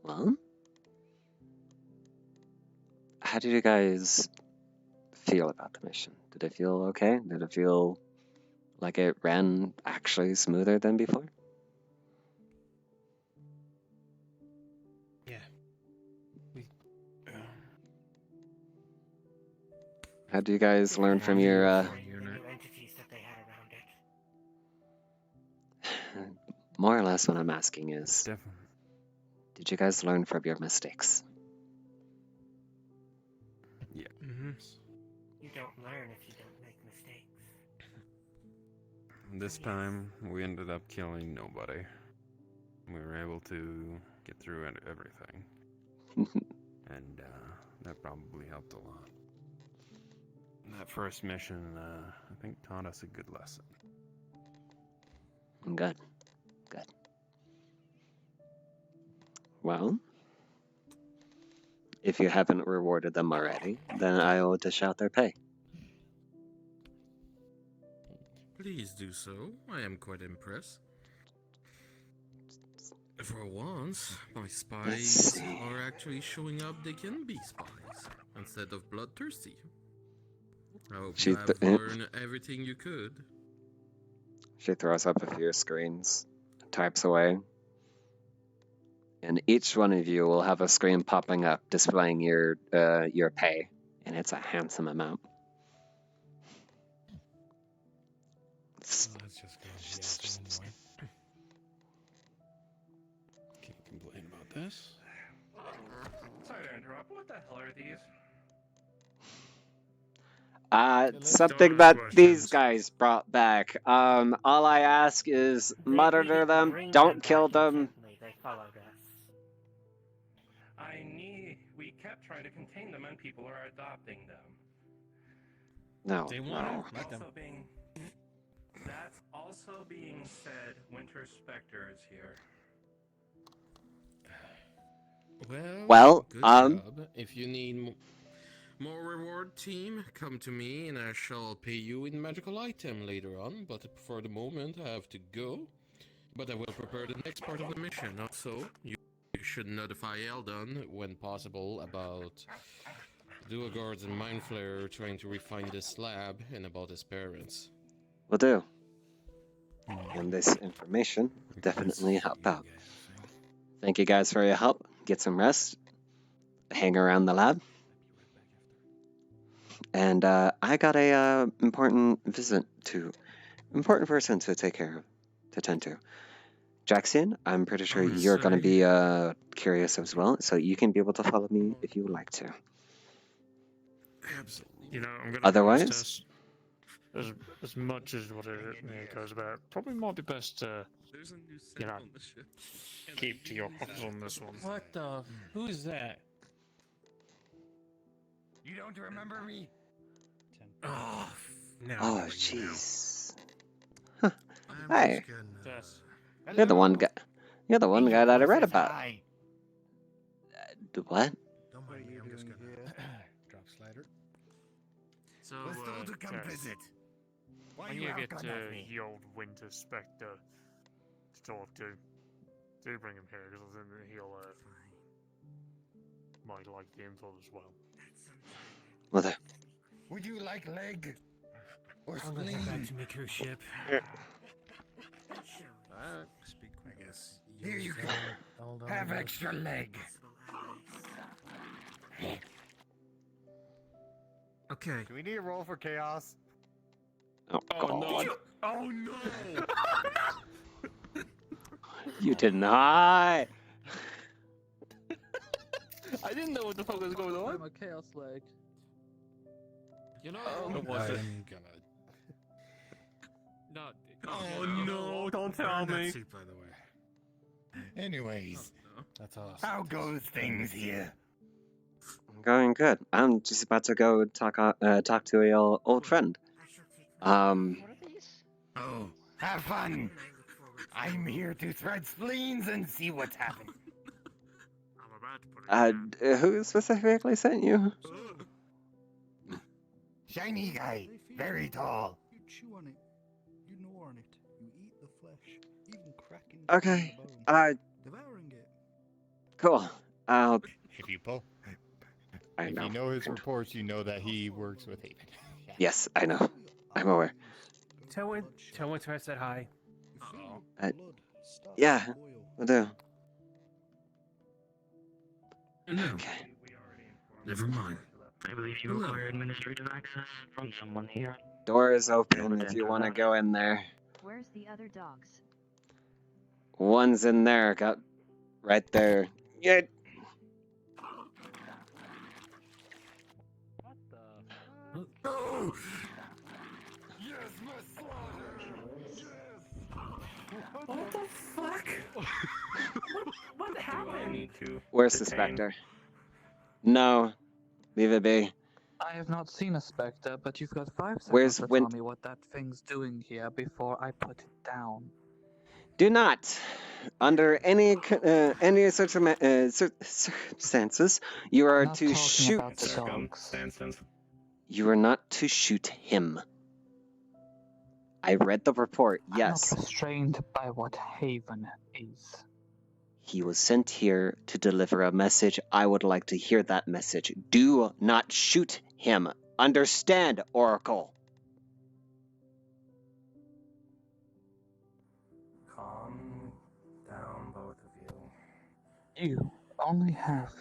Well, how did you guys feel about the mission? Did it feel okay? Did it feel like it ran actually smoother than before? Yeah. How do you guys learn from your The new entities that they had around it. more or less what I'm asking is, Definitely. did you guys learn from your mistakes? Yeah. You don't learn if you don't make mistakes. This time, we ended up killing nobody. We were able to get through everything. And that probably helped a lot. That first mission, I think, taught us a good lesson. Good. Good. Well, if you haven't rewarded them already, then I will dish out their pay. Please do so. I am quite impressed. For once, my spies are actually showing up. They can be spies instead of bloodthirsty. I hope you have learned everything you could. She throws up a few screens, types away, and each one of you will have a screen popping up displaying your pay, and it's a handsome amount. That's just going to be annoying. Can't complain about this. Sorry to interrupt. What the hell are these? Something that these guys brought back. All I ask is monitor them, don't kill them. They followed us. We kept trying to contain them and people are adopting them. No, They no. want to let them. That's also being said, Winter Spectre is here. Well, good job. If you need more reward, team, come to me and I shall pay you in magical item later on. But for the moment, I have to go. But I will prepare the next part of the mission. Also, you should notify Eldon when possible about Dual Guards and Mind Flayer trying to refine this lab and about his parents. Will do. And this information definitely helped out. Thank you guys for your help. Get some rest. Hang around the lab. And I got a important person to take care of, to tend to. Jackson, I'm pretty sure you're going to be curious as well, so you can be able to follow me if you would like to. Absolutely. You know, I'm gonna Otherwise, as much as what it goes about, probably might be best to, you know, keep to your hops on this one. What the? Who is that? You don't remember me? Oh, no. oh jeez. Huh. Hey, you're the one guy. You're the one guy that I read about. What? Don't mind me, I'm just gonna drop slider. So, Was told to come Tess, visit. Why when you you out get gun at me? the old Winter Spectre to talk to, do bring him here, because I think that he'll might like the info as well. Well, there. Would you like leg? Or I'm gonna head back spleen? to my cruise ship. Speak quick. I guess Here you go. Hold on Have to this. extra leg. Okay. Do we need a roll for chaos? Oh, God. Oh no! You did not. I didn't know what the fuck was going on. My chaos leg. You know, What was it? I'm gonna. No. Oh no! Don't tell me. Seat, by the way. Anyways, That's awesome. how goes things here? Going good. I'm just about to go talk to a old friend. What are these? Oh, have fun. I'm here to thread spleens and see what's happened. I'm about to put it Who specifically sent you? Shiny guy, very tall. You chew on it, you gnaw on it, you eat the flesh, even cracking Okay. the bone, devouring it. Cool. I'll. If you pull, I know. If you know his reports, you know that he works with Haven. Yes, I know. I'm aware. Tell Winter I said hi. Yeah, will do. No. Okay. Never mind. I believe you require administrative access from someone here. Door is open if you want to go in there. Where's the other dogs? One's in there. Got right there. Yeah. What the? Oh! Yes, my slaughter. Yes. What the fuck? What happened? Where's the Spectre? No. Leave it be. I have not seen a Spectre, but you've got 5 seconds Where's to Win- tell me what that thing's doing here before I put it down. Do not, under any such circumstances, you are Not to talking shoot. about the dogs. You are not to shoot him. I read the report. Yes. I'm not restrained by what Haven is. He was sent here to deliver a message. I would like to hear that message. Do not shoot him. Understand, Oracle? Calm down, both of you. You only have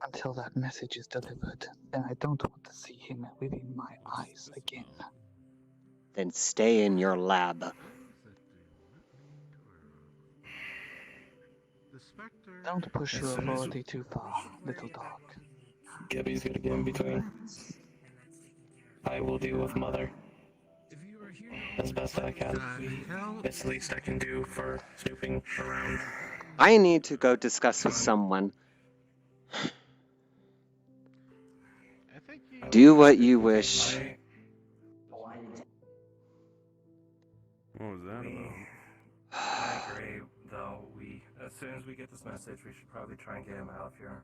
until that message is delivered, and I don't want to see him within my eyes again. Then stay in your lab. Don't push your authority too far, little dog. Gabby's gonna get in between. I will deal with Mother as best I can. It's the least I can do for snooping around. I need to go discuss with someone. Do what you wish. What was that about? I agree, though. As soon as we get this message, we should probably try and get him out of here.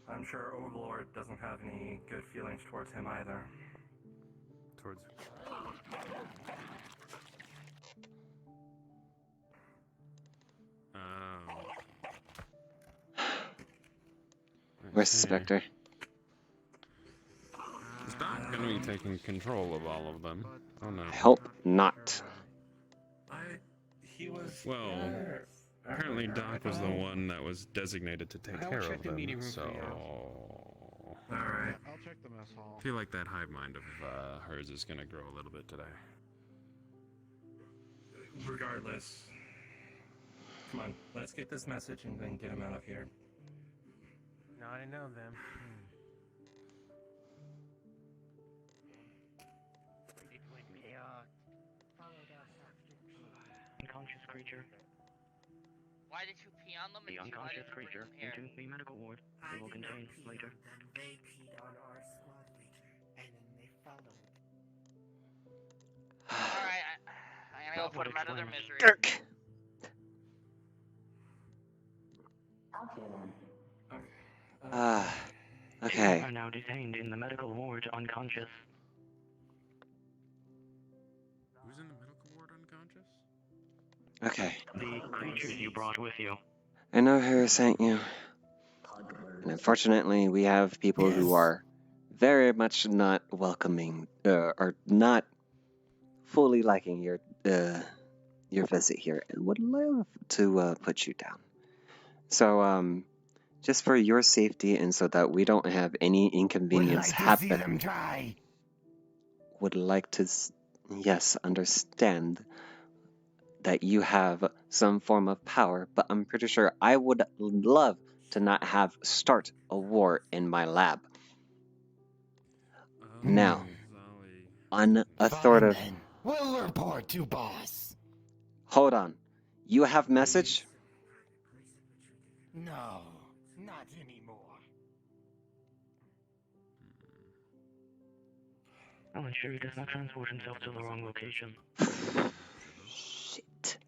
I'm sure Overlord doesn't have any good feelings towards him either. Towards. Where's the Spectre? Is Doc gonna be taking control of all of them? Oh no. I hope not. He was. Well, apparently Doc was the one that was designated to take care of them, so... Alright. I'll check the mess hall. I feel like that hive mind of hers is gonna grow a little bit today. Regardless. Come on, let's get this message and then get him out of here. Now I know them. Unconscious creature. Why did you pee on them? The and why unconscious did you bring creature them here? into the medical ward. It will contain later. Then they peed on our squad leader, and then they followed. Alright, I'm gonna go put them out of their misery. Dirk. Okay. You are now detained in the medical ward unconscious. Who's in the medical ward unconscious? Okay. The creatures you brought with you. I know who sent you. And unfortunately, we have people who are very much not welcoming, or not fully liking your visit here, and would love to put you down. So, just for your safety and so that we don't have any inconvenience happen, would like to, yes, understand that you have some form of power, but I'm pretty sure I would love to not have start a war in my lab. Now, unauthoritative. We'll report to boss. Hold on. You have message? No, not anymore. I'll ensure he does not transport himself to the wrong location. Shit.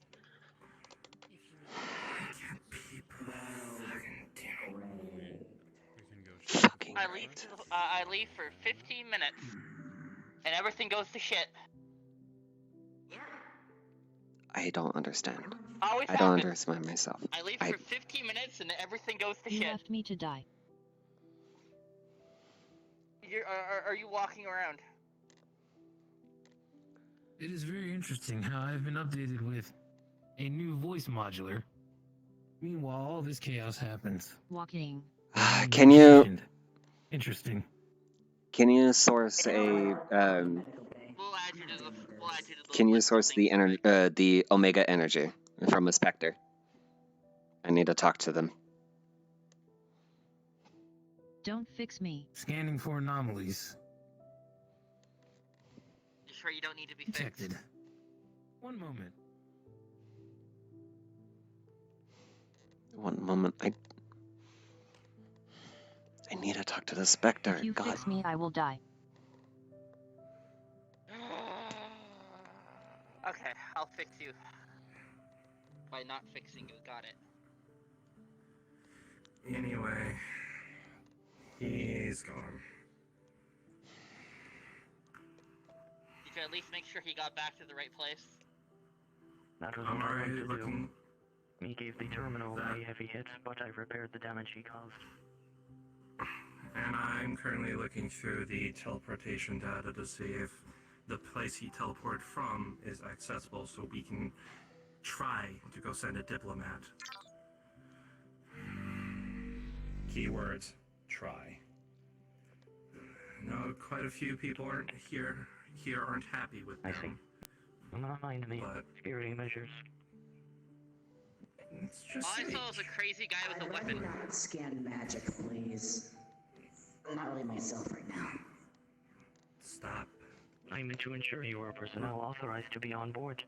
Fucking I leave for 15 minutes, and everything goes to shit. I don't understand. Always I don't happens. understand myself. I leave for 15 minutes and everything goes to You shit. left me to die. Are you walking around? It is very interesting how I've been updated with a new voice modular. Meanwhile, all this chaos happens. Walking. Can you Interesting. source a We'll add you to the. can you source the Omega energy from a Spectre? I need to talk to them. Don't fix me. Scanning for anomalies. You sure you don't need to be fixed? Detected. One moment. One moment. I need to talk to the Spectre. If you God. fix me, I will die. Okay, I'll fix you. By not fixing you, got it. Anyway, he's gone. Did you at least make sure he got back to the right place? That was I'm what I already wanted to looking. do. He gave the terminal a heavy hit, but I repaired the damage he caused. And I'm currently looking through the teleportation data to see if the place he teleported from is accessible so we can try to go send a diplomat. Keywords, try. No, quite a few people aren't aren't happy with them. I see. Not mind me. Security measures. It's just All I saw was a crazy guy with a weapon. Not scan magic, please. Not really myself right now. Stop. I meant to ensure you are personnel authorized to be on board.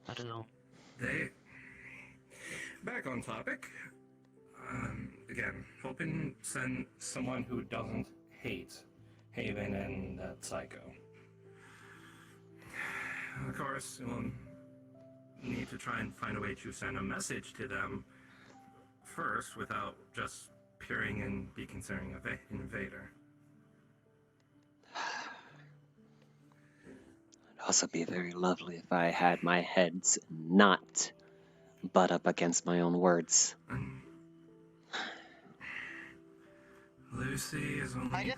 That is all. Back on topic. Again, hoping send someone who doesn't hate Haven and that psycho. Of course, we'll need to try and find a way to send a message to them first without just peering and be considering an invader. It'd also be very lovely if I had my heads not butt up against my own words. Lucy is only I just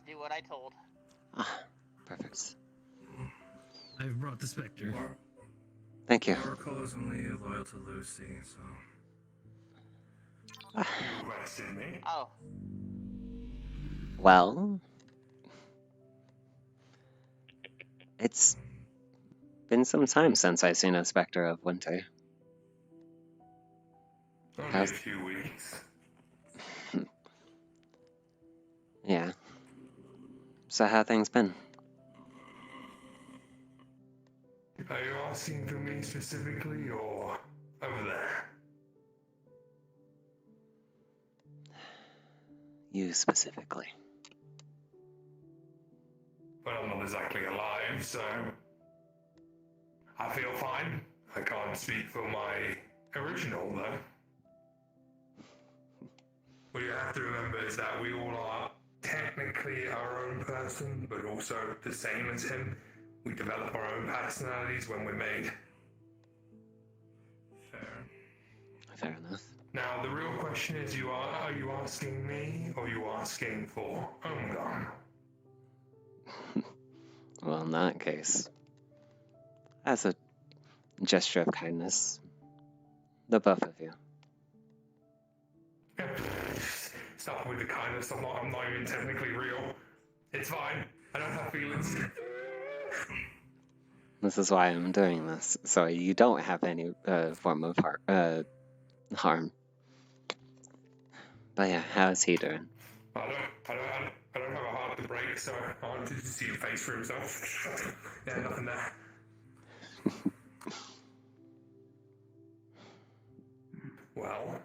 do what I told. Ah, perfect. I've brought the Spectre. Thank you. Oracle is only loyal to Lucy, so. Ah. You questioned me? Oh. Well, it's been some time since I've seen a Spectre of Winter. Only a few weeks. Yeah. So how things been? Are you asking for me specifically, or over there? You specifically. But I'm not exactly alive, so I feel fine. I can't speak for my original, though. What you have to remember is that we all are technically our own person, but also the same as him. We develop our own personalities when we're made. Fair enough. Now, the real question is, are you asking me, or are you asking for Omgar? Well, in that case, as a gesture of kindness, the both of you. Stop with the kindness, I'm not even technically real. It's fine, I don't have feelings. This is why I'm doing this, so you don't have any form of harm. But yeah, how's he doing? I don't have a heart to break, so I wanted to see a face for himself. Yeah, nothing there. Well,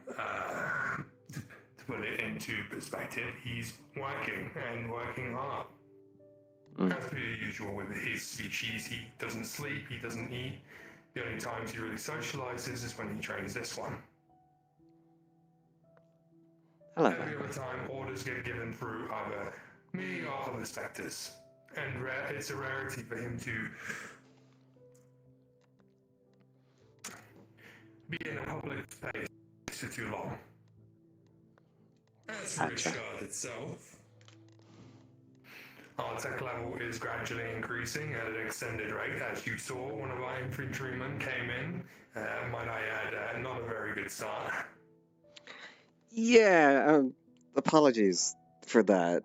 to put it into perspective, he's working and working hard. As per usual with his species, he doesn't sleep, he doesn't eat. The only times he really socializes is when he trains this one. Hello. Every other time, orders get given through either me or other specters. And it's a rarity for him to be in a public space for too long. As for Gotcha. Shard itself, our tech level is gradually increasing at an extended rate. As you saw, one of our infantrymen came in. Might I add, not a very good start. Yeah, apologies for that.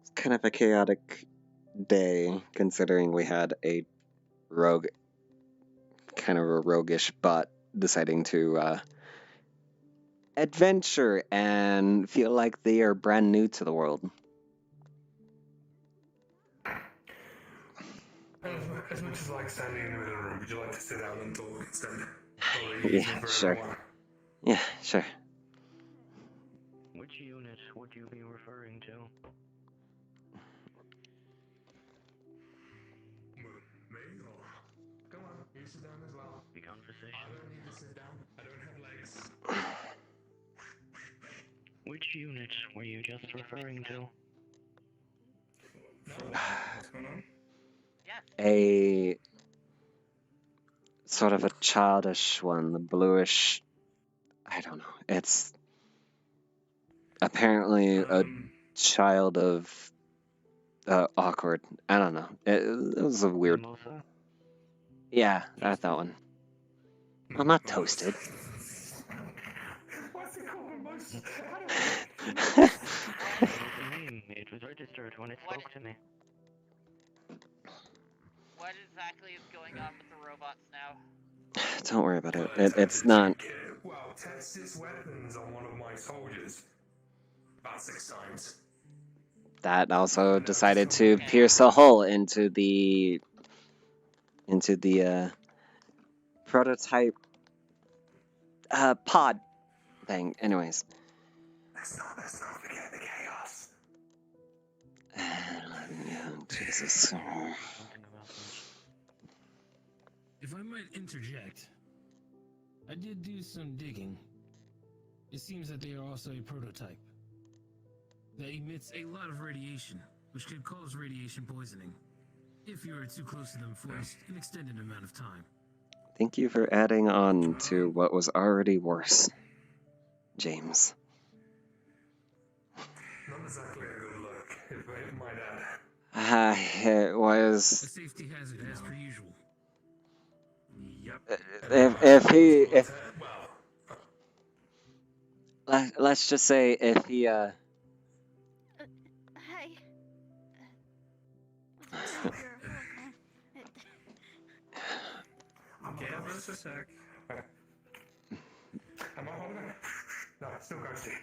It's kind of a chaotic day, considering we had a rogue, kind of a roguish bot deciding to adventure and feel like they are brand new to the world. As much as I like standing in the middle of the room, would you like to sit down and talk instead? Yeah, sure. Yeah, sure. Which unit would you be referring to? Me or... Come on, you sit down as well. The conversation. I don't need to sit down. I don't have legs. Which unit were you just referring to? What's going on? A sort of a childish one, the bluish. I don't know. It's apparently a child of awkward. I don't know. It was a weird. Yeah, that one. I'm not toasted. What's it called? It was registered when it spoke to me. What exactly is going on with the robots now? Don't worry about it. It's not. Well, test its weapons on one of my soldiers. About 6 times. That also decided to pierce a hole into the prototype pod thing. Anyways. Let's not forget the chaos. Jesus. If I might interject, I did do some digging. It seems that they are also a prototype that emits a lot of radiation, which could cause radiation poisoning if you are too close to them for an extended amount of time. Thank you for adding on to what was already worse, James. Not exactly a good look, if I might add. It was. A safety hazard as per usual. Yep. Let's just say if he Hi. Okay, just a sec. Am I holding it? No, still ghosty.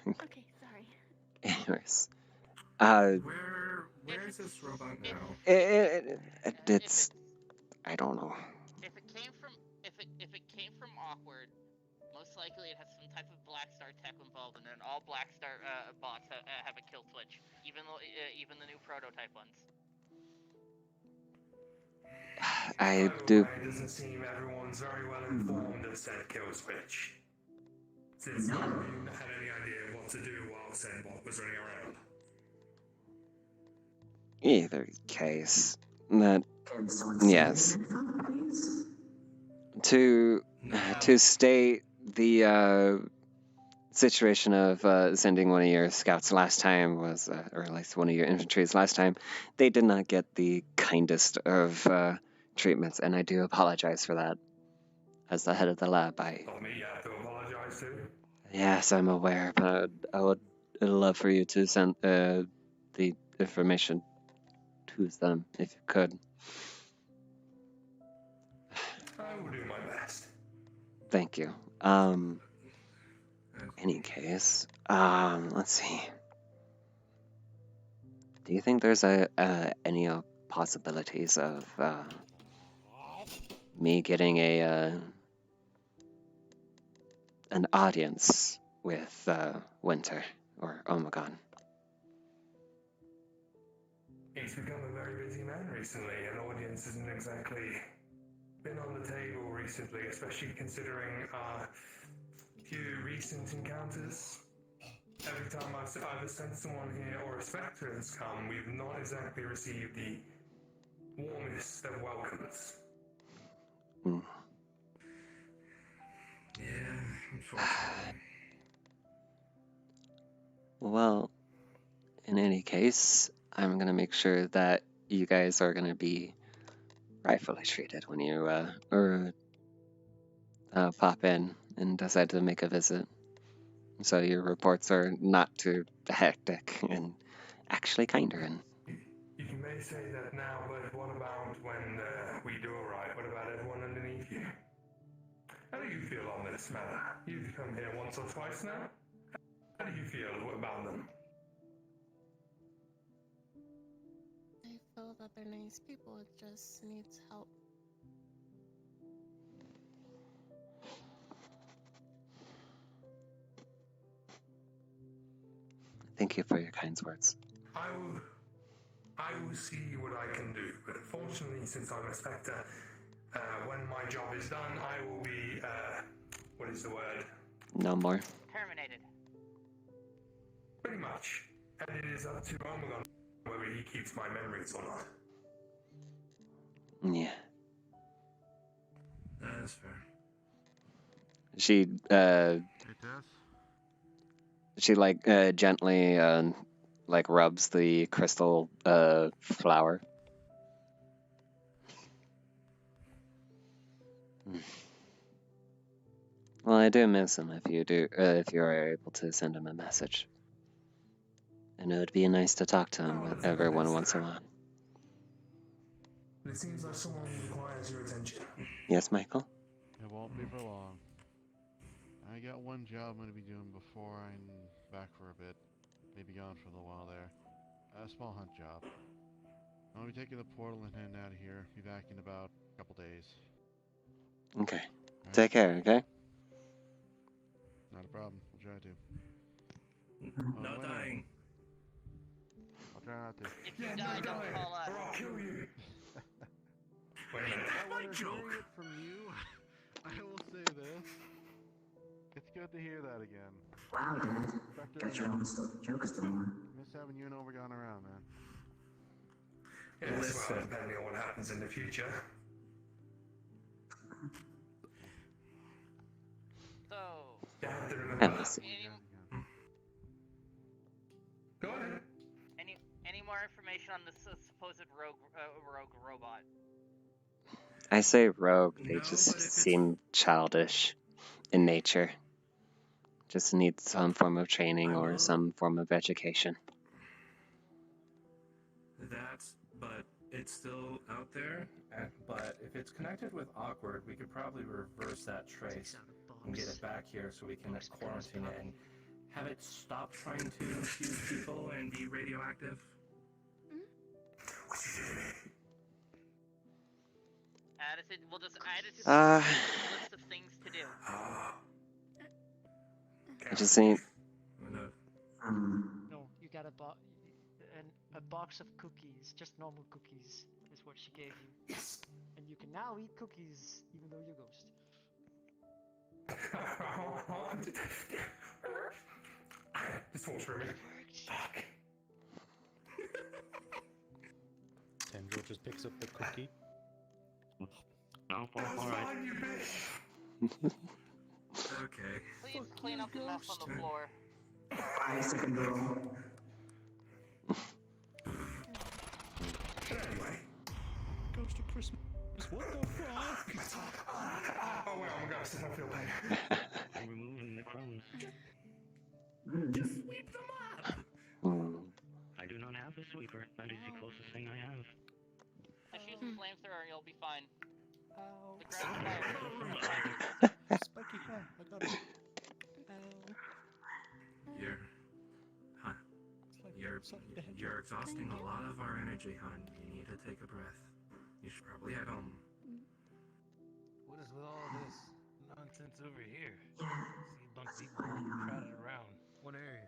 Okay, sorry. Anyways. Where is this robot now? It's. I don't know. If it came from Awkward, most likely it has some type of Black Star tech involved in it, and all Black Star bots have a kill switch, even the new prototype ones. I do. It doesn't seem everyone's very well informed of said kill switch. Since none of you had any idea what to do while said bot was running around. Either case, that yes. To state the situation of sending one of your scouts last time was, or at least one of your infantries last time, they did not get the kindest of treatments, and I do apologize for that. As the head of the lab, Me, you have to apologize too. yes, I'm aware, but I would love for you to send the information to them if you could. I will do my best. Thank you. Any case, let's see. Do you think there's any possibilities of me getting an audience with Winter or Omegon? He's become a very busy man recently. An audience isn't exactly been on the table recently, especially considering our few recent encounters. Every time I've either sent someone here or a Spectre has come, we've not exactly received the warmest of welcomes. Unfortunately. Well, in any case, I'm gonna make sure that you guys are gonna be rightfully treated when you pop in and decide to make a visit. So your reports are not too hectic and actually kinder. And You may say that now, but what about when we do arrive? What about everyone underneath you? How do you feel on this matter? You've come here once or twice now. How do you feel about them? I feel that they're nice people, it just needs help. thank you for your kind words. I will see what I can do, but unfortunately, since I'm a Spectre, when my job is done, I will be, what is the word? No more. Terminated. Pretty much. And it is up to Omegon whether he keeps my memories or not. Yeah. That's fair. She gently rubs the crystal flower. Well, I do miss him if you are able to send him a message. And it would be nice to talk to him every once in a while. It seems like someone requires your attention. Yes, Michael? It won't be for long. I got one job I'm going to be doing before I'm back for a bit. Maybe gone for a little while there. A small hunt job. I'll be taking the portal and heading out of here. Be back in about a couple days. Okay. Take care, okay? Not a problem. I'll try to. No dying. I'll try not to. If you die, don't call us. Or I'll kill you. Wait a minute. I want to hear it from you. I will say this. It's good to hear that again. Wow, Dad. Got your own jokes to learn. Miss having you and Overgone around, man. Yes, well, depending on what happens in the future. So, You have to remember. Go ahead. any more information on this supposed rogue robot? I say rogue, they just seem childish in nature. Just need some form of training or some form of education. But it's still out there. But if it's connected with Awkward, we could probably reverse that trace and get it back here so we can quarantine it and have it stop trying to infuse people and be radioactive. We'll just add it to the list of things to do. I just need... No, you got a box of cookies, just normal cookies, is what she gave you. Yes! And you can now eat cookies, even though you're Ghost. This won't for me. Fuck. Tendril just picks up the cookie. Oh, alright. Okay. Please clean up the mess on the floor. 5-second rule. Anyway. Ghost of Christmas. What the fuck? Oh, well, I'm gonna sit and feel pain. Removing the crumbs. Just sweep them up! I do not have a sweeper. That is the closest thing I have. Just use the flamethrower and you'll be fine. The ground's Spiky cat, I got it. You're exhausting a lot of our energy, hon. You need to take a breath. You should probably head home. What is with all this nonsense over here? See a bunch of people crowded around one area.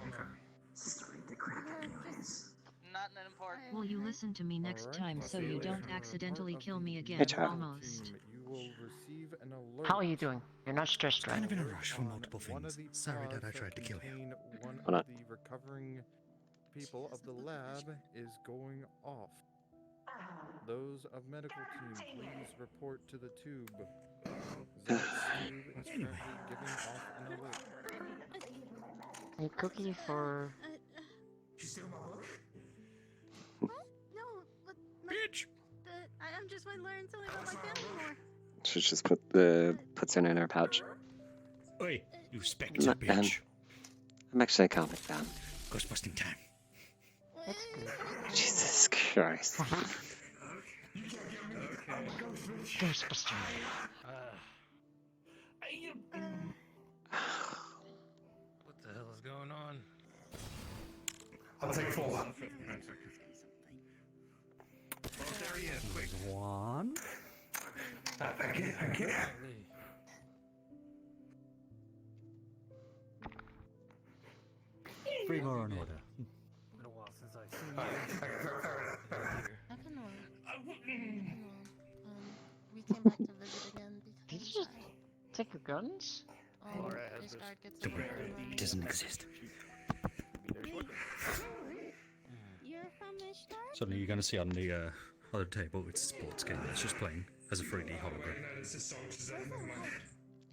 Okay. Not that important. Will you listen to me next time so you don't accidentally kill me again? Good job. Almost. You will receive an alert. How are you doing? You're not stressed, right? Kind of in a rush for multiple things. Sorry that I tried to kill you. One Hold on. of the recovering people of the lab is going off. Those of medical team, please report to the tube. Zach's tube is Anyway. Giving off an alert. A cookie for... She's still my book? No, but bitch. I'm just want to learn something about my family more. She just puts it in her pouch. Oi, you spectre bitch. I'm actually calming down. Ghostbusting time. That's good. Jesus Christ. Ghostbuster. What the hell is going on? I'll take 4. Well, there he is. Quick. 1. Thank you, thank you. Three more on order. Been a while since I've seen you. We came back to visit again Did because you just take your guns? Ishgard gets Don't worry, it doesn't exist. You're from Ishgard? Suddenly you're going to see on the other table, it's a sports game. It's just playing as a 3D hologram.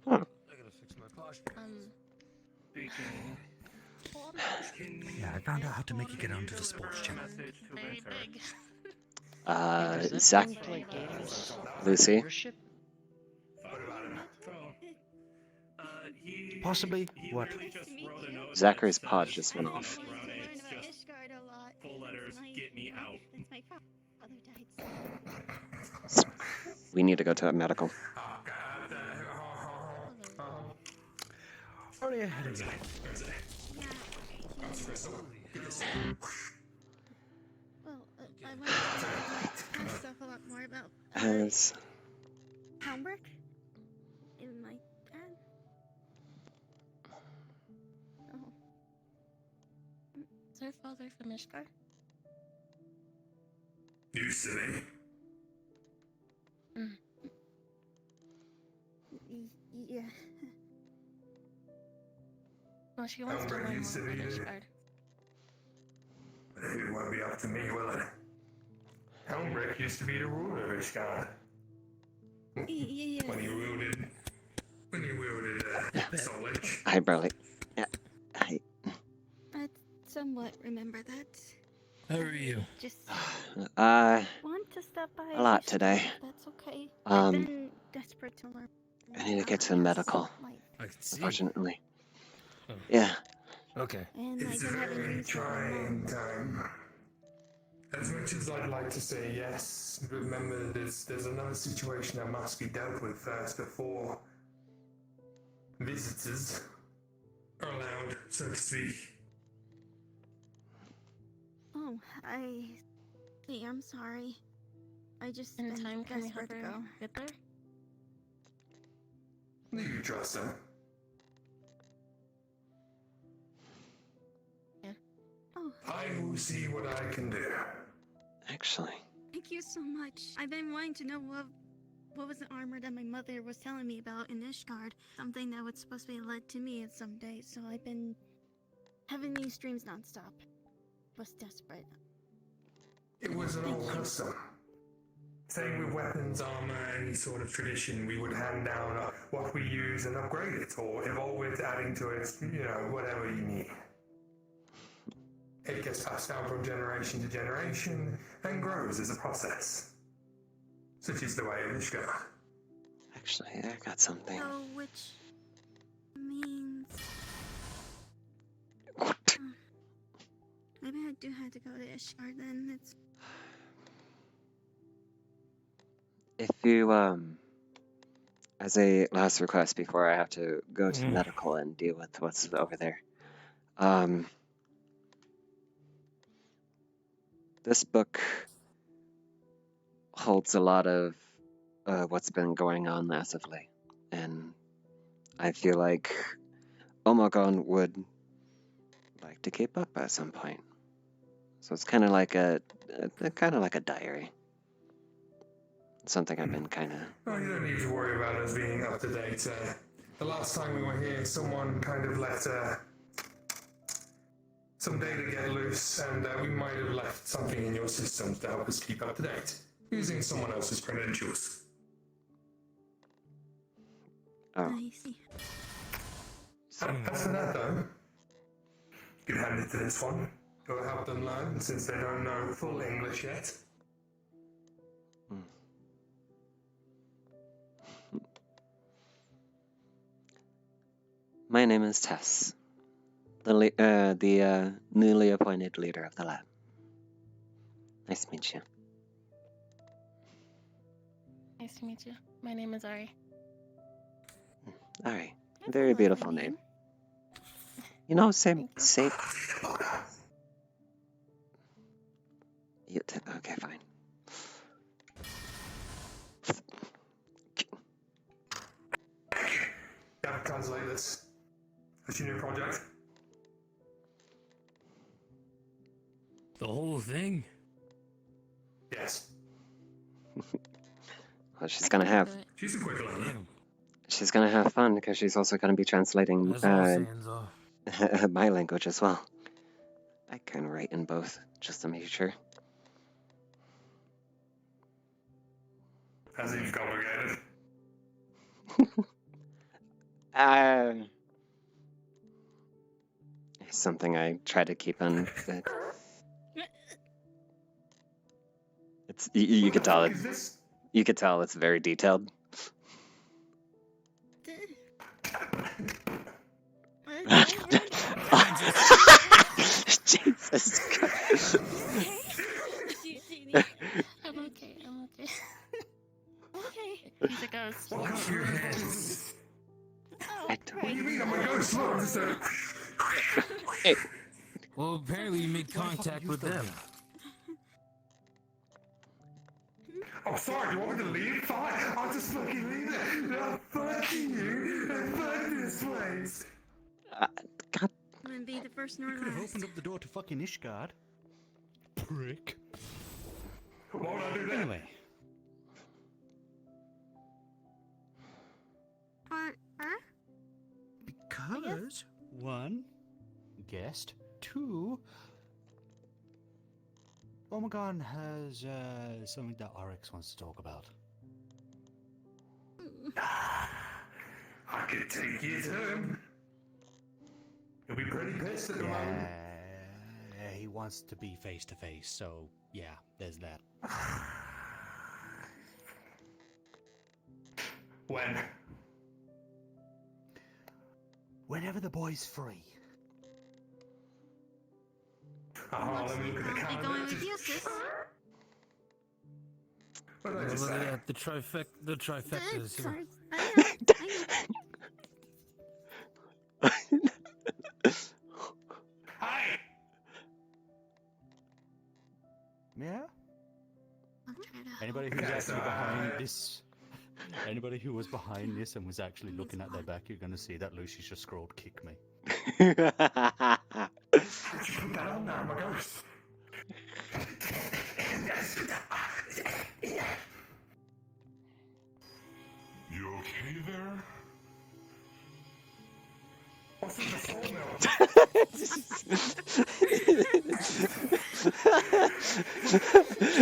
I gotta fix my posture. Yeah, I found out how to make you get onto the sports channel. very big. Zach, Lucy. Possibly what? Zachary's pod just went off. Ishgard a lot. Full letters, get me out. That's my father died. We need to go to a medical. Hurry ahead of you. Well, I want to know stuff a lot more about Has Helmbrick and my dad. Oh. Is her father from Ishgard? You silly. Yeah. Well, she wants to learn more about Ishgard. It won't be up to me, will it? Helmbrick used to be the ruler of Ishgard. Yeah. When he wielded Solich. I barely. Yeah, I somewhat remember that. How are you? Just want to stop by. a lot today. That's okay. Um, I've been desperate to learn. I need to get to the medical. I can see. Unfortunately. Oh. Yeah. Okay. And It's a very trying time. As much as I'd like to say yes, remember there's another situation that must be dealt with first before visitors are allowed, so to speak. Oh, I'm sorry. I just In been time, can we help desperate to her go. get there? Do you trust her? Yeah. Oh, I will see what I can do. Actually. thank you so much. I've been wanting to know what was the armor that my mother was telling me about in Ishgard. Something that was supposed to be led to me at some day. So I've been having these dreams nonstop. Was desperate. It was an old custom. Same with weapons, armor, any sort of tradition, we would hand down what we use and upgrade it, or evolve it, adding to it, whatever you need. It gets passed down from generation to generation, and grows as a process. Such is the way of Ishgard. Actually, I got something. So, which means... Maybe I do have to go to Ishgard then. It's... If you, as a last request before I have to go to medical and deal with what's over there, this book holds a lot of what's been going on massively, and I feel like Omogon would like to keep up at some point. So it's kind of like a diary. Something I've been kind of... Oh, you don't need to worry about us being up to date. The last time we were here, someone kind of let some data get loose, and we might have left something in your systems to help us keep up to date, using someone else's credentials. Oh. I see. That's that though. You hand it to this one. It'll help them learn since they don't know full English yet. My name is Tess, the newly appointed leader of the lab. Nice to meet you. Nice to meet you. My name is Ari. All right, very beautiful name. You know, same. Okay, fine. Yeah, translate this. What's your new project? The whole thing? Yes. Well, she's gonna have. She's a quick learner. She's gonna have fun because she's also gonna be translating That's all hands off. my language as well. I can write in both just to make sure. That seems complicated. It's something I try to keep on. It's you could tell it. You could tell it's very detailed. Jesus Christ. I'm okay. Okay. He's a ghost. Wash your hands. Oh, I don't. What do you mean I'm a ghost? Look, Hey. Well, apparently you made contact with them. Oh, sorry, you want me to leave? Fine, I'll just fucking leave it. No, fuck you. Fuck this place. I'm gonna be the first nor You could have last. opened up the door to fucking Ishgard. Prick. Why would I do that? Anyway. Because, one, guest, two, Omegon has something that Oryx wants to talk about. I could take you to him. He'll be pretty pissed at the moment. He wants to be face to face, so yeah, there's that. When? Whenever the boy's free. Let me look at the I'll be calendar. going with you, sis. What did I Look just say? at the trifecta is here. Sorry. Hi! Yeah? I'll try to Anybody who's actually behind this, anybody who was behind this and was actually looking at their back, you're gonna see that Lucy's just scrolled "kick me." How'd you put that on there? I'm a ghost. You okay there? What's in the phone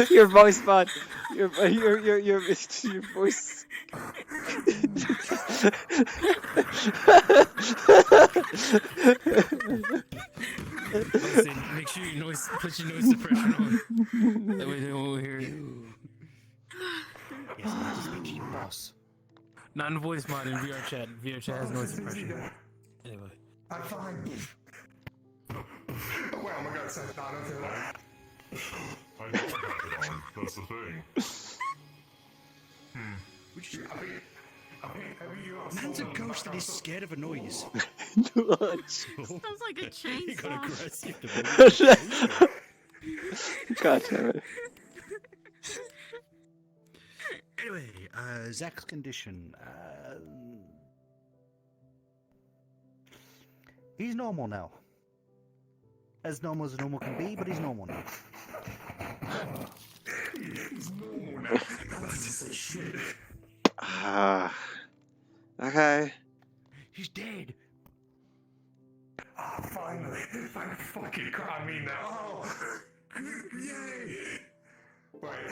Your voice bot. Your voice. Listen, make sure you put your noise suppression on. That way they won't hear you. Yes, I need to speak to your boss. Not in voice mod, in VR chat. VR chat has noise suppression. Anyway. I'm fine. Well, I'm a ghost. I don't do that. I know I got it on. That's the thing. Man's a ghost and he's scared of a noise. Sounds like a chainsaw. He got aggressive to God damn it. Anyway, Zach's condition. He's normal now. As normal as a normal can be, but he's normal now. He's normal now. That's shit. Okay. He's dead. Oh, finally. Thank fucking God. I mean that. Oh, yay. Wait.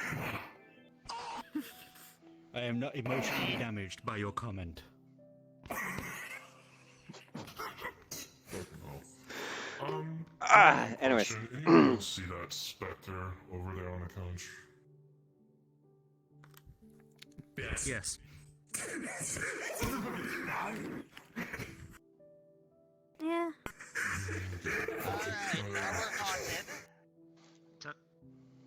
I am not emotionally damaged by your comment. Anyways. Question, anyone else see that specter over there on the couch? Yes. Yes. Yeah. Alright, now we're haunted.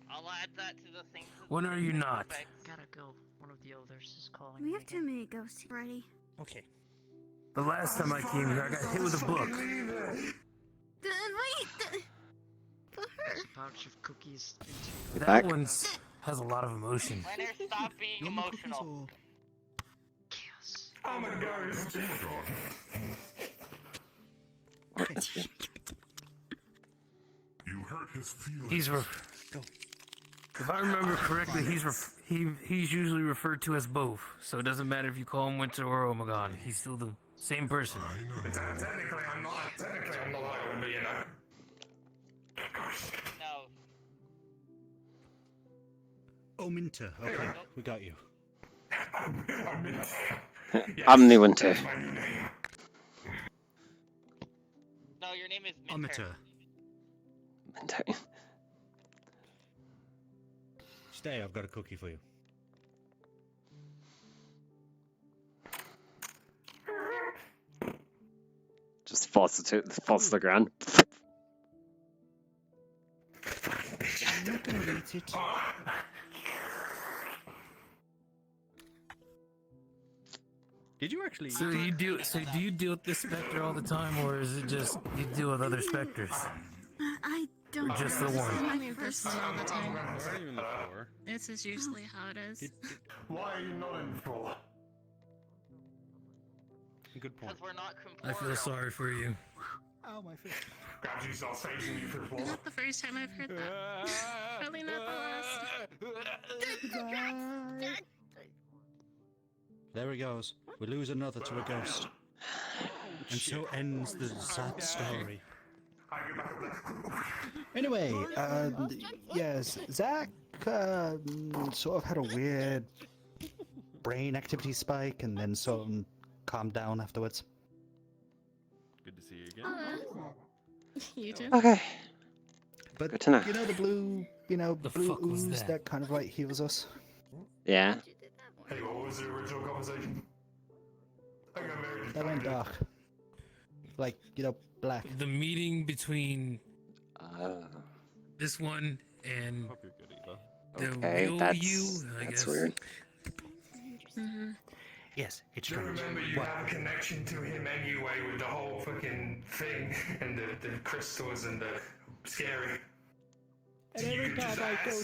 I'll add that to the things. When are you not? Gotta go. One of the elders is calling We me have too again. many ghosts already. Okay. The last time I came here, I got hit with a book. Wait! For her. There's a pouch of cookies. That one has a lot of emotion. Leonard, stop being emotional. Chaos. I'm a ghost. You hurt his feelings. He's if I remember correctly, he's usually referred to as both. So it doesn't matter if you call him Winter or Omegon. He's still the same person. Technically, I'm not. But you know. No. Oh, Minter. Okay, we got you. I'm the Winter. No, your name is Minter. Minter. Stay, I've got a cookie for you. Just falls to the ground. I'm not gonna eat it. Did you actually? So do you deal with this specter all the time, or is it just you deal with other specters? I don't. Or just the one? I mean, personally, all the time. Not even the floor. This is usually how it is. Why are you not in full? Good point. Because we're not I feel sorry for you. Oh, my face. God, you saw saving you for the Not the first time I've heard that. Probably not the last. There he goes. We lose another to a ghost. And so ends the sad story. Anyway, yes, Zach sort of had a weird brain activity spike and then sort of calmed down afterwards. Good to see you again. You too. Okay. But Good to know. you know the blue, The blue fuck was ooze that? that kind of like heals us? Yeah. Hey, what was the original conversation? I got married. That went dark. Like, black. The meeting between this one and Hope you're good, Eva. the Okay, real that's you, I guess. weird. Mm-hmm. Yes, it's Do strange. remember you What? have a connection to him anyway with the whole fucking thing and the crystals and the scary. And every time I go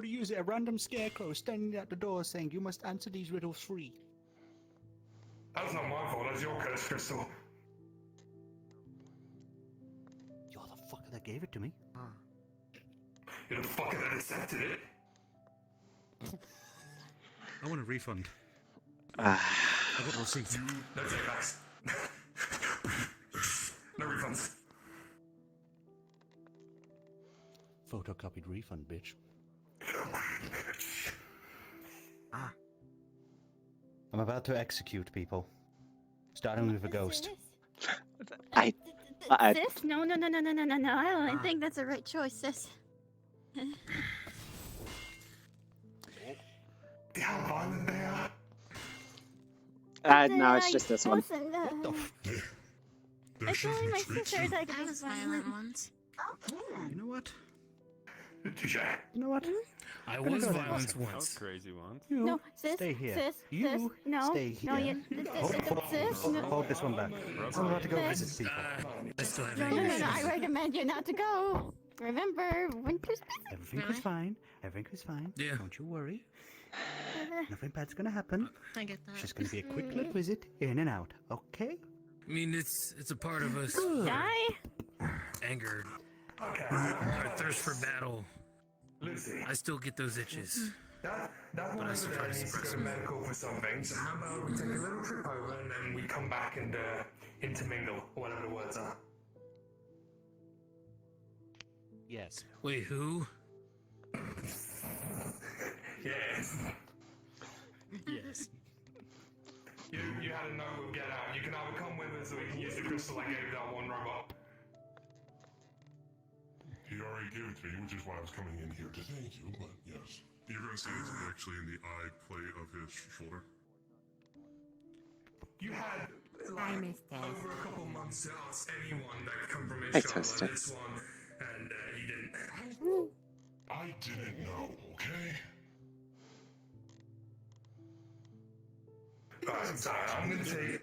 to use it, a random scarecrow is standing at the door saying, "You must answer these riddles free." That's not my fault, that's your cursed crystal. You're the fucker that gave it to me. You're the fucker that accepted it. I want a refund. Ah. I got a receipt. No takebacks. No refunds. Photocopied refund, bitch. I'm about to execute people. Starting with a ghost. I Sis? No. I don't think that's the right choice, sis. How violent they are. no, it's just this one. What the f- It's only my sister that I was violent once. You know what? Touche. You know what? I gonna was go there. violent That was once. crazy once. You No, sis. stay here. Sis. You sis. No. stay here. No, you. Sis. No. Hold this one back. I'm about to go Sis. visit people. I still have No. amnesia. I recommend you not to go. Remember, winter's Everything was fine. Everything was fine. Yeah. Don't you worry. Nothing bad's gonna happen. I get that. It's just gonna be a quick little visit, in and out. Okay? I mean, it's a part of us. Die. Anger, Okay. our thirst for battle. Lucy, I still get those itches. that But one I over still there try to needs to suppress go them. medical for something, so how about we take a little trip over and then we come back and intermingle, or whatever the words are. Yes. Wait, who? Yes. Yes. You had a note with Get Out. You can either come with us or you can use the crystal I gave that one robot. you already gave it to me, which is why I was coming in here to thank you, but yes. You're going to say it's actually in the eye plate of his shoulder? You had, like, over a couple months to ask anyone that could come from his I shop tested. like this one, and you didn't. I didn't know, okay? I'm sorry, I'm gonna take it.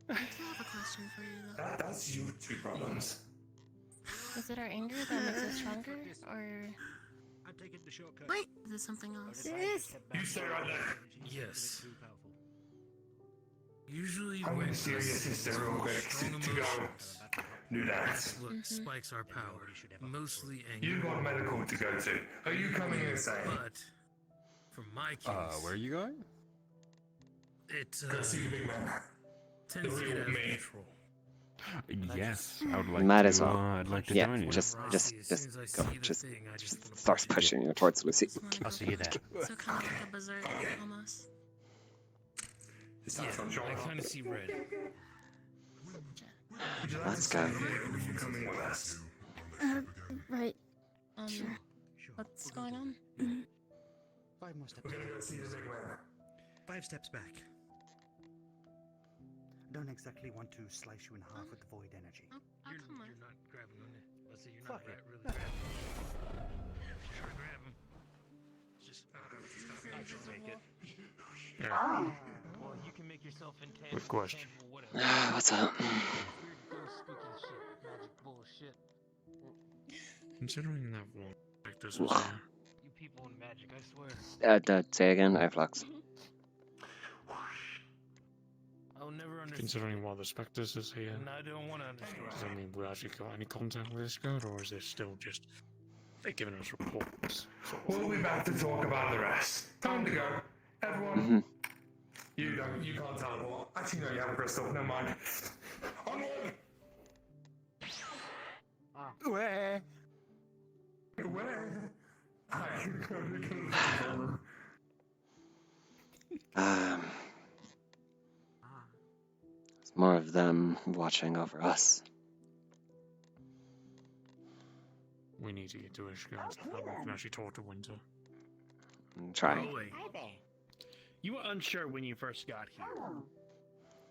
I do have a question for you, though. That's you two problems. Is it our anger that makes us stronger, or... I'm taking the shortcut. Wait, is it something else? You stay right there. Yes. Usually I'm when gonna see your sister real quick to go do that. that's what spikes our power. Mostly anger. You've got medical to go to. Are you coming inside? But for my case, where are you going? it Go see the big man. tends The to get real out of me. control. Yes, I would like Might to. as well. I'd like to Yeah, join you. just As go. soon as I see the Just thing, I just starts pushing you towards Lucy. I'll see you there. So kind of like a berserk, almost. yeah, I kind of see red. Would you like Let's to go. stay here or are you coming with us? Right. What's going on? 5 more steps. We're gonna go see the big man. 5 steps back. Don't exactly want to slice you in half with the void energy. I'll come on. You're not grabbing on it. Let's say you're Fuck not it. really grabbing. Try to grab him. Just I can make it. Well, you can make yourself intangible. Of course. Whatever. What's up? Weird ghost spooky shit. Magic bullshit. Considering that one this was here. You people in magic, I swear. Say again, I flux. I'll never understand. Considering why the Spectres is here. And I don't want to understand. Does that mean we actually got any contact with this guard, or is this still just they giving us reports? We'll be back to talk about the rest. Time to go. Everyone. You can't teleport. Actually, no, you have a crystal. Never mind. Onward! Where? Where? It's more of them watching over us. We need to get to Ishgard so that we can actually talk to Winter. I'm trying. Hi there. You were unsure when you first got here.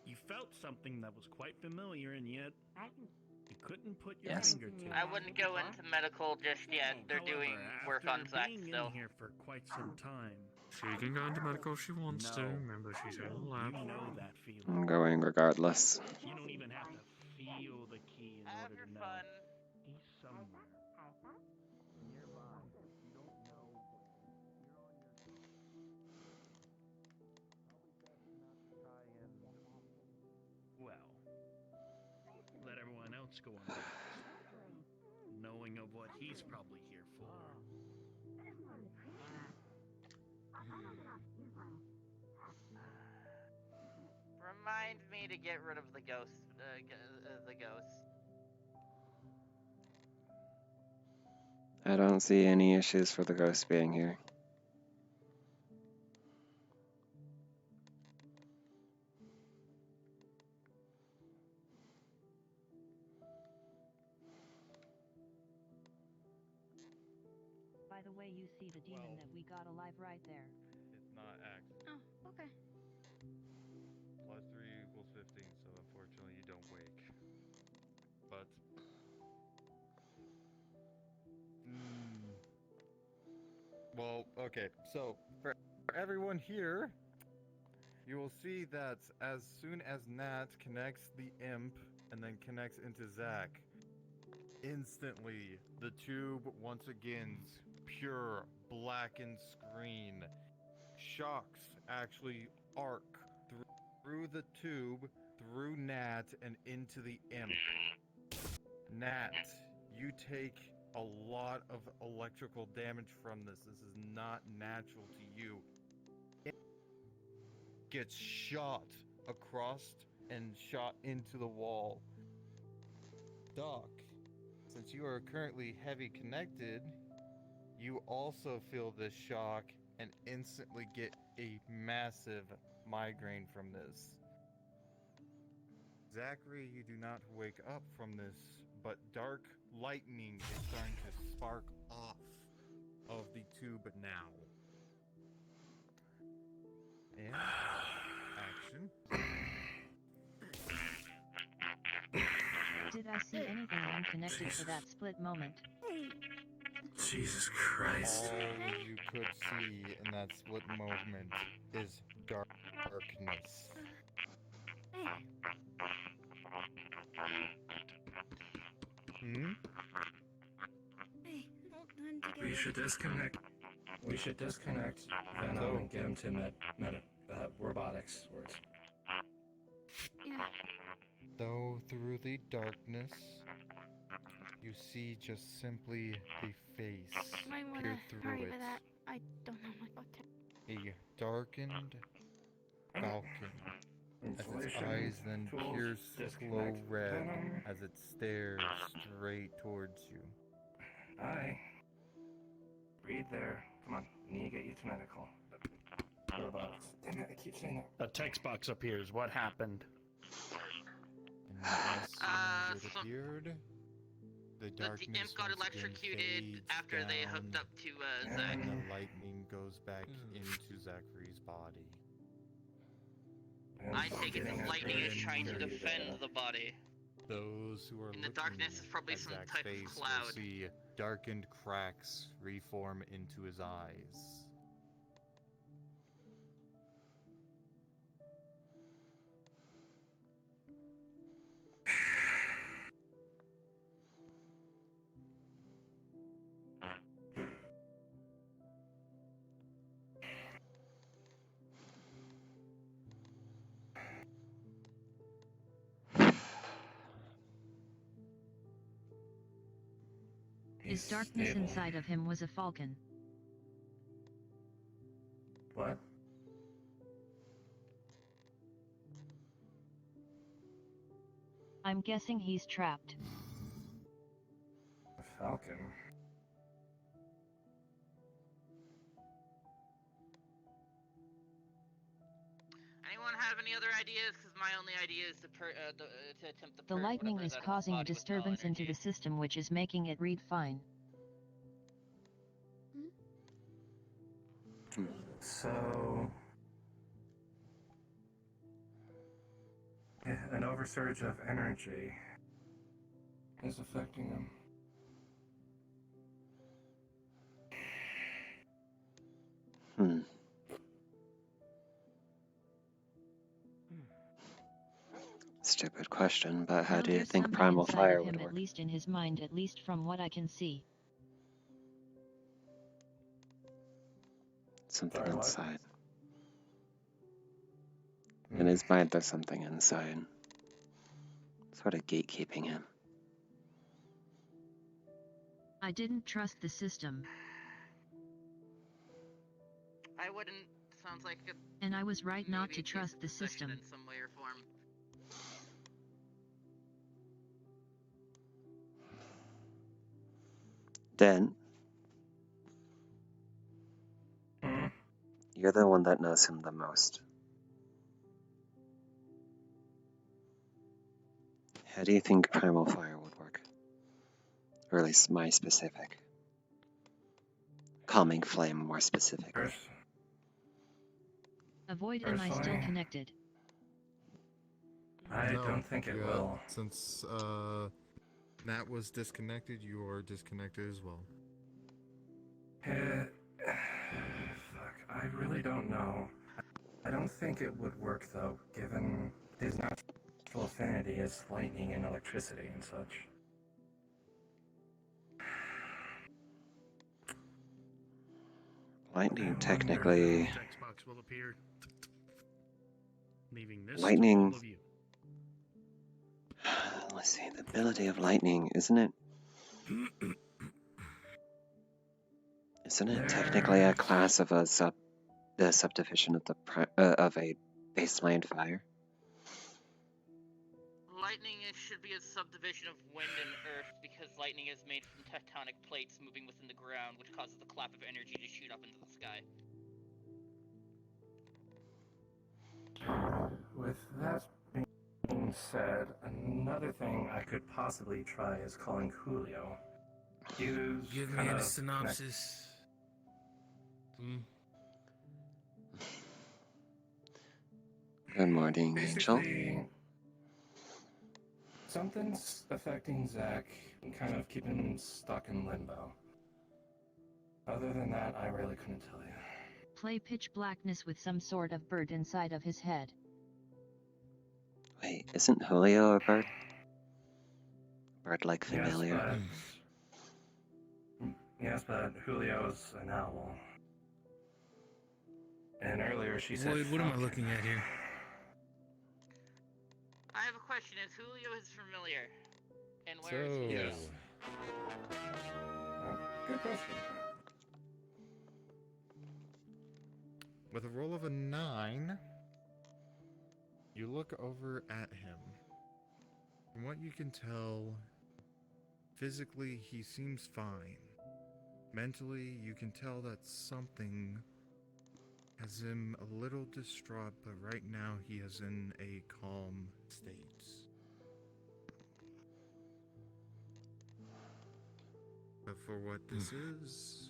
You felt something that was quite familiar, and yet you couldn't put your finger to it. I wouldn't go into medical just yet. They're doing work on After Zach being still. in here for quite some time, She can go into medical if she wants to. Remember, she's in the lab. you know that feeling. I'm going regardless. You don't even have to feel the key in order to know he's somewhere. Nearby. You don't know where. Well, let everyone else go on their quest, knowing of what he's probably here for. Remind me to get rid of the ghost. The ghost. I don't see any issues for the ghost being here. By the way, you see the demon that we got alive right there. It's not active. Oh, okay. +3 equals 15, so unfortunately you don't wake. But... Well, okay, so for everyone here, you will see that as soon as Nat connects the imp and then connects into Zach, instantly the tube once again pure blackened screen. Shocks actually arc through the tube, through Nat, and into the imp. Nat, you take a lot of electrical damage from this. This is not natural to you. It gets shot across and shot into the wall. Doc, since you are currently heavy connected, you also feel this shock and instantly get a massive migraine from this. Zachary, you do not wake up from this but dark lightning is starting to spark off of the tube now. And action. Did I see anything unconnected for that split moment? Jesus Christ. All you could see in that split moment is darkness. Hmm? Hey, hold on together. We should disconnect. We should disconnect Venom and get him to robotics words. Yeah. Though through the darkness, you see just simply a face Might wanna peer through hurry it. with that. I don't know what to. A darkened falcon, as its Inflation eyes then tools, pierce glow disconnect red Venom. as it stares straight towards you. Aye. Breathe there. Come on. Need to get you to medical. Robotics. Damn it, I keep saying that. A text box appears. What happened? And as soon as it appeared, the darkness imp got once again electrocuted fades after they hooked down, up to Zach. and the lightning goes back into Zachary's body. I take it this lightning is trying to defend the body. Those who are In the looking darkness is probably at some Zach's type face of cloud. will see darkened cracks reform into his eyes. His darkness stable. inside of him was a falcon. What? I'm guessing he's trapped. A falcon. Anyone have any other ideas? Because my only idea is to attempt The lightning is causing a disturbance into the system which is making it read fine. So, an oversurge of energy is affecting them. Stupid question, but how Now do you there's think something Primal inside Fire of would him, work? at least in his mind, at least from what I can see. Something Sorry, what? inside. In his mind, there's something inside. Sort of gatekeeping him. I didn't trust the system, I wouldn't. Sounds like a and I was right not maybe to a case trust of the possession system. in some way or form. Then, you're the one that knows him the most. How do you think Primal Fire would work? Or at least my specific. Calming Flame, more specific. Avoid, am I still Personally, connected? I don't think it will. Since Nat was disconnected, you are disconnected as well. Fuck, I really don't know. I don't think it would work though, given his natural affinity is lightning and electricity and such. Lightning, technically. Text box will appear, leaving this Lightning. to all of you. Let's see, the ability of lightning, isn't it? Isn't it technically a class of a subdivision of of a baseline fire? Lightning should be a subdivision of wind and earth because lightning is made from tectonic plates moving within the ground, which causes the clap of energy to shoot up into the sky. With that being said, another thing I could possibly try is calling Julio. Give me a synopsis. Good morning, Angel. Basically, something's affecting Zach and kind of keeping him stuck in limbo. Other than that, I really couldn't tell you. Play pitch blackness with some sort of bird inside of his head. Wait, isn't Julio a bird? Bird-like familiar? Yes, but Julio's an owl. And earlier she said... Lloyd, what am I looking at here? I have a question. Is Julio his familiar? And where is he? Yes. Good question. With a roll of a 9, you look over at him. From what you can tell, physically he seems fine. Mentally, you can tell that something has him a little distraught, but right now he is in a calm state. But for what this is,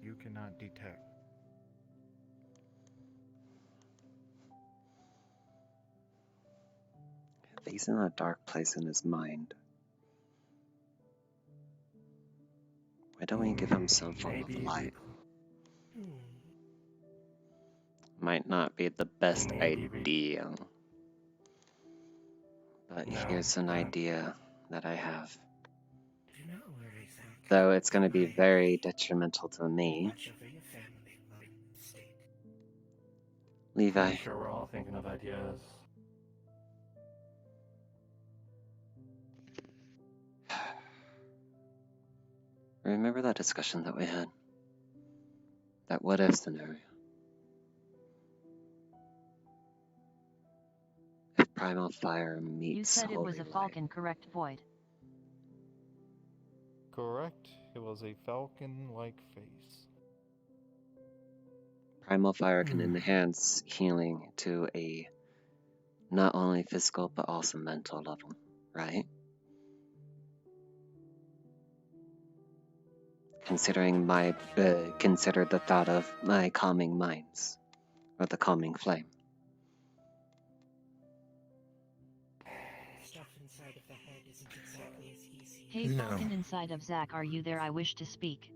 you cannot detect. If he's in a dark place in his mind, why don't we give him some form of light? Might not be the best idea, but here's an idea that I have. Though it's going to be very detrimental to me. Levi. I'm sure we're all thinking of ideas. Remember that discussion that we had? That what-if scenario? If Primal Fire meets You said it was Holy a falcon, correct, Void? Correct. It was a falcon-like face. Primal Fire can enhance healing to a not only physical but also mental level, right? Considering consider the thought of my calming minds, or the calming flame. Stuff inside of the head isn't exactly as easy. Hey, falcon inside of Zach, are you there? I wish to speak.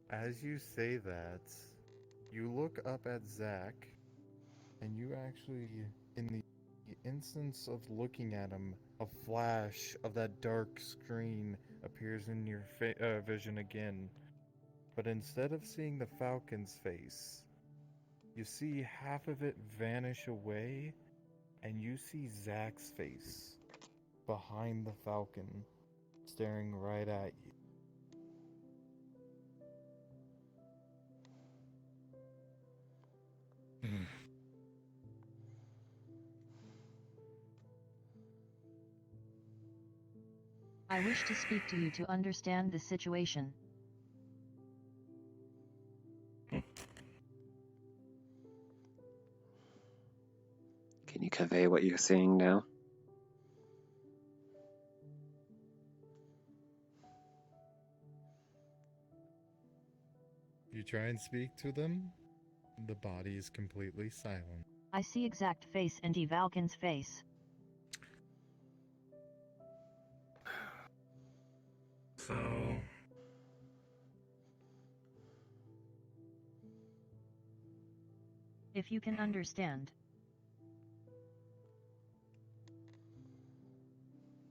As you say that, you look up at Zach, and you actually, in the instance of looking at him, a flash of that dark screen appears in your vision again. But instead of seeing the falcon's face, you see half of it vanish away, and you see Zach's face behind the falcon, staring right at you. I wish to speak to you to understand the situation. Can you convey what you're seeing now? You try and speak to them, the body is completely silent. I see exact face and Valken's face. So... If you can understand.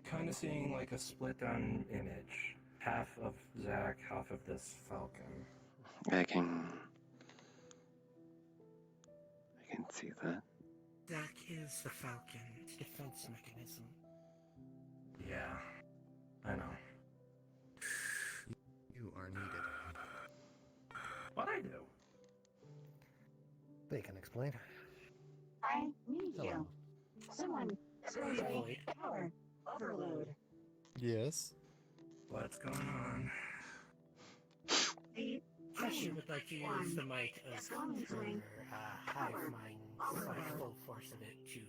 Kind of seeing like a split down image. Half of Zach, half of this falcon. I can see that. Zach is the falcon's defense mechanism. Yeah, I know. You are needed. What'd I do? They can explain. I need Hello. you. Someone Void. power overload. Yes. What's going on? She would like to use the might of her hive mind cycle for force of it to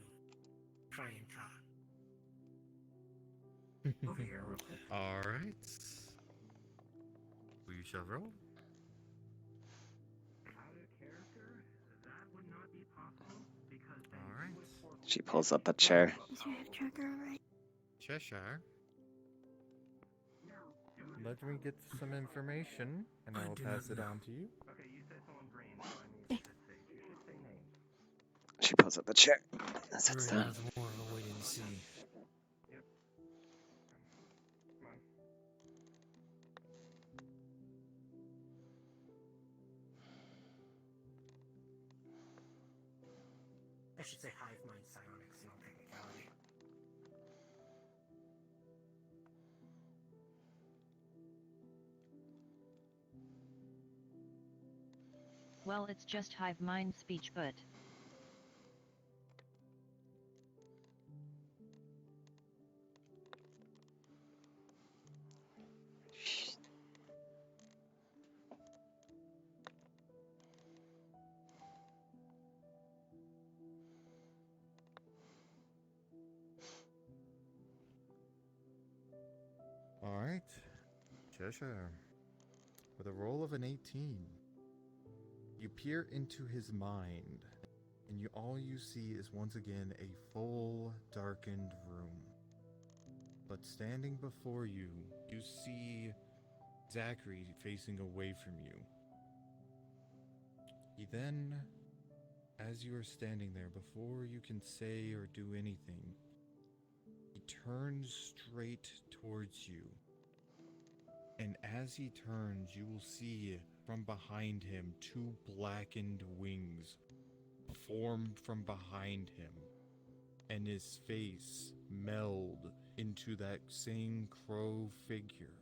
try and talk. Over here, real quick. Alright. We shall roll. Out of character, that would not be possible because then Alright. She pulls up a chair. Is your tracker alright? Cheshire. Let me get some information, and I will pass it on to you. Okay, you said someone green, so I mean, let's see. You should say names. She pulls up a chair and sits Right, down. nothing more of a wait and see. Yep. Come on. I should say hive mind psionics in all technicality. Well, it's just hive mind speech, but Alright. Cheshire. With a roll of an 18, you peer into his mind, and all you see is once again a full, darkened room. But standing before you, you see Zachary facing away from you. He then, as you are standing there, before you can say or do anything, he turns straight towards you. And as he turns, you will see from behind him 2 blackened wings form from behind him, and his face meld into that same crow figure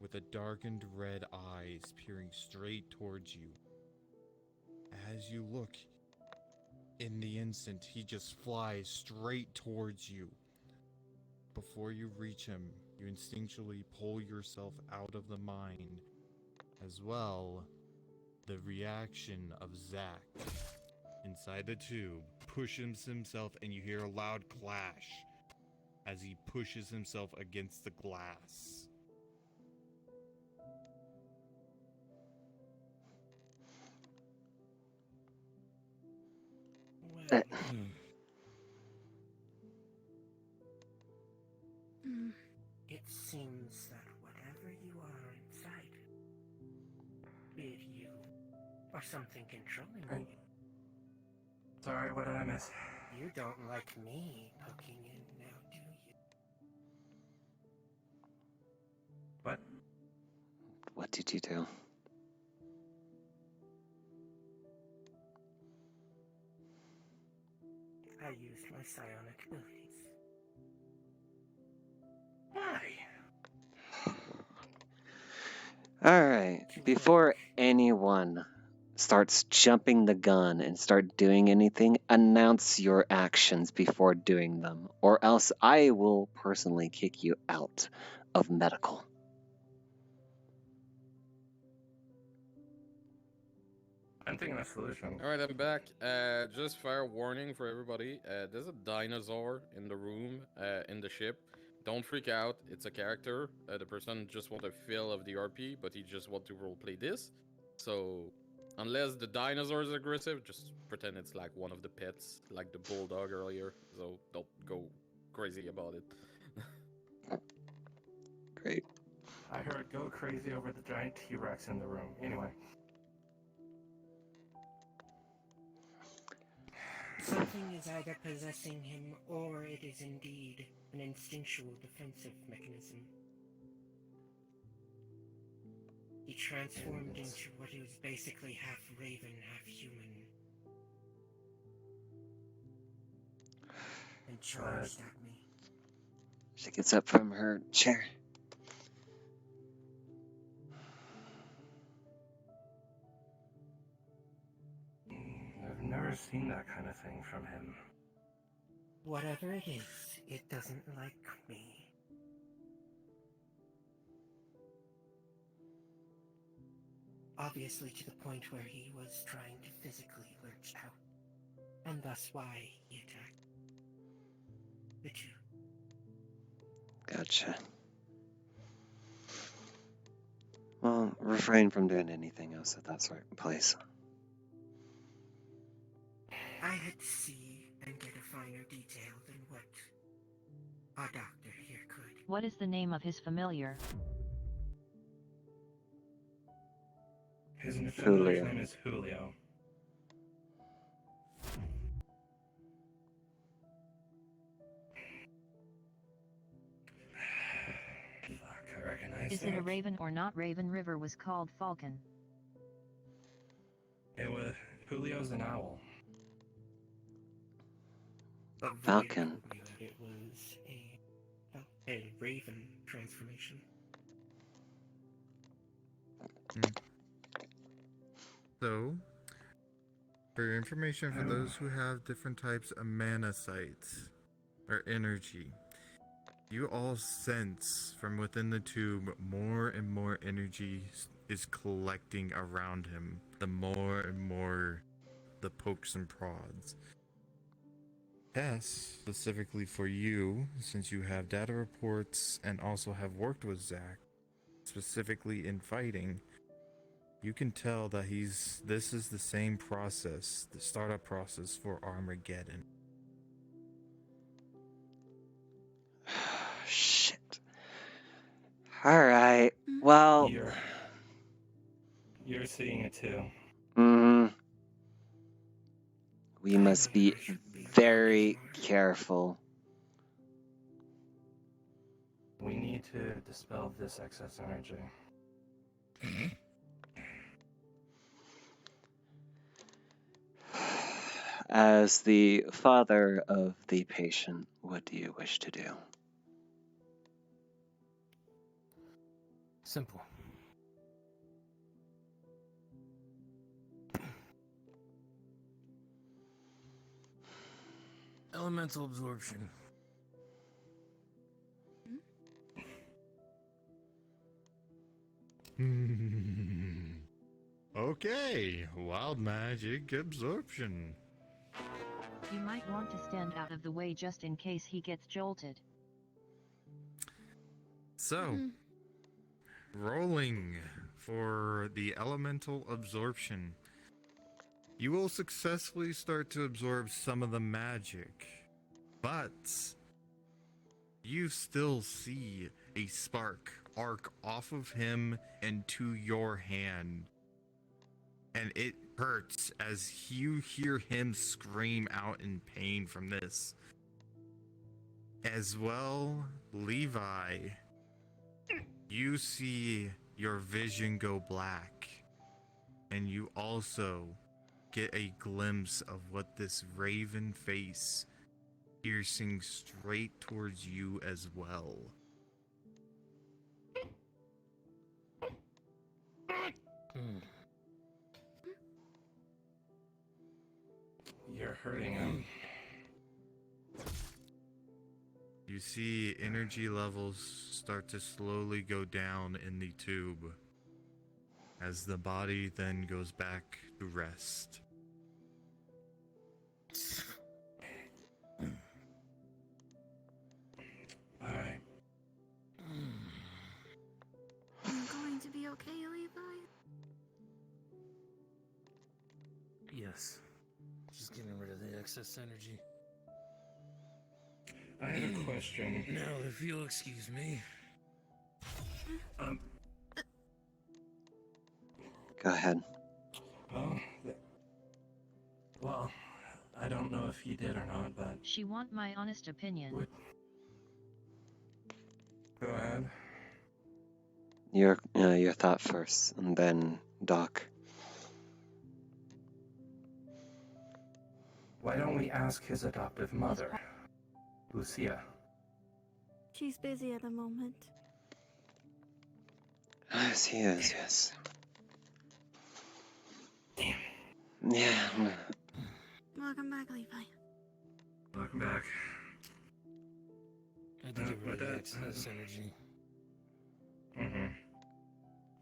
with the darkened red eyes peering straight towards you. As you look, in the instant, he just flies straight towards you. Before you reach him, you instinctually pull yourself out of the mind. As well, the reaction of Zach inside the tube pushes himself, and you hear a loud clash as he pushes himself against the glass. Well, it seems that whatever you are inside, be it you or something controlling you, Sorry, what did I miss? you don't like me poking in now, do you? What? What did you do? I used my psionic abilities. Why? Alright, before anyone starts jumping the gun and start doing anything, announce your actions before doing them, or else I will personally kick you out of medical. I'm thinking of a solution. Alright, I'm back. Just fair warning for everybody. There's a dinosaur in the room, in the ship. Don't freak out. It's a character. The person just want a feel of the RP, but he just want to roleplay this. So, unless the dinosaur is aggressive, just pretend it's like one of the pets, like the bulldog earlier. So, don't go crazy about it. Great. I heard go crazy over the giant T-Rex in the room. Anyway. Something is either possessing him, or it is indeed an instinctual defensive mechanism. He transformed into what is basically half raven, half human. And charged at me. She gets up from her chair. I've never seen that kind of thing from him. Whatever it is, it doesn't like me. Obviously to the point where he was trying to physically lurch out. and that's why he attacked the two. Gotcha. Well, refrain from doing anything else at that sort of place. I had to see and get a finer detail than what our doctor here could. What is the name of his familiar? His familiar's Julio. name is Julio. Fuck, I recognize Is that. it a raven or not? Raven River was called Falcon. It was Julio's an owl. But Vivian Falcon. told me that it was a raven transformation. So, for your information, for those who have different types of mana sites or energy, you all sense from within the tube more and more energy is collecting around him. The more and more the pokes and prods. Yes, specifically for you, since you have data reports and also have worked with Zach, specifically in fighting, you can tell that this is the same process, the startup process for Armageddon. Shit. Alright, well... You're seeing it too. We must be very careful. We need to dispel this excess energy. As the father of the patient, what do you wish to do? Simple. Elemental absorption. Okay, wild magic absorption. You might want to stand out of the way just in case he gets jolted. So, rolling for the elemental absorption. You will successfully start to absorb some of the magic, but you still see a spark arc off of him and to your hand. And it hurts as you hear him scream out in pain from this. As well, Levi, you see your vision go black. And you also get a glimpse of what this raven face piercing straight towards you as well. You're hurting him. You see energy levels start to slowly go down in the tube as the body then goes back to rest. Alright. Are you going to be okay, Levi? Yes. Just getting rid of the excess energy. I have a question. Now, if you'll excuse me. Go ahead. Well, I don't know if he did or not, but... She want my honest opinion. Go ahead. Your thought first, and then Doc. Why don't we ask his adoptive mother, Lucia? She's busy at the moment. Yes, he is, yes. Yeah. Welcome back, Levi. Welcome back. I had to get rid of the excess energy. Mm-hmm.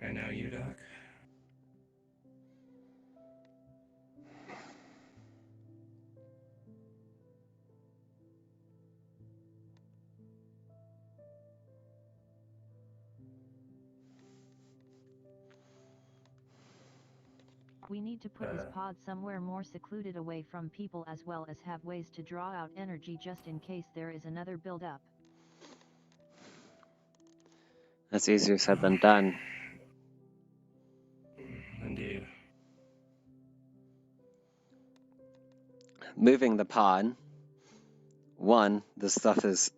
And now you, Doc? We need to put his pod somewhere more secluded away from people, as well as have ways to draw out energy just in case there is another build-up. That's easier said than done. Indeed. Moving the pod. One, the stuff is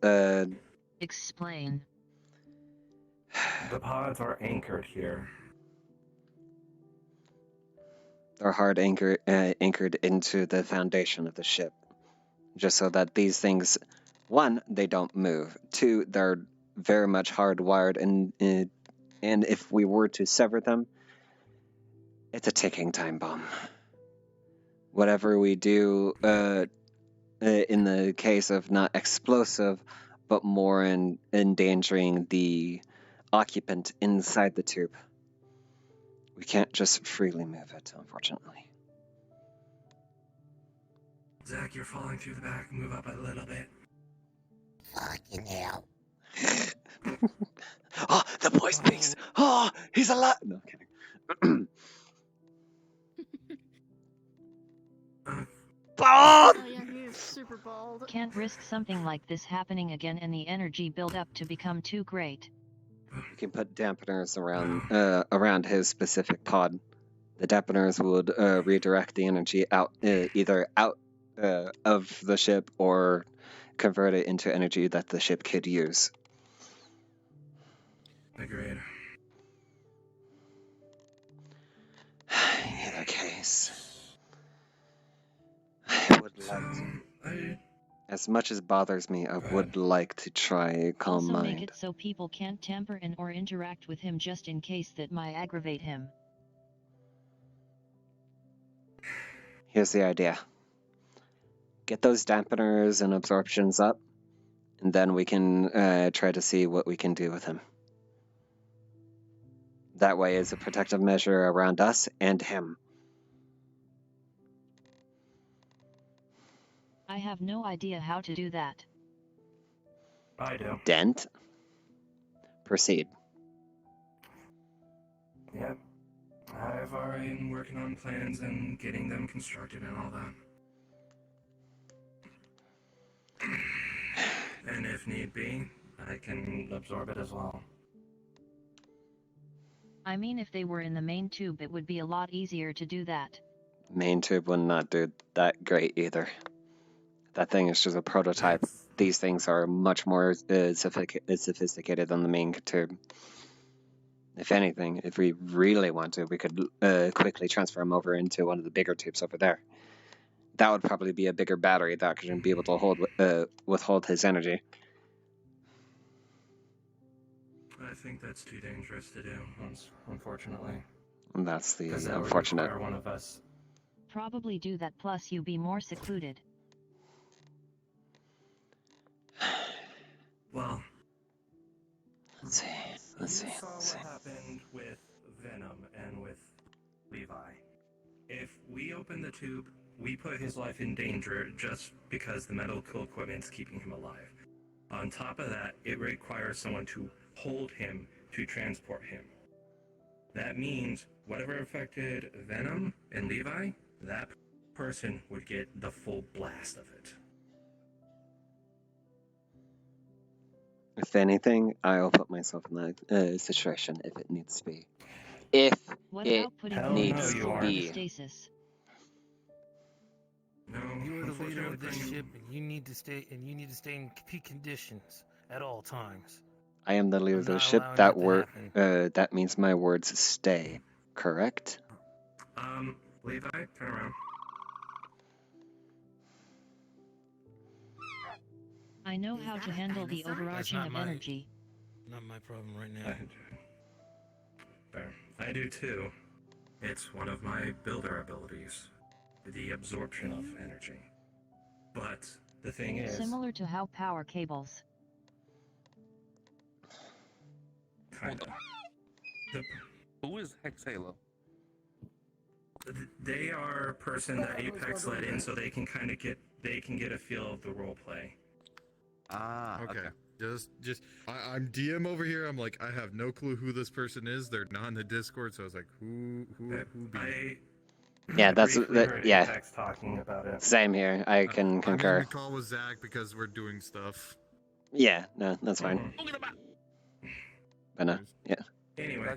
Explain. The pods are anchored here. They're hard anchored into the foundation of the ship, just so that these things, one, they don't move. Two, they're very much hardwired, and if we were to sever them, it's a ticking time bomb. Whatever we do, in the case of not explosive, but more in endangering the occupant inside the tube, we can't just freely move it, unfortunately. Zach, you're falling through the back. Move up a little bit. Fucking hell. Oh, the boy speaks. Oh, he's alive. No, I'm kidding. Bald! Oh yeah, he is super bald. Can't risk something like this happening again and the energy build-up to become too great. You can put dampeners around his specific pod. The dampeners would redirect the energy out, either out of the ship or convert it into energy that the ship could use. Agreed. In either case, I would like to. As much as bothers me, I would like to try calm Also mind. make it so people can't tamper in or interact with him just in case that might aggravate him. Here's the idea. Get those dampeners and absorptions up, and then we can try to see what we can do with him. That way it's a protective measure around us and him. I have no idea how to do that. I do. Dent. Proceed. Yep. I've already been working on plans and getting them constructed and all that. And if need be, I can absorb it as well. I mean, if they were in the main tube, it would be a lot easier to do that. Main tube would not do that great either. That thing is just a prototype. These things are much more sophisticated than the main tube. If anything, if we really want to, we could quickly transfer him over into one of the bigger tubes over there. That would probably be a bigger battery that could be able to withhold his energy. I think that's too dangerous to do, unfortunately. And that's the Because that would unfortunate. require one of us. Probably do that, plus you be more secluded. Well, let's see. You saw what happened with Venom and with Levi. If we open the tube, we put his life in danger just because the medical equipment's keeping him alive. On top of that, it requires someone to hold him to transport him. That means whatever affected Venom and Levi, that person would get the full blast of it. If anything, I'll put myself in that situation if it needs to be. If What it about putting needs him to in be. stasis? No, You are the leader of this ship, and you need to stay in peak conditions at all times. I am the leader of the not ship. allowing That means my words stay. Correct? Levi, turn around. I know how to handle the overarching of energy. Not my problem right now. Fair. I do too. It's one of my builder abilities. The absorption of energy. But the thing is... Similar to how power cables. Kind of. Who is Hexhalo? They are a person that Apex let in so they can kind of get a feel of the role play. Ah, okay. I'm DM over here. I'm like, I have no clue who this person is. They're not in the Discord, so I was like, who be? Yeah, that's briefly that. heard Yeah, Apex talking about it. same here. I can I'm gonna concur. be called with Zach because we're doing stuff. Yeah, no, that's fine. But no, yeah, Anyway,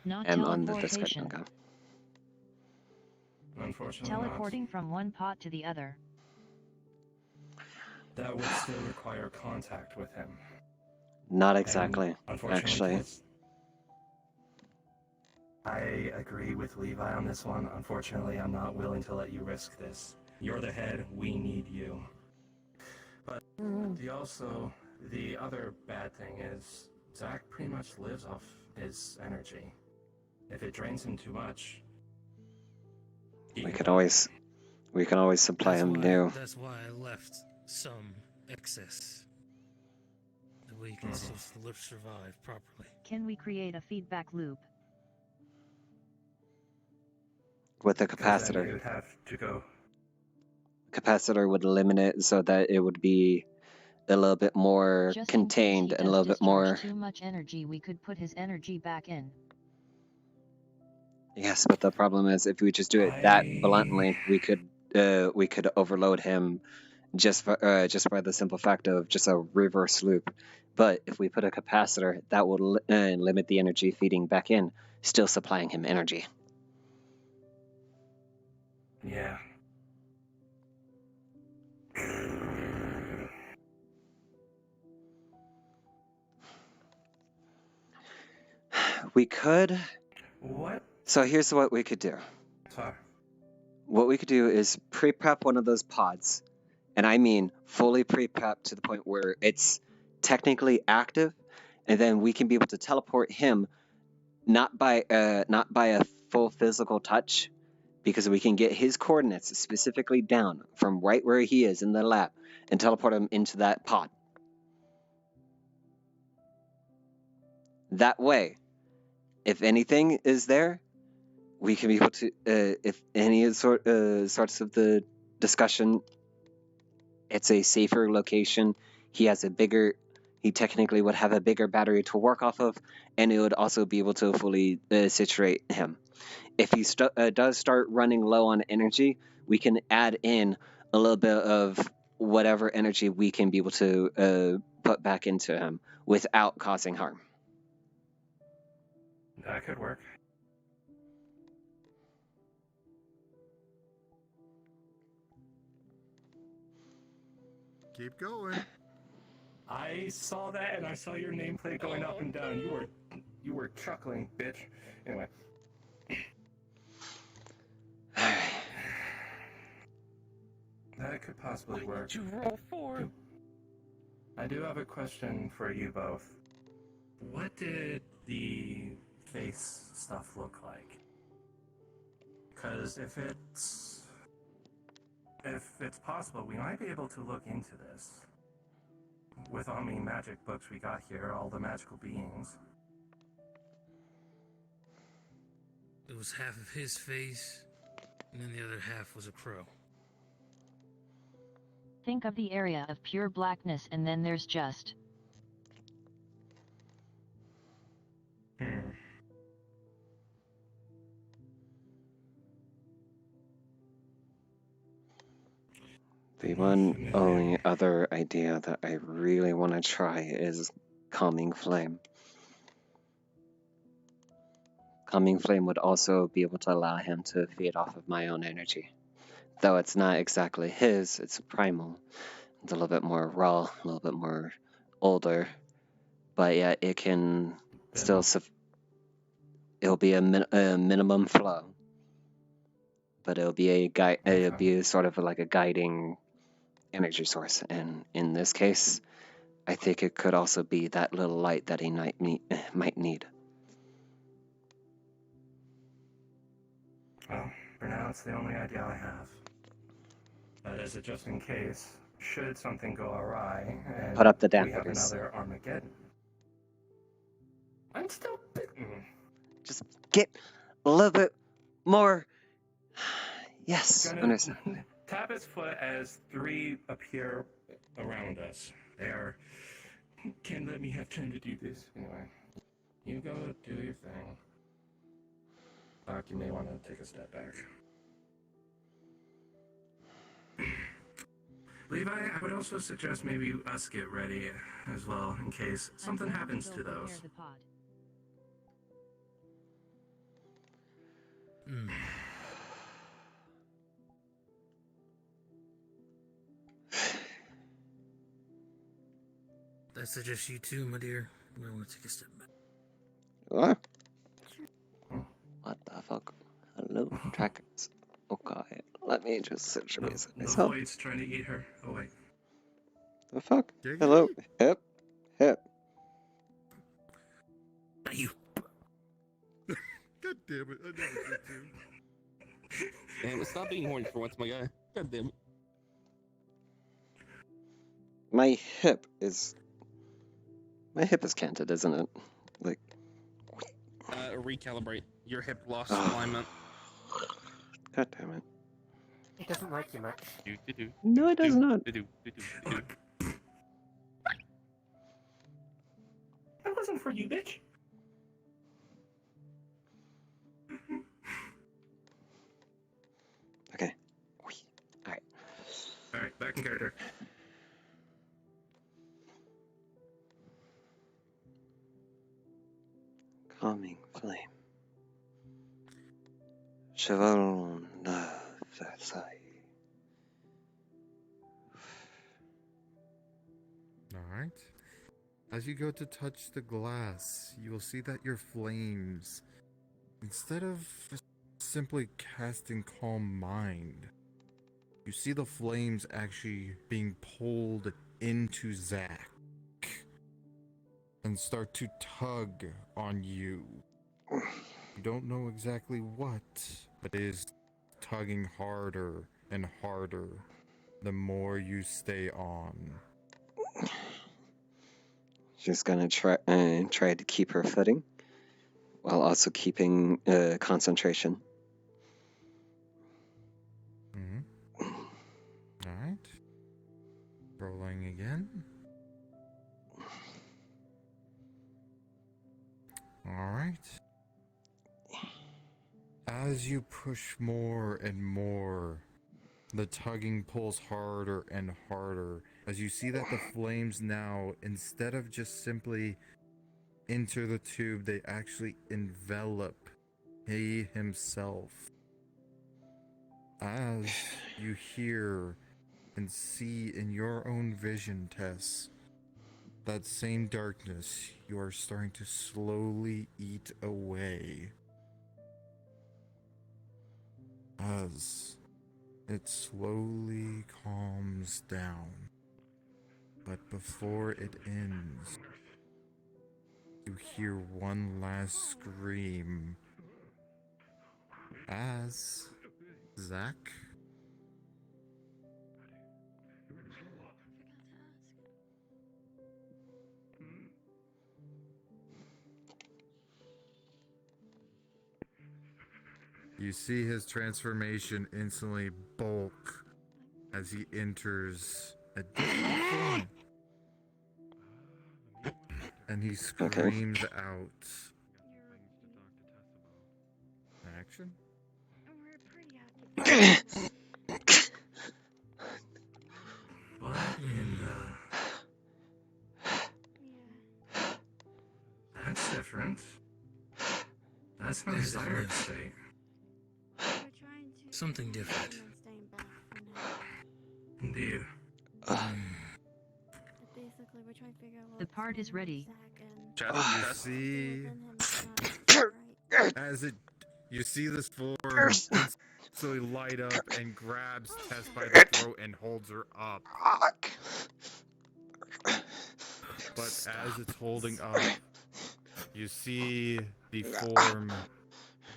Not I'm on the Discord. teleportation. Okay. Unfortunately Teleporting from one pot to the other. that would still require contact with him. Not exactly, Unfortunately, actually. Tess, I agree with Levi on this one. Unfortunately, I'm not willing to let you risk this. You're the head, we need you. But the other bad thing is, Zach pretty much lives off his energy. If it drains him too much, We can always supply him new. That's why I left some excess. That way you can still survive properly. Can we create a feedback loop? With the because then you capacitor. would have to go. Capacitor would limit it so that it would be a little bit more Just contained in case he and a little does bit more. discharge too much energy, we could put his energy back in. Yes, but the problem is if we just do it that bluntly, we could overload him just by the simple fact of just a reverse loop. But if we put a capacitor, that will limit the energy feeding back in, still supplying him energy. Yeah. We could. What? So here's what we could do. Sorry. What we could do is pre-prep one of those pods, and I mean fully pre-prep to the point where it's technically active, and then we can be able to teleport him, not by a full physical touch, because we can get his coordinates specifically down from right where he is in the lab and teleport him into that pod. That way, if anything is there, we can be able to, if any sorts of the discussion, it's a safer location. He technically would have a bigger battery to work off of, and it would also be able to fully situate him. If he does start running low on energy, we can add in a little bit of whatever energy we can be able to put back into him without causing harm. That could work. Keep going. I saw that, and I saw your nameplate going up and down. You were chuckling, bitch. Anyway. That could possibly work. You roll 4. I do have a question for you both. What did the face stuff look like? Because if it's possible, we might be able to look into this. With how many magic books we got here, all the magical beings. It was half of his face, and then the other half was a crow. Think of the area of pure blackness, and then there's just... The one only other idea that I really want to try is Calming Flame. Calming Flame would also be able to allow him to feed off of my own energy. Though it's not exactly his, it's primal. It's a little bit more raw, a little bit more older. But yeah, it can still... it'll be a minimum flow. But it'll be sort of like a guiding energy source, and in this case, I think it could also be that little light that he might need. Well, for now, it's the only idea I have. That is, just in case, should something go awry, and Put up the we have dampers. another Armageddon. I'm still bitten. Just get a little bit more. Yes, understand. Tap his foot as 3 appear around us. They are. Can't let me have time to do this. Anyway, you go do your thing. Doc, you may want to take a step back. Levi, I would also suggest maybe us get ready as well in case something I'm going happens go to prepare those. the pod. I suggest you too, my dear. We want to take a step back. What? What the fuck? Hello, trackers. Okay, let me just situate No myself. Void's trying to eat her. Oh wait. The fuck? Hello, hip, hip. You. God damn it! I never did too. Damn it, stop being horny for once, my guy. God damn it. My hip is canted, isn't it? Like. Recalibrate. Your hip lost alignment. God damn it. It doesn't like you much. No, it does not. That wasn't for you, bitch. Okay. Alright. Alright, back in character. Calming flame. Cheval na Versailles. Alright. As you go to touch the glass, you will see that your flames, instead of simply casting Calm Mind, you see the flames actually being pulled into Zach and start to tug on you. You don't know exactly what, but it is tugging harder and harder the more you stay on. She's gonna try to keep her footing while also keeping concentration. Alright. Rolling again. Alright. As you push more and more, the tugging pulls harder and harder as you see that the flames now, instead of just simply enter the tube, they actually envelop he himself. As you hear and see in your own vision, Tess, that same darkness you are starting to slowly eat away. As it slowly calms down. But before it ends, you hear one last scream as Zach, you see his transformation instantly bulk as he enters a different form. And he screams out. Action? What in the... That's different. That's no siren state. Something different. Indeed. Basically, we're trying to figure out The part is ready. You see, as you see this form instantly light up and grabs Tess by the throat and holds her up. But as it's holding up, you see the form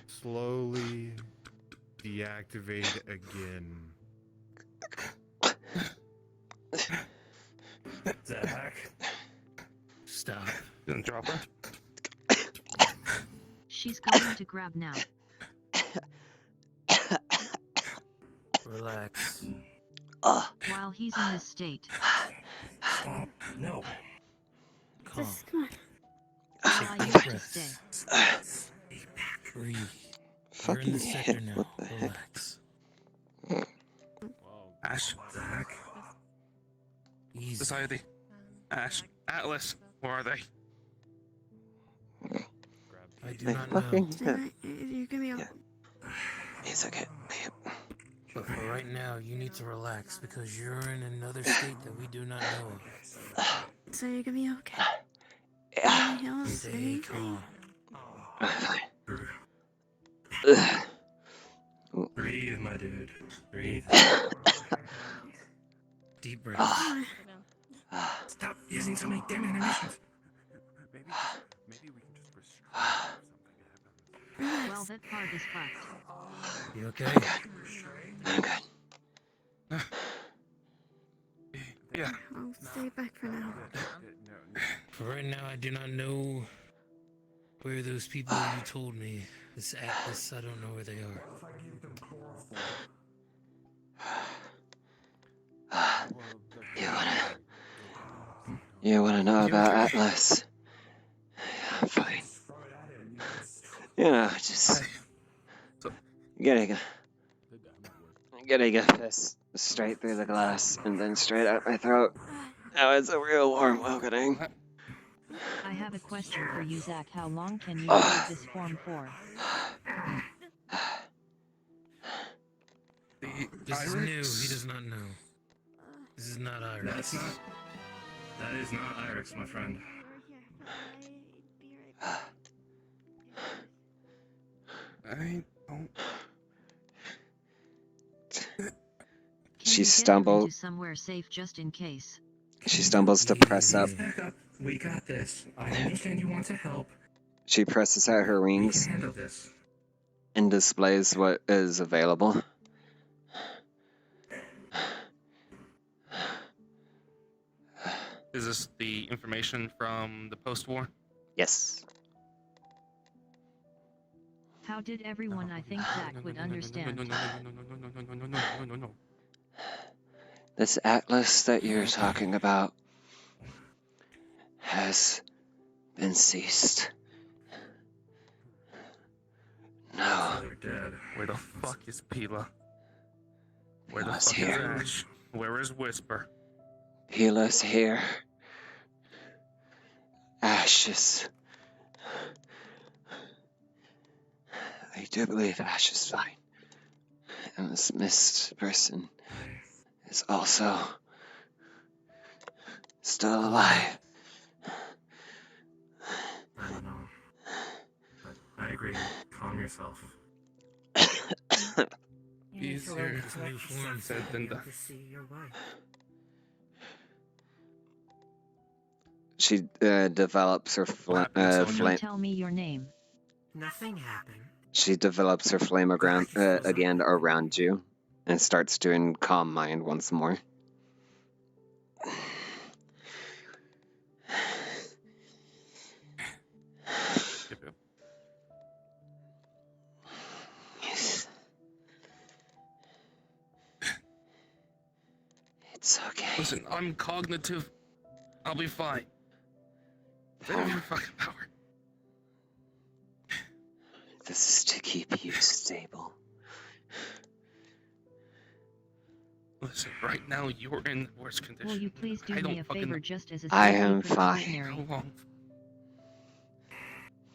slowly deactivate again. Zach. Stop. Didn't drop her. She's going to grab now. Relax. While he's in this state. Stop. No. Calm. Come on. While I used to stay. Breathe. You're in Fucking the sector hip. now. What the heck? Relax. Ash. Zach. Society. Ash. Atlas. Where are they? I do I not know. fucking- You give me a... It's okay. But for right now, you need to relax because you're in another state that we do not know of. So you're gonna be okay. Yeah. Stay calm. Breathe, my dude. Breathe. Deep breath. Stop using so many damn animations. Maybe we can just restrain if something happens. Well, that part is fucked. You okay? I'm good. Yeah. I'll stay back for now. For right now, I do not know where those people you told me. This Atlas, I don't know where they are. You wanna know about Atlas? I'm fine. You know, just getting a fist straight through the glass and then straight out my throat. That was a real warm welcoming. I have a question for you, Zach. How long can you hold this form for? This is new. He does not know. This is not Iris. That is not Iris, my friend. I don't. She stumbles. To somewhere safe just in case. She stumbles to press up. Back up. We got this. I understand you want to help. She presses out her We wings can handle this. and displays what is available. Is this the information from the post-war? Yes. How did everyone I think Zach would understand? No. This Atlas that you're talking about has been ceased. No. They're dead. Where the fuck is Pila? Where the Pila's fuck here. is Ash? Where is Whisper? Pila's here. Ashes. I do believe Ash is fine. And this missed person is also still alive. I don't know. But I agree. Calm yourself. Easier new form said than done. To see your wife. She develops her flame. Don't tell me your name. Nothing happened. She develops her flame again around you and starts doing calm mind once more. It's okay. Listen, I'm cognitive. I'll be fine. Save your fucking power. This is to keep you stable. Listen, right now you're in the worst condition. Will you please do I don't me a fucking favor know. just as a I safety am fine. precautionary? How long?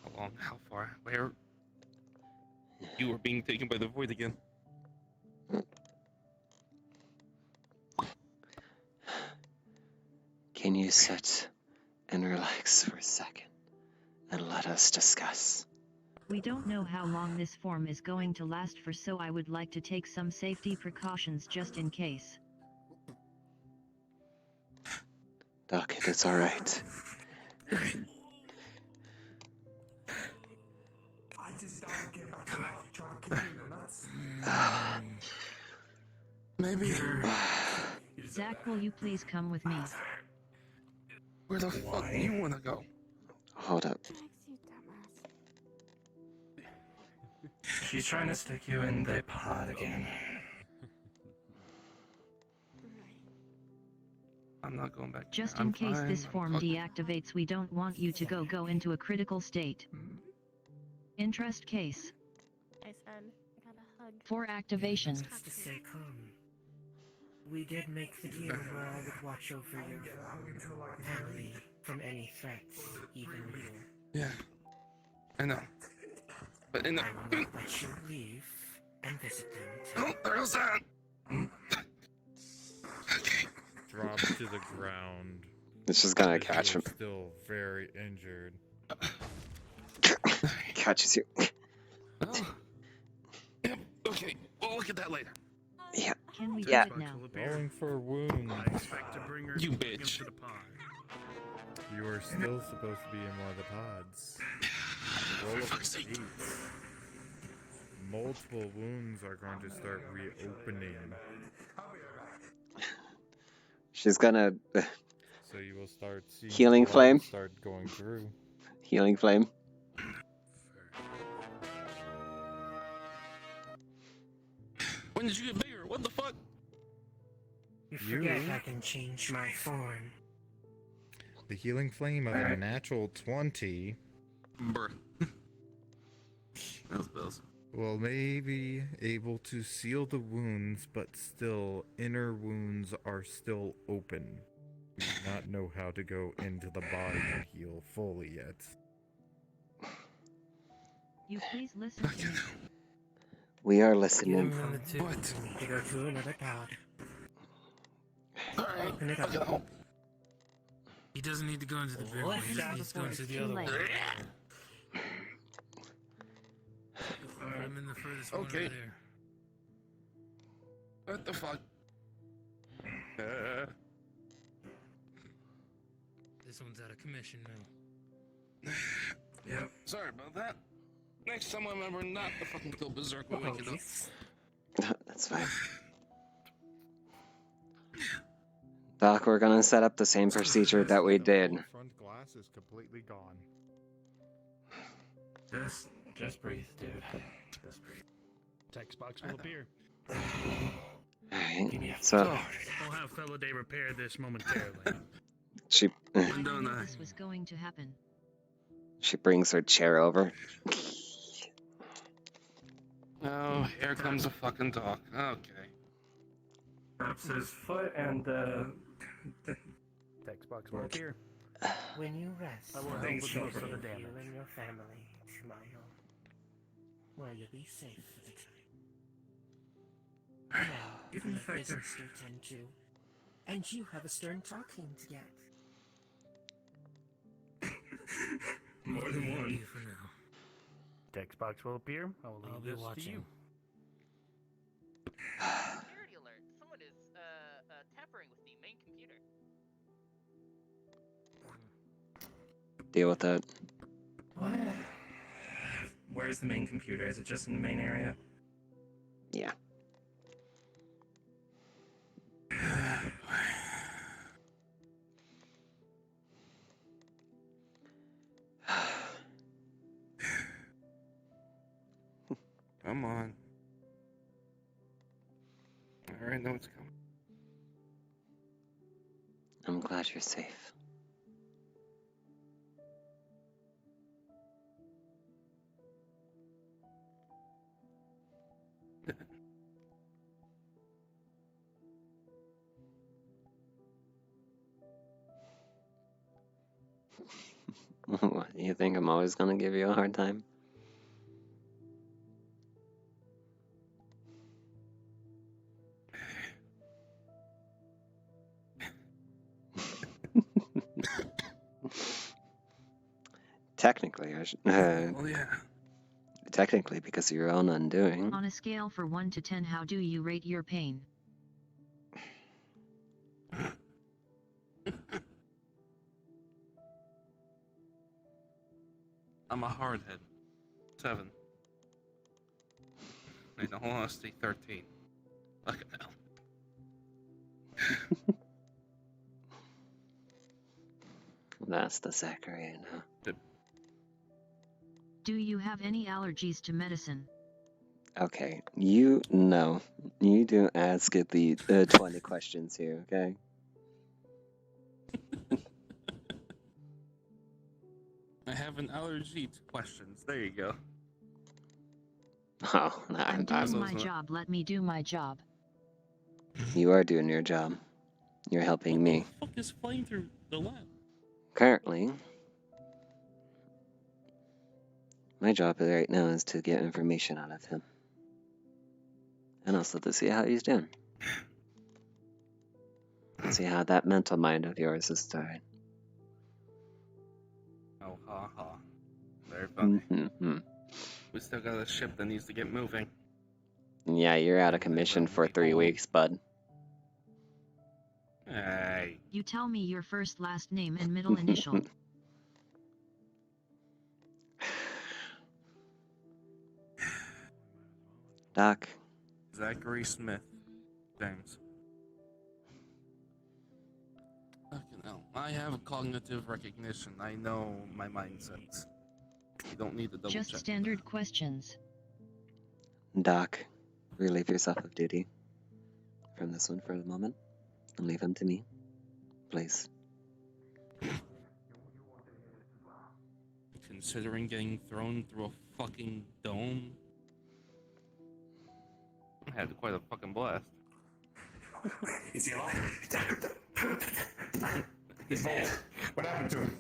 How long? How far? Where? You were being taken by the void again. Can you sit and relax for a second and let us discuss? We don't know how long this form is going to last for, so I would like to take some safety precautions just in case. Doc, it's alright. I just don't get back to life. Trying to kill you, nuts. Maybe. Zach, will you please come with me? Where the fuck do you wanna go? Hold up. She's trying to stick you in the pod again. I'm not going back. Just in case this form deactivates, we don't want you to go into a critical state. Interest case. I said, I got a hug. For activation. To stay calm. We did make the deal where I would watch over your family from any threats, even you. Yeah. I know. But in the... I will not let you leave and visit them. Oh, there's that! Drop to the ground. It's just gonna as you catch are him. Still very injured. Catches you. Oh. Yep. Okay. We'll look at that later. Yeah. Can we Yeah. do it now? Rolling for wounds. I expect to bring her You into bitch. the pod. You are still supposed to be in one of the pods. Roll up 8. Multiple wounds are going to start reopening. She's gonna So you will start seeing Healing blood flame. start going through. healing flame. When did you get bigger? What the fuck? You forget I can change my form. The healing flame of a natural 20 Bruh. That's bills. will maybe able to seal the wounds, but still inner wounds are still open. We do not know how to go into the body and heal fully yet. You please listen to me. We are You listening. remember to need to go to another pod. Alright. Open it up. He doesn't need to go into the big one. He just needs to go into the other one. Put him in the furthest one over Okay. there. What the fuck? This one's out of commission now. Yep. Sorry about that. Next time I remember not to fucking kill Berserk when we waking up. That's fine. Doc, we're gonna set up the same procedure that we did. Front glass is completely gone. Just breathe, dude. Just breathe. Text box will appear. Alright, so We'll have Feladay repair this momentarily. she I knew this was going to happen. she brings her chair over. Oh, here comes a fucking dog. Okay. Wraps his foot and Text box will appear. When you rest, I will help Thanks, with Sean. most of the you damage. and your family to my home, where you'll be safe for the time. Now, Given the fact visits to tend to, and you have a stern talking to get. More than one. You for now. Text box will appear. I will I'll leave be this to watching. you. Security alert! Someone is tampering with the main computer. Deal with that. What? Where's the main computer? Is it just in the main area? Yeah. Come on. Alright, know it's coming. I'm glad you're safe. What, you think I'm always gonna give you a hard time? Technically, I should. Oh, yeah. Technically, because of your own undoing. On a scale for 1 to 10, how do you rate your pain? I'm a hardhead. 7. In all honesty, 13. Look at now. That's the Zachary, now. Do you have any allergies to medicine? Okay, you know. You do ask it the 20 questions here, okay? I have an allergy to questions. There you go. Oh, I'm doing my job. Let me do my job. You are doing your job. You're helping me. What the fuck is flying through the lab? Currently, my job right now is to get information out of him. And also to see how he's doing. And see how that mental mind of yours is doing. Oh, ha ha. Very funny. Mm-hmm. We still got a ship that needs to get moving. Yeah, you're out of commission for 3 weeks, bud. Hey. You tell me your first, last name, and middle initial. Doc. Zachary Smith. James. Fucking hell. I have cognitive recognition. I know my mindsets. You don't need to double Just check. standard questions. Doc, relieve yourself of duty from this one for the moment and leave him to me, please. Considering getting thrown through a fucking dome, I had quite a fucking blast. Is he alive? He's dead. What happened to him?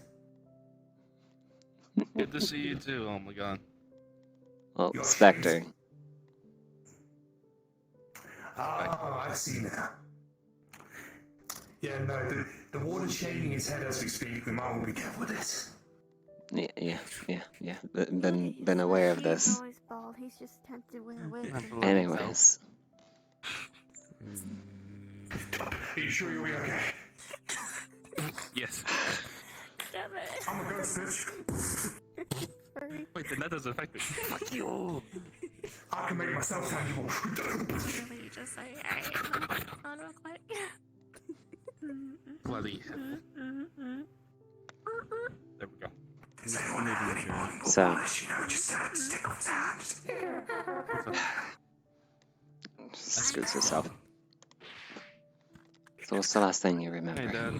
Good to see you too, oh my god. Well, Spectre. Oh, I see now. Yeah, no, the water's shaving his head as we speak. We might want to be careful with this. Yeah. Been aware of this. He's always bald. He's just tempted with a wig. Anyways. Are you sure you'll be okay? Yes. Damn it. I'm a ghost, bitch. Sorry. Wait, then that doesn't affect me. Fuck you. I can make myself tangible. Really, you just say, alright, hold on real quick. Bloody hell. There we go. So. Excuse yourself. So what's the last thing you remember? Hey, Dad.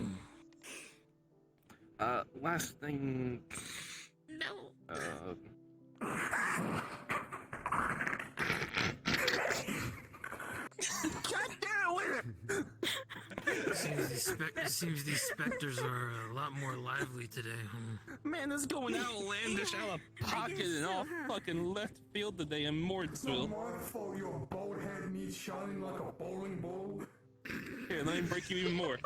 Last thing... No. God damn it! Seems these specters are a lot more lively today. Man, it's going outlandish out of pocket and all fucking left field today in Mordsville. Wonderful, your bald head needs shining like a bowling ball. Here, let me break you even more.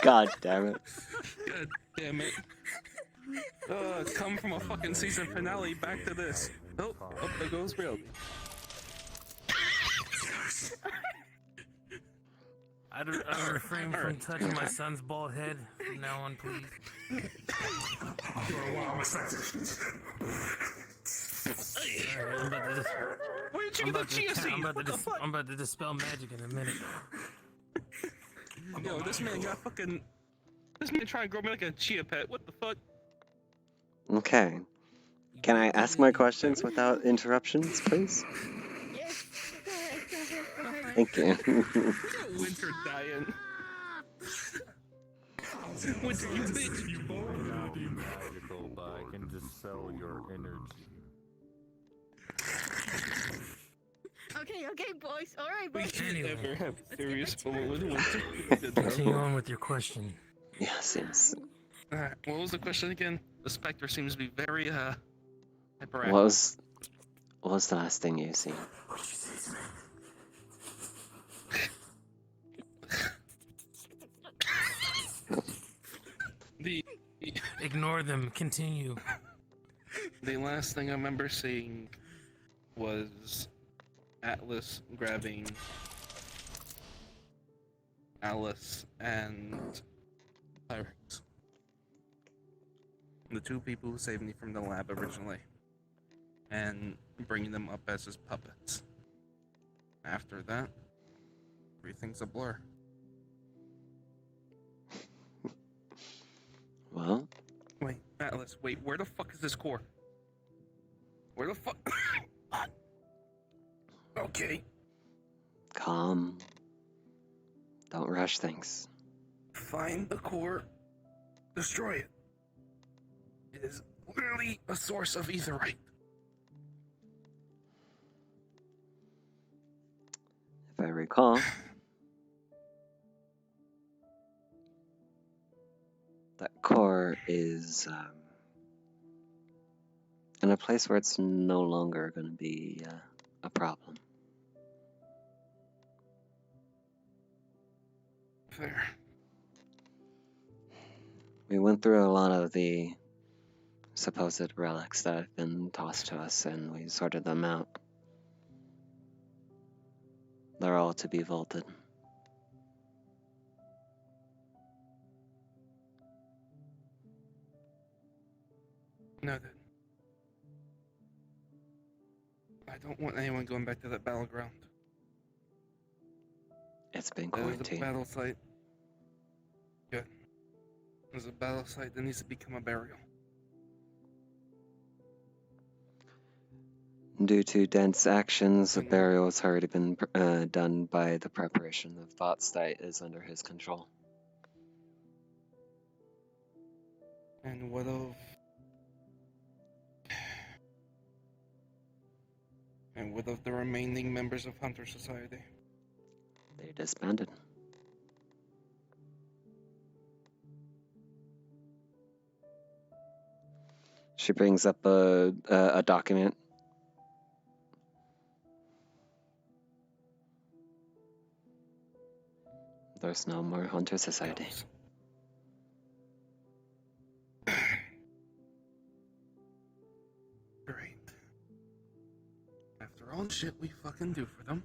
God damn it. God damn it. Come from a fucking season finale back to this. Oh, there goes reality. I'd refrain from touching my son's bald head from now on, please. You're a wild Where did you get the chia seed? I'm about to dispel magic in a minute. Yo, this man got fucking... This man trying to grow me like a chia pet. What the fuck? Okay. Can I ask my questions without interruptions, please? Yes. Go ahead. Thank you. Winter dying. Winter, you bitch. You magical, but I can dispel your energy. Okay, boys. All right, We boys. can't ever have serious moment with Winter. Continue on with your question. Yes. Alright, what was the question again? The Spectre seems to be very, hyperactive. What was the last thing you seen? What'd you say to me? Ignore them. Continue. The last thing I remember seeing was Atlas grabbing Alice and Pyrex. The two people who saved me from the lab originally. And bringing them up as his puppets. After that, everything's a blur. Well? Wait, Atlas, wait, where the fuck is this core? Where the fuck? Okay. Calm. Don't rush things. Find the core. Destroy it. It is clearly a source of etherite. If I recall, that core is in a place where it's no longer going to be a problem. Fair. We went through a lot of the supposed relics that have been tossed to us, and we sorted them out. They're all to be vaulted. Noted. I don't want anyone going back to that battleground. It's been There's a quarantined. battle site. Good. There's a battle site that needs to become a burial. Due to dense actions, a burial has already been done by the preparation of thought site is under his control. And what of... And what of the remaining members of Hunter Society? They disbanded. She brings up a document. There's no more Hunter Society. Great. After all the shit we fucking do for them,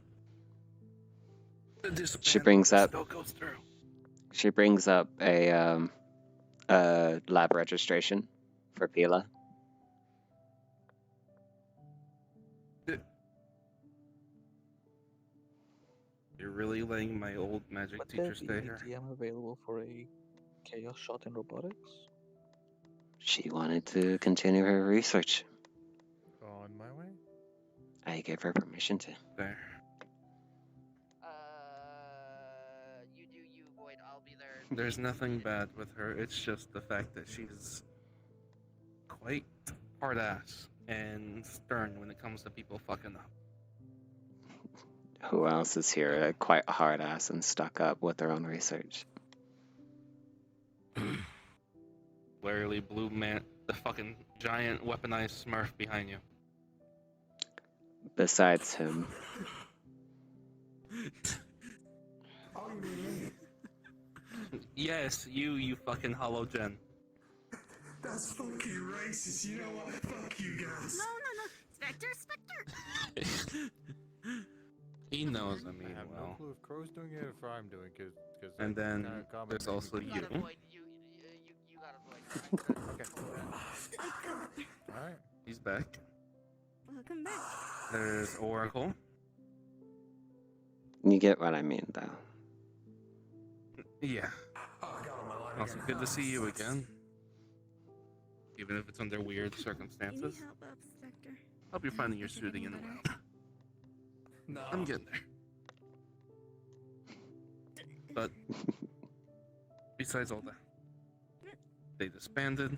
the She disbandment brings up. still goes through. She brings up a lab registration for Pila. You're really letting my old magic teacher stay here? ATM available for a chaos shot in robotics? She wanted to continue her research. On my way? I gave her permission to. There. You do you, Void. I'll be there. There's nothing bad with her, it's just the fact that she's quite hard ass and stern when it comes to people fucking up. Who else is here quite hard ass and stuck up with their own research? Literally blue man, the fucking giant weaponized smurf behind you. Besides him. Yes, you fucking hollow gen. That's fucking racist, you know what? Fuck you guys. No. Spectre. He knows I mean I have well. no clue if Crow's doing it or if I'm doing it, because And then there's also you. Okay. Alright. He's back. Welcome back. There's Oracle. You get what I mean, though. Yeah. Also, good to see you again. Even if it's under weird You circumstances. need help up, Spectre. Hope you're finding your suiting in a while. No. I'm getting there. But besides all that, they disbanded.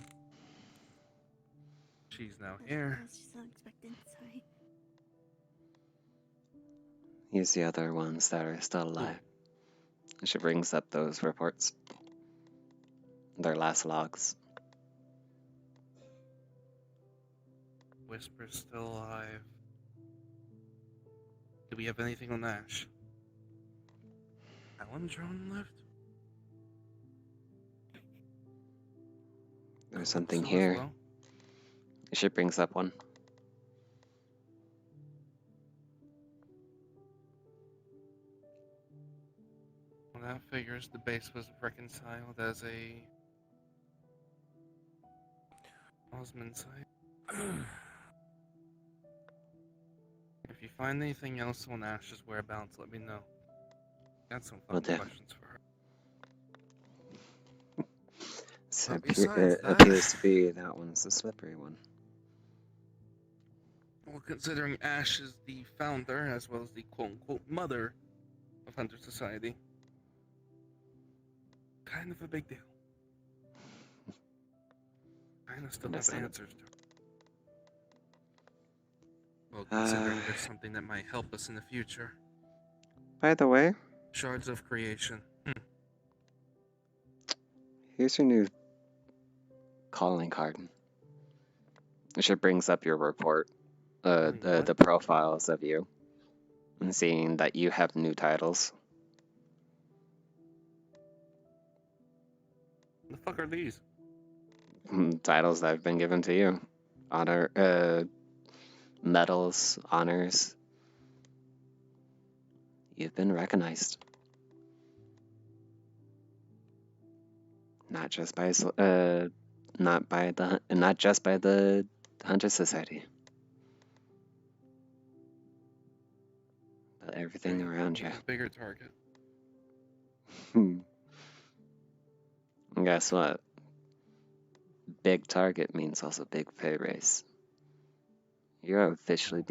She's now here. That's just unexpected. Sorry. He's the other ones that are still alive. She brings up those reports. Their last logs. Whisper's still alive. Do we have anything on Ash? That one drone left? There's something So as here. well? She brings up one. Well, that figures the base was reconciled as a Osmond site. If you find anything else on Ash's whereabouts, let me know. Got some fun Will do. questions for her. So But besides it that- appears to be that one's the slippery one. Well, considering Ash is the founder, as well as the quote-unquote mother of Hunter Society, kind of a big deal. kind of still have Understand. answers to. Well, considering there's something that might help us in the future. By the way, Shards of creation. here's your new calling card. It should brings up your report, the profiles of you, and seeing that you have new titles. The fuck are these? Titles that have been given to you. Honor, medals, honors. You've been recognized. Not just by not just by the Hunter Society, but everything around you. Bigger target. And guess what? Big target means also big pay raise. You're officially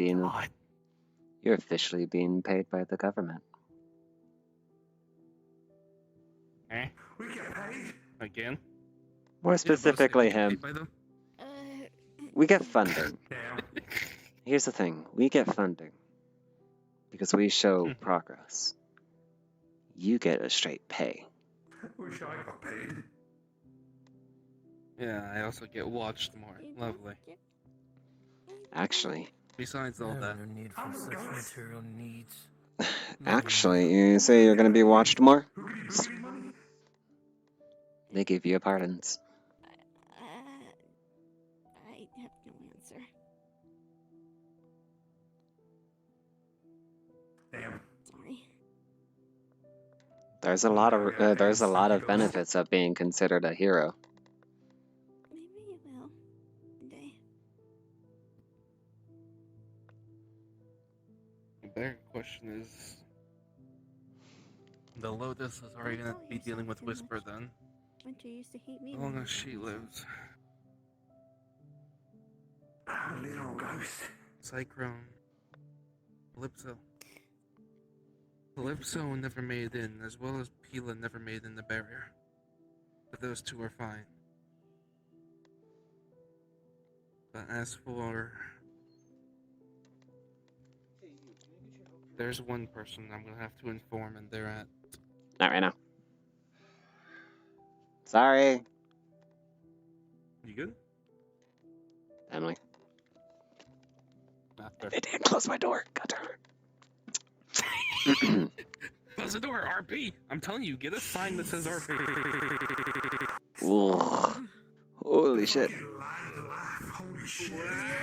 being paid by the government. Eh? We get paid again. More specifically, him. We get funding. Here's the thing: we get funding because we show progress. You get a straight pay. Wish I got paid. Yeah, I also get watched more. Lovely. Actually, Besides all that, No need for such material needs. actually, you say you're gonna be watched more? They give you pardons. I have no answer. Damn. Sorry. There's a lot of benefits of being considered a hero. Maybe you will. One day. the bigger question is, the Lotus is already going to be dealing with Whisper then. Winter used to hate me. As long as she lives. I'm a little ghost. Cyclone. Calypso. Calypso never made in, as well as Pila never made in the barrier. But those two are fine. But as for... There's one person I'm gonna have to inform, and they're at... Not right now. Sorry. You good? Emily. After. They didn't close my door. God damn it. Close the door, RP! I'm telling you, get a sign that says RP. Ooh. Holy shit.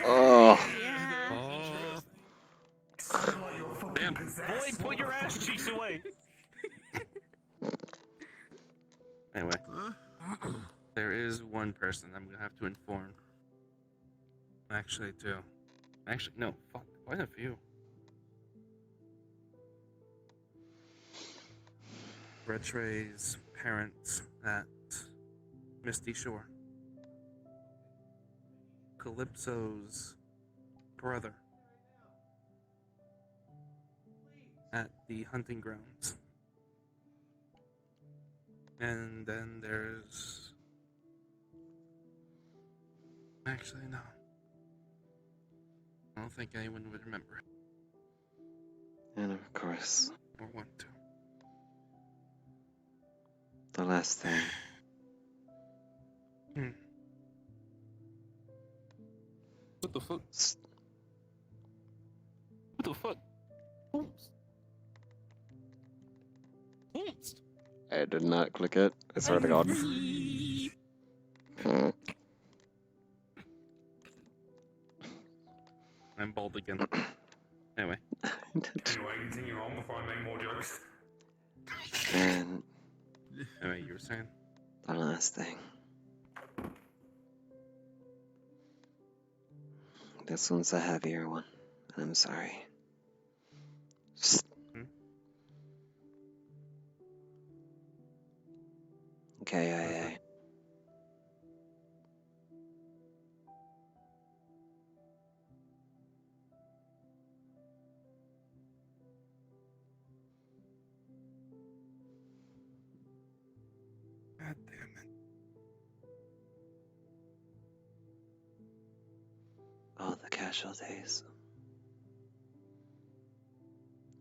Oh. Damn. Boy, put your ass cheeks away! Anyway. There is one person I'm gonna have to inform. Actually, two. Actually, no, fuck, quite a few. Retray's parents at Misty Shore. Calypso's brother at the hunting grounds. And then there's... Actually, no. I don't think anyone would remember. And of course, Or want to. the last thing. What the fuck? What the fuck? I did not click it. I swear to God. I'm bald again. Anyway. Anyway, continue on before I make more jokes. And Anyway, you were saying? the last thing. This one's a heavier one. I'm sorry. KIA. God damn it. casualties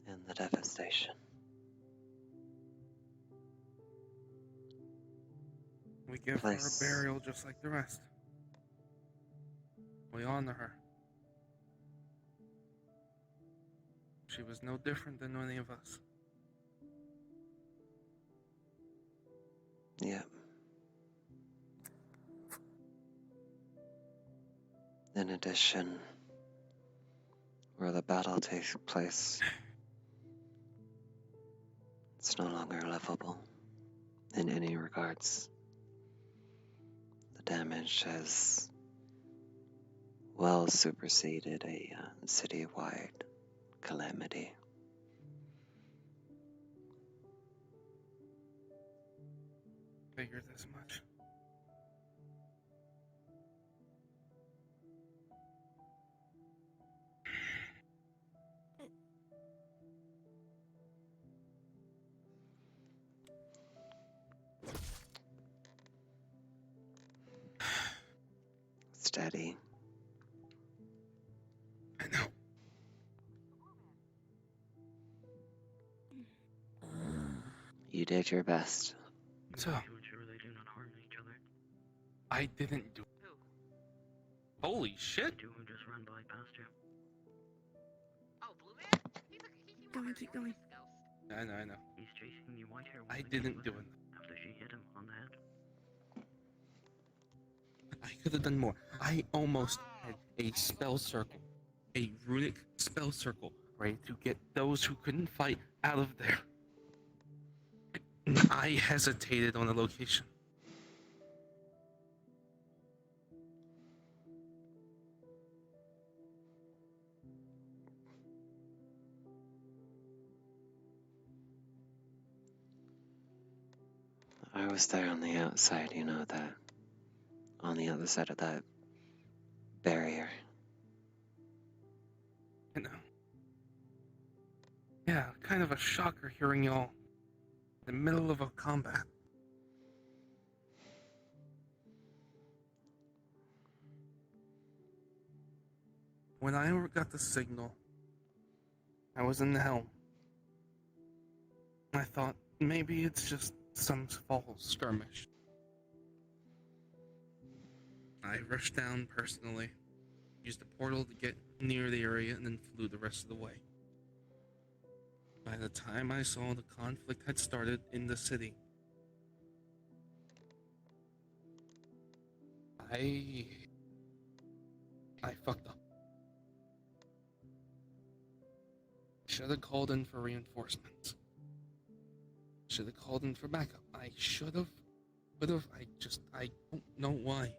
and the devastation. We give her a burial just like the rest. We honor her. She was no different than any of us. Yeah. In addition, where the battle takes place, it's no longer livable in any regards. The damage has well superseded a citywide calamity. Figured as much. Steady. I know. You did your best. So, I didn't do. Holy shit! Two who just ran by past you. Keep going. I know. He's chasing the white hair. I didn't do it. After she hit him on the head. I could have done more. I almost had a spell circle, a runic spell circle, ready to get those who couldn't fight out of there. And I hesitated on the location. I was there on the outside, you know that. On the other side of that barrier. I know. Yeah, kind of a shocker hearing y'all in the middle of a combat. When I got the signal, I was in the helm. I thought maybe it's just some small skirmish. I rushed down personally, used the portal to get near the area, and then flew the rest of the way. By the time I saw the conflict had started in the city, I fucked up. Should have called in for reinforcements. Should have called in for backup. I should have. I don't know why.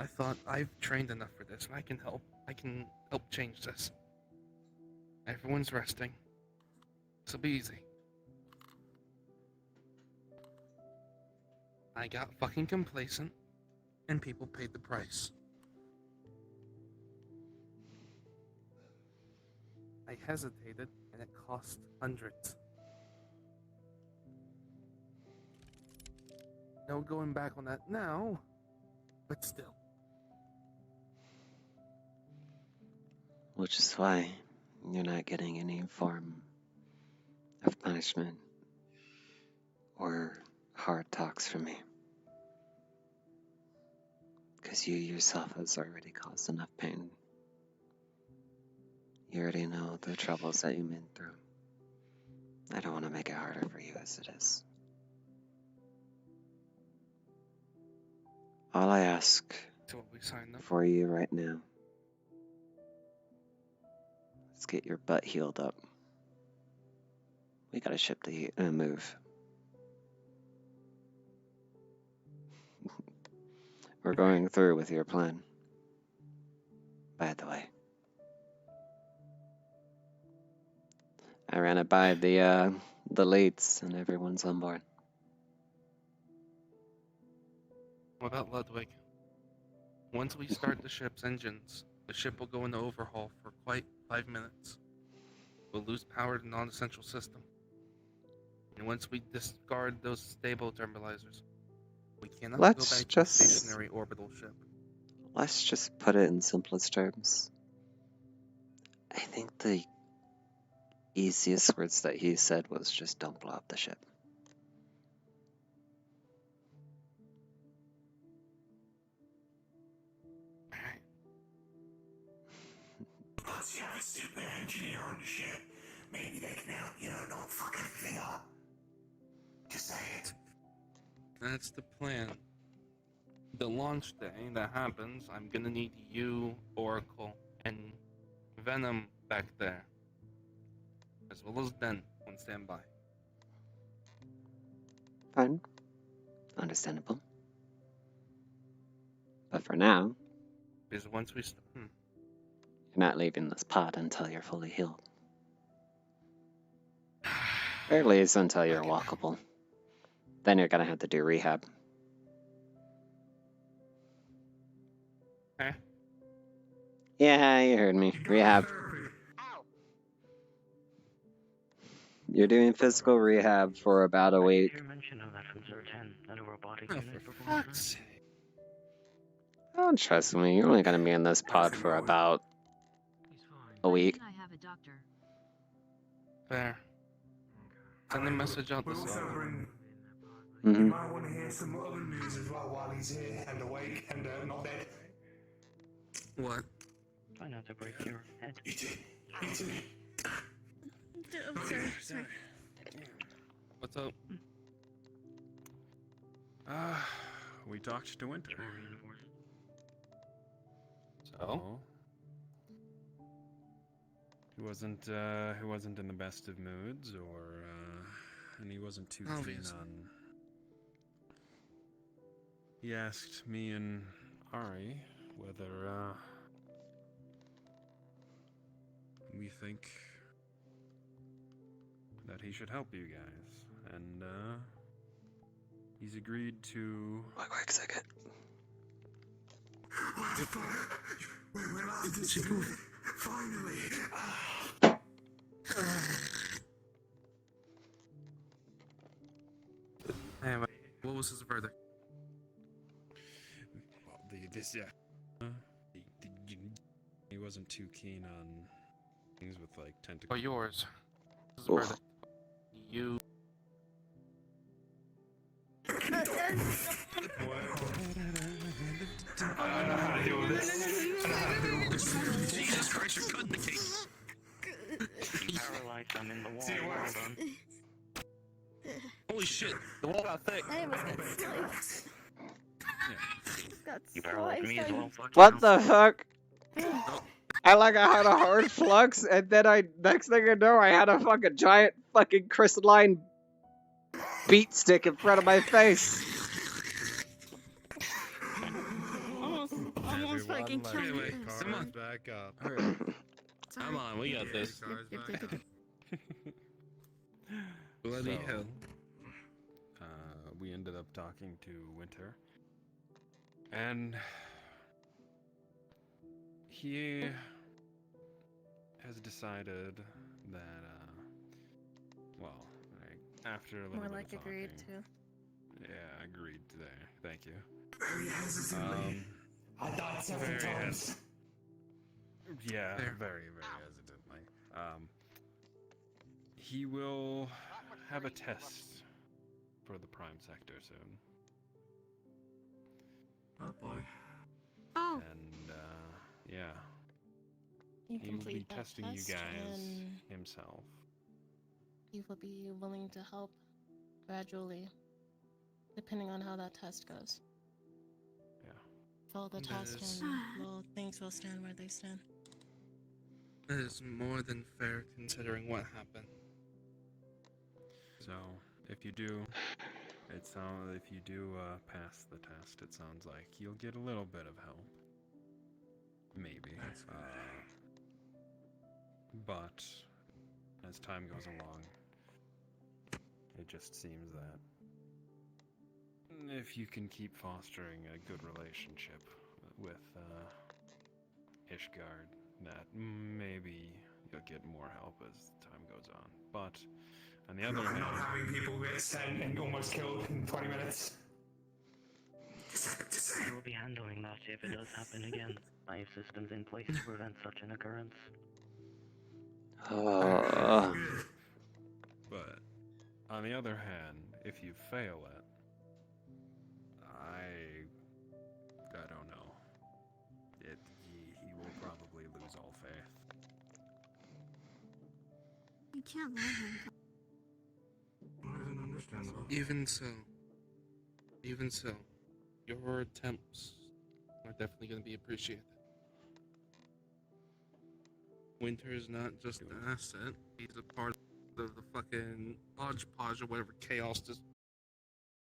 I thought I've trained enough for this, and I can help change this. Everyone's resting. This'll be easy. I got fucking complacent, and people paid the price. I hesitated, and it cost hundreds. No going back on that now, but still. Which is why you're not getting any form of punishment or hard talks from me. Because you yourself has already caused enough pain. You already know the troubles that you've been through. I don't want to make it harder for you as it is. All I ask for you right now is get your butt healed up. We got a ship to move. We're going through with your plan. By the way, I ran it by the leads, and everyone's on board. What about Ludwig? Once we start the ship's engines, the ship will go into overhaul for quite 5 minutes. We'll lose power to non-essential system. And once we discard those stable thermalizers, we cannot go back to the stationary orbital ship. let's just put it in simplest terms. I think the easiest words that he said was just don't blow up the ship. Plus, you have a super engineer on the ship. Maybe they can help you not fuck everything up. Just say it. That's the plan. The launch day that happens, I'm gonna need you, Oracle, and Venom back there. As well as Den on standby. Fine. Understandable. But for now, Because once we you're not leaving this pod until you're fully healed. Or at least until you're walkable. Then you're gonna have to do rehab. Eh? Yeah, you heard me. Rehab. You're doing physical rehab for about a week. Your mention of that from Zertan, that a robotic Oh, unit for before. fuck's sake. Oh, trust me, you're only gonna be in this pod for about a week. I have a doctor. Fair. Send a message out We this also bring. Mm-hmm. You might want to hear some other news as well while he's here and awake and not dead. What? Try not to break your head. Eat it. Eat it. Oh, sorry. What's up? We talked to Winter. So? He wasn't in the best of moods, and he wasn't too keen Obviously. on. He asked me and Ari whether we think that he should help you guys, and he's agreed to. Quick second. What the fuck? We're allowed to see it. Finally. Hey, what was his verdict? Well, he wasn't too keen on things with like tentacles. Oh, yours. His verdict. You. I don't know how to deal with this. I don't know how to deal with this. Jesus Christ, you're cutting the cake. Paralyzed, I'm in the wall. See, it works. Hold on. Holy shit, the wall got thick. I almost got sliced. Got You paralyzed me as well. Fuck What you. the fuck? I had a hard flux, and then next thing I know, I had a fucking giant fucking crystalline beat stick in front of my face. Almost fucking killed me. Wait, come on. Back up. Come on, we got this. Bloody So, hell. We ended up talking to Winter, and he has decided that, well, after a little More bit like of agreed talking, to. Yeah, agreed there. Thank you. Very hesitantly. I died 7 times. Yeah, Fair. very hesitantly. He will have a test for the Prime Sector soon. Oh boy. Oh. And, yeah. You He will be complete that testing you test guys and himself. he will be willing to help gradually, depending on how that test goes. Yeah. Follow the task Yes. and things will stand where they stand. That is more than fair considering what happened. So, if you do pass the test, it sounds like you'll get a little bit of help. Maybe. But as time goes along, it just seems that if you can keep fostering a good relationship with Ishgard, that maybe you'll get more help as time goes on. But on the other Not hand, having people get sent and almost killed in 20 minutes. We will be handling that if it does happen again. I have systems in place to prevent such an occurrence. But on the other hand, if you fail it, I don't know. He will probably lose all faith. You can't let him. Even so, your attempts are definitely going to be appreciated. Winter is not just an asset, he's a part of the fucking hodgepodge or whatever chaos this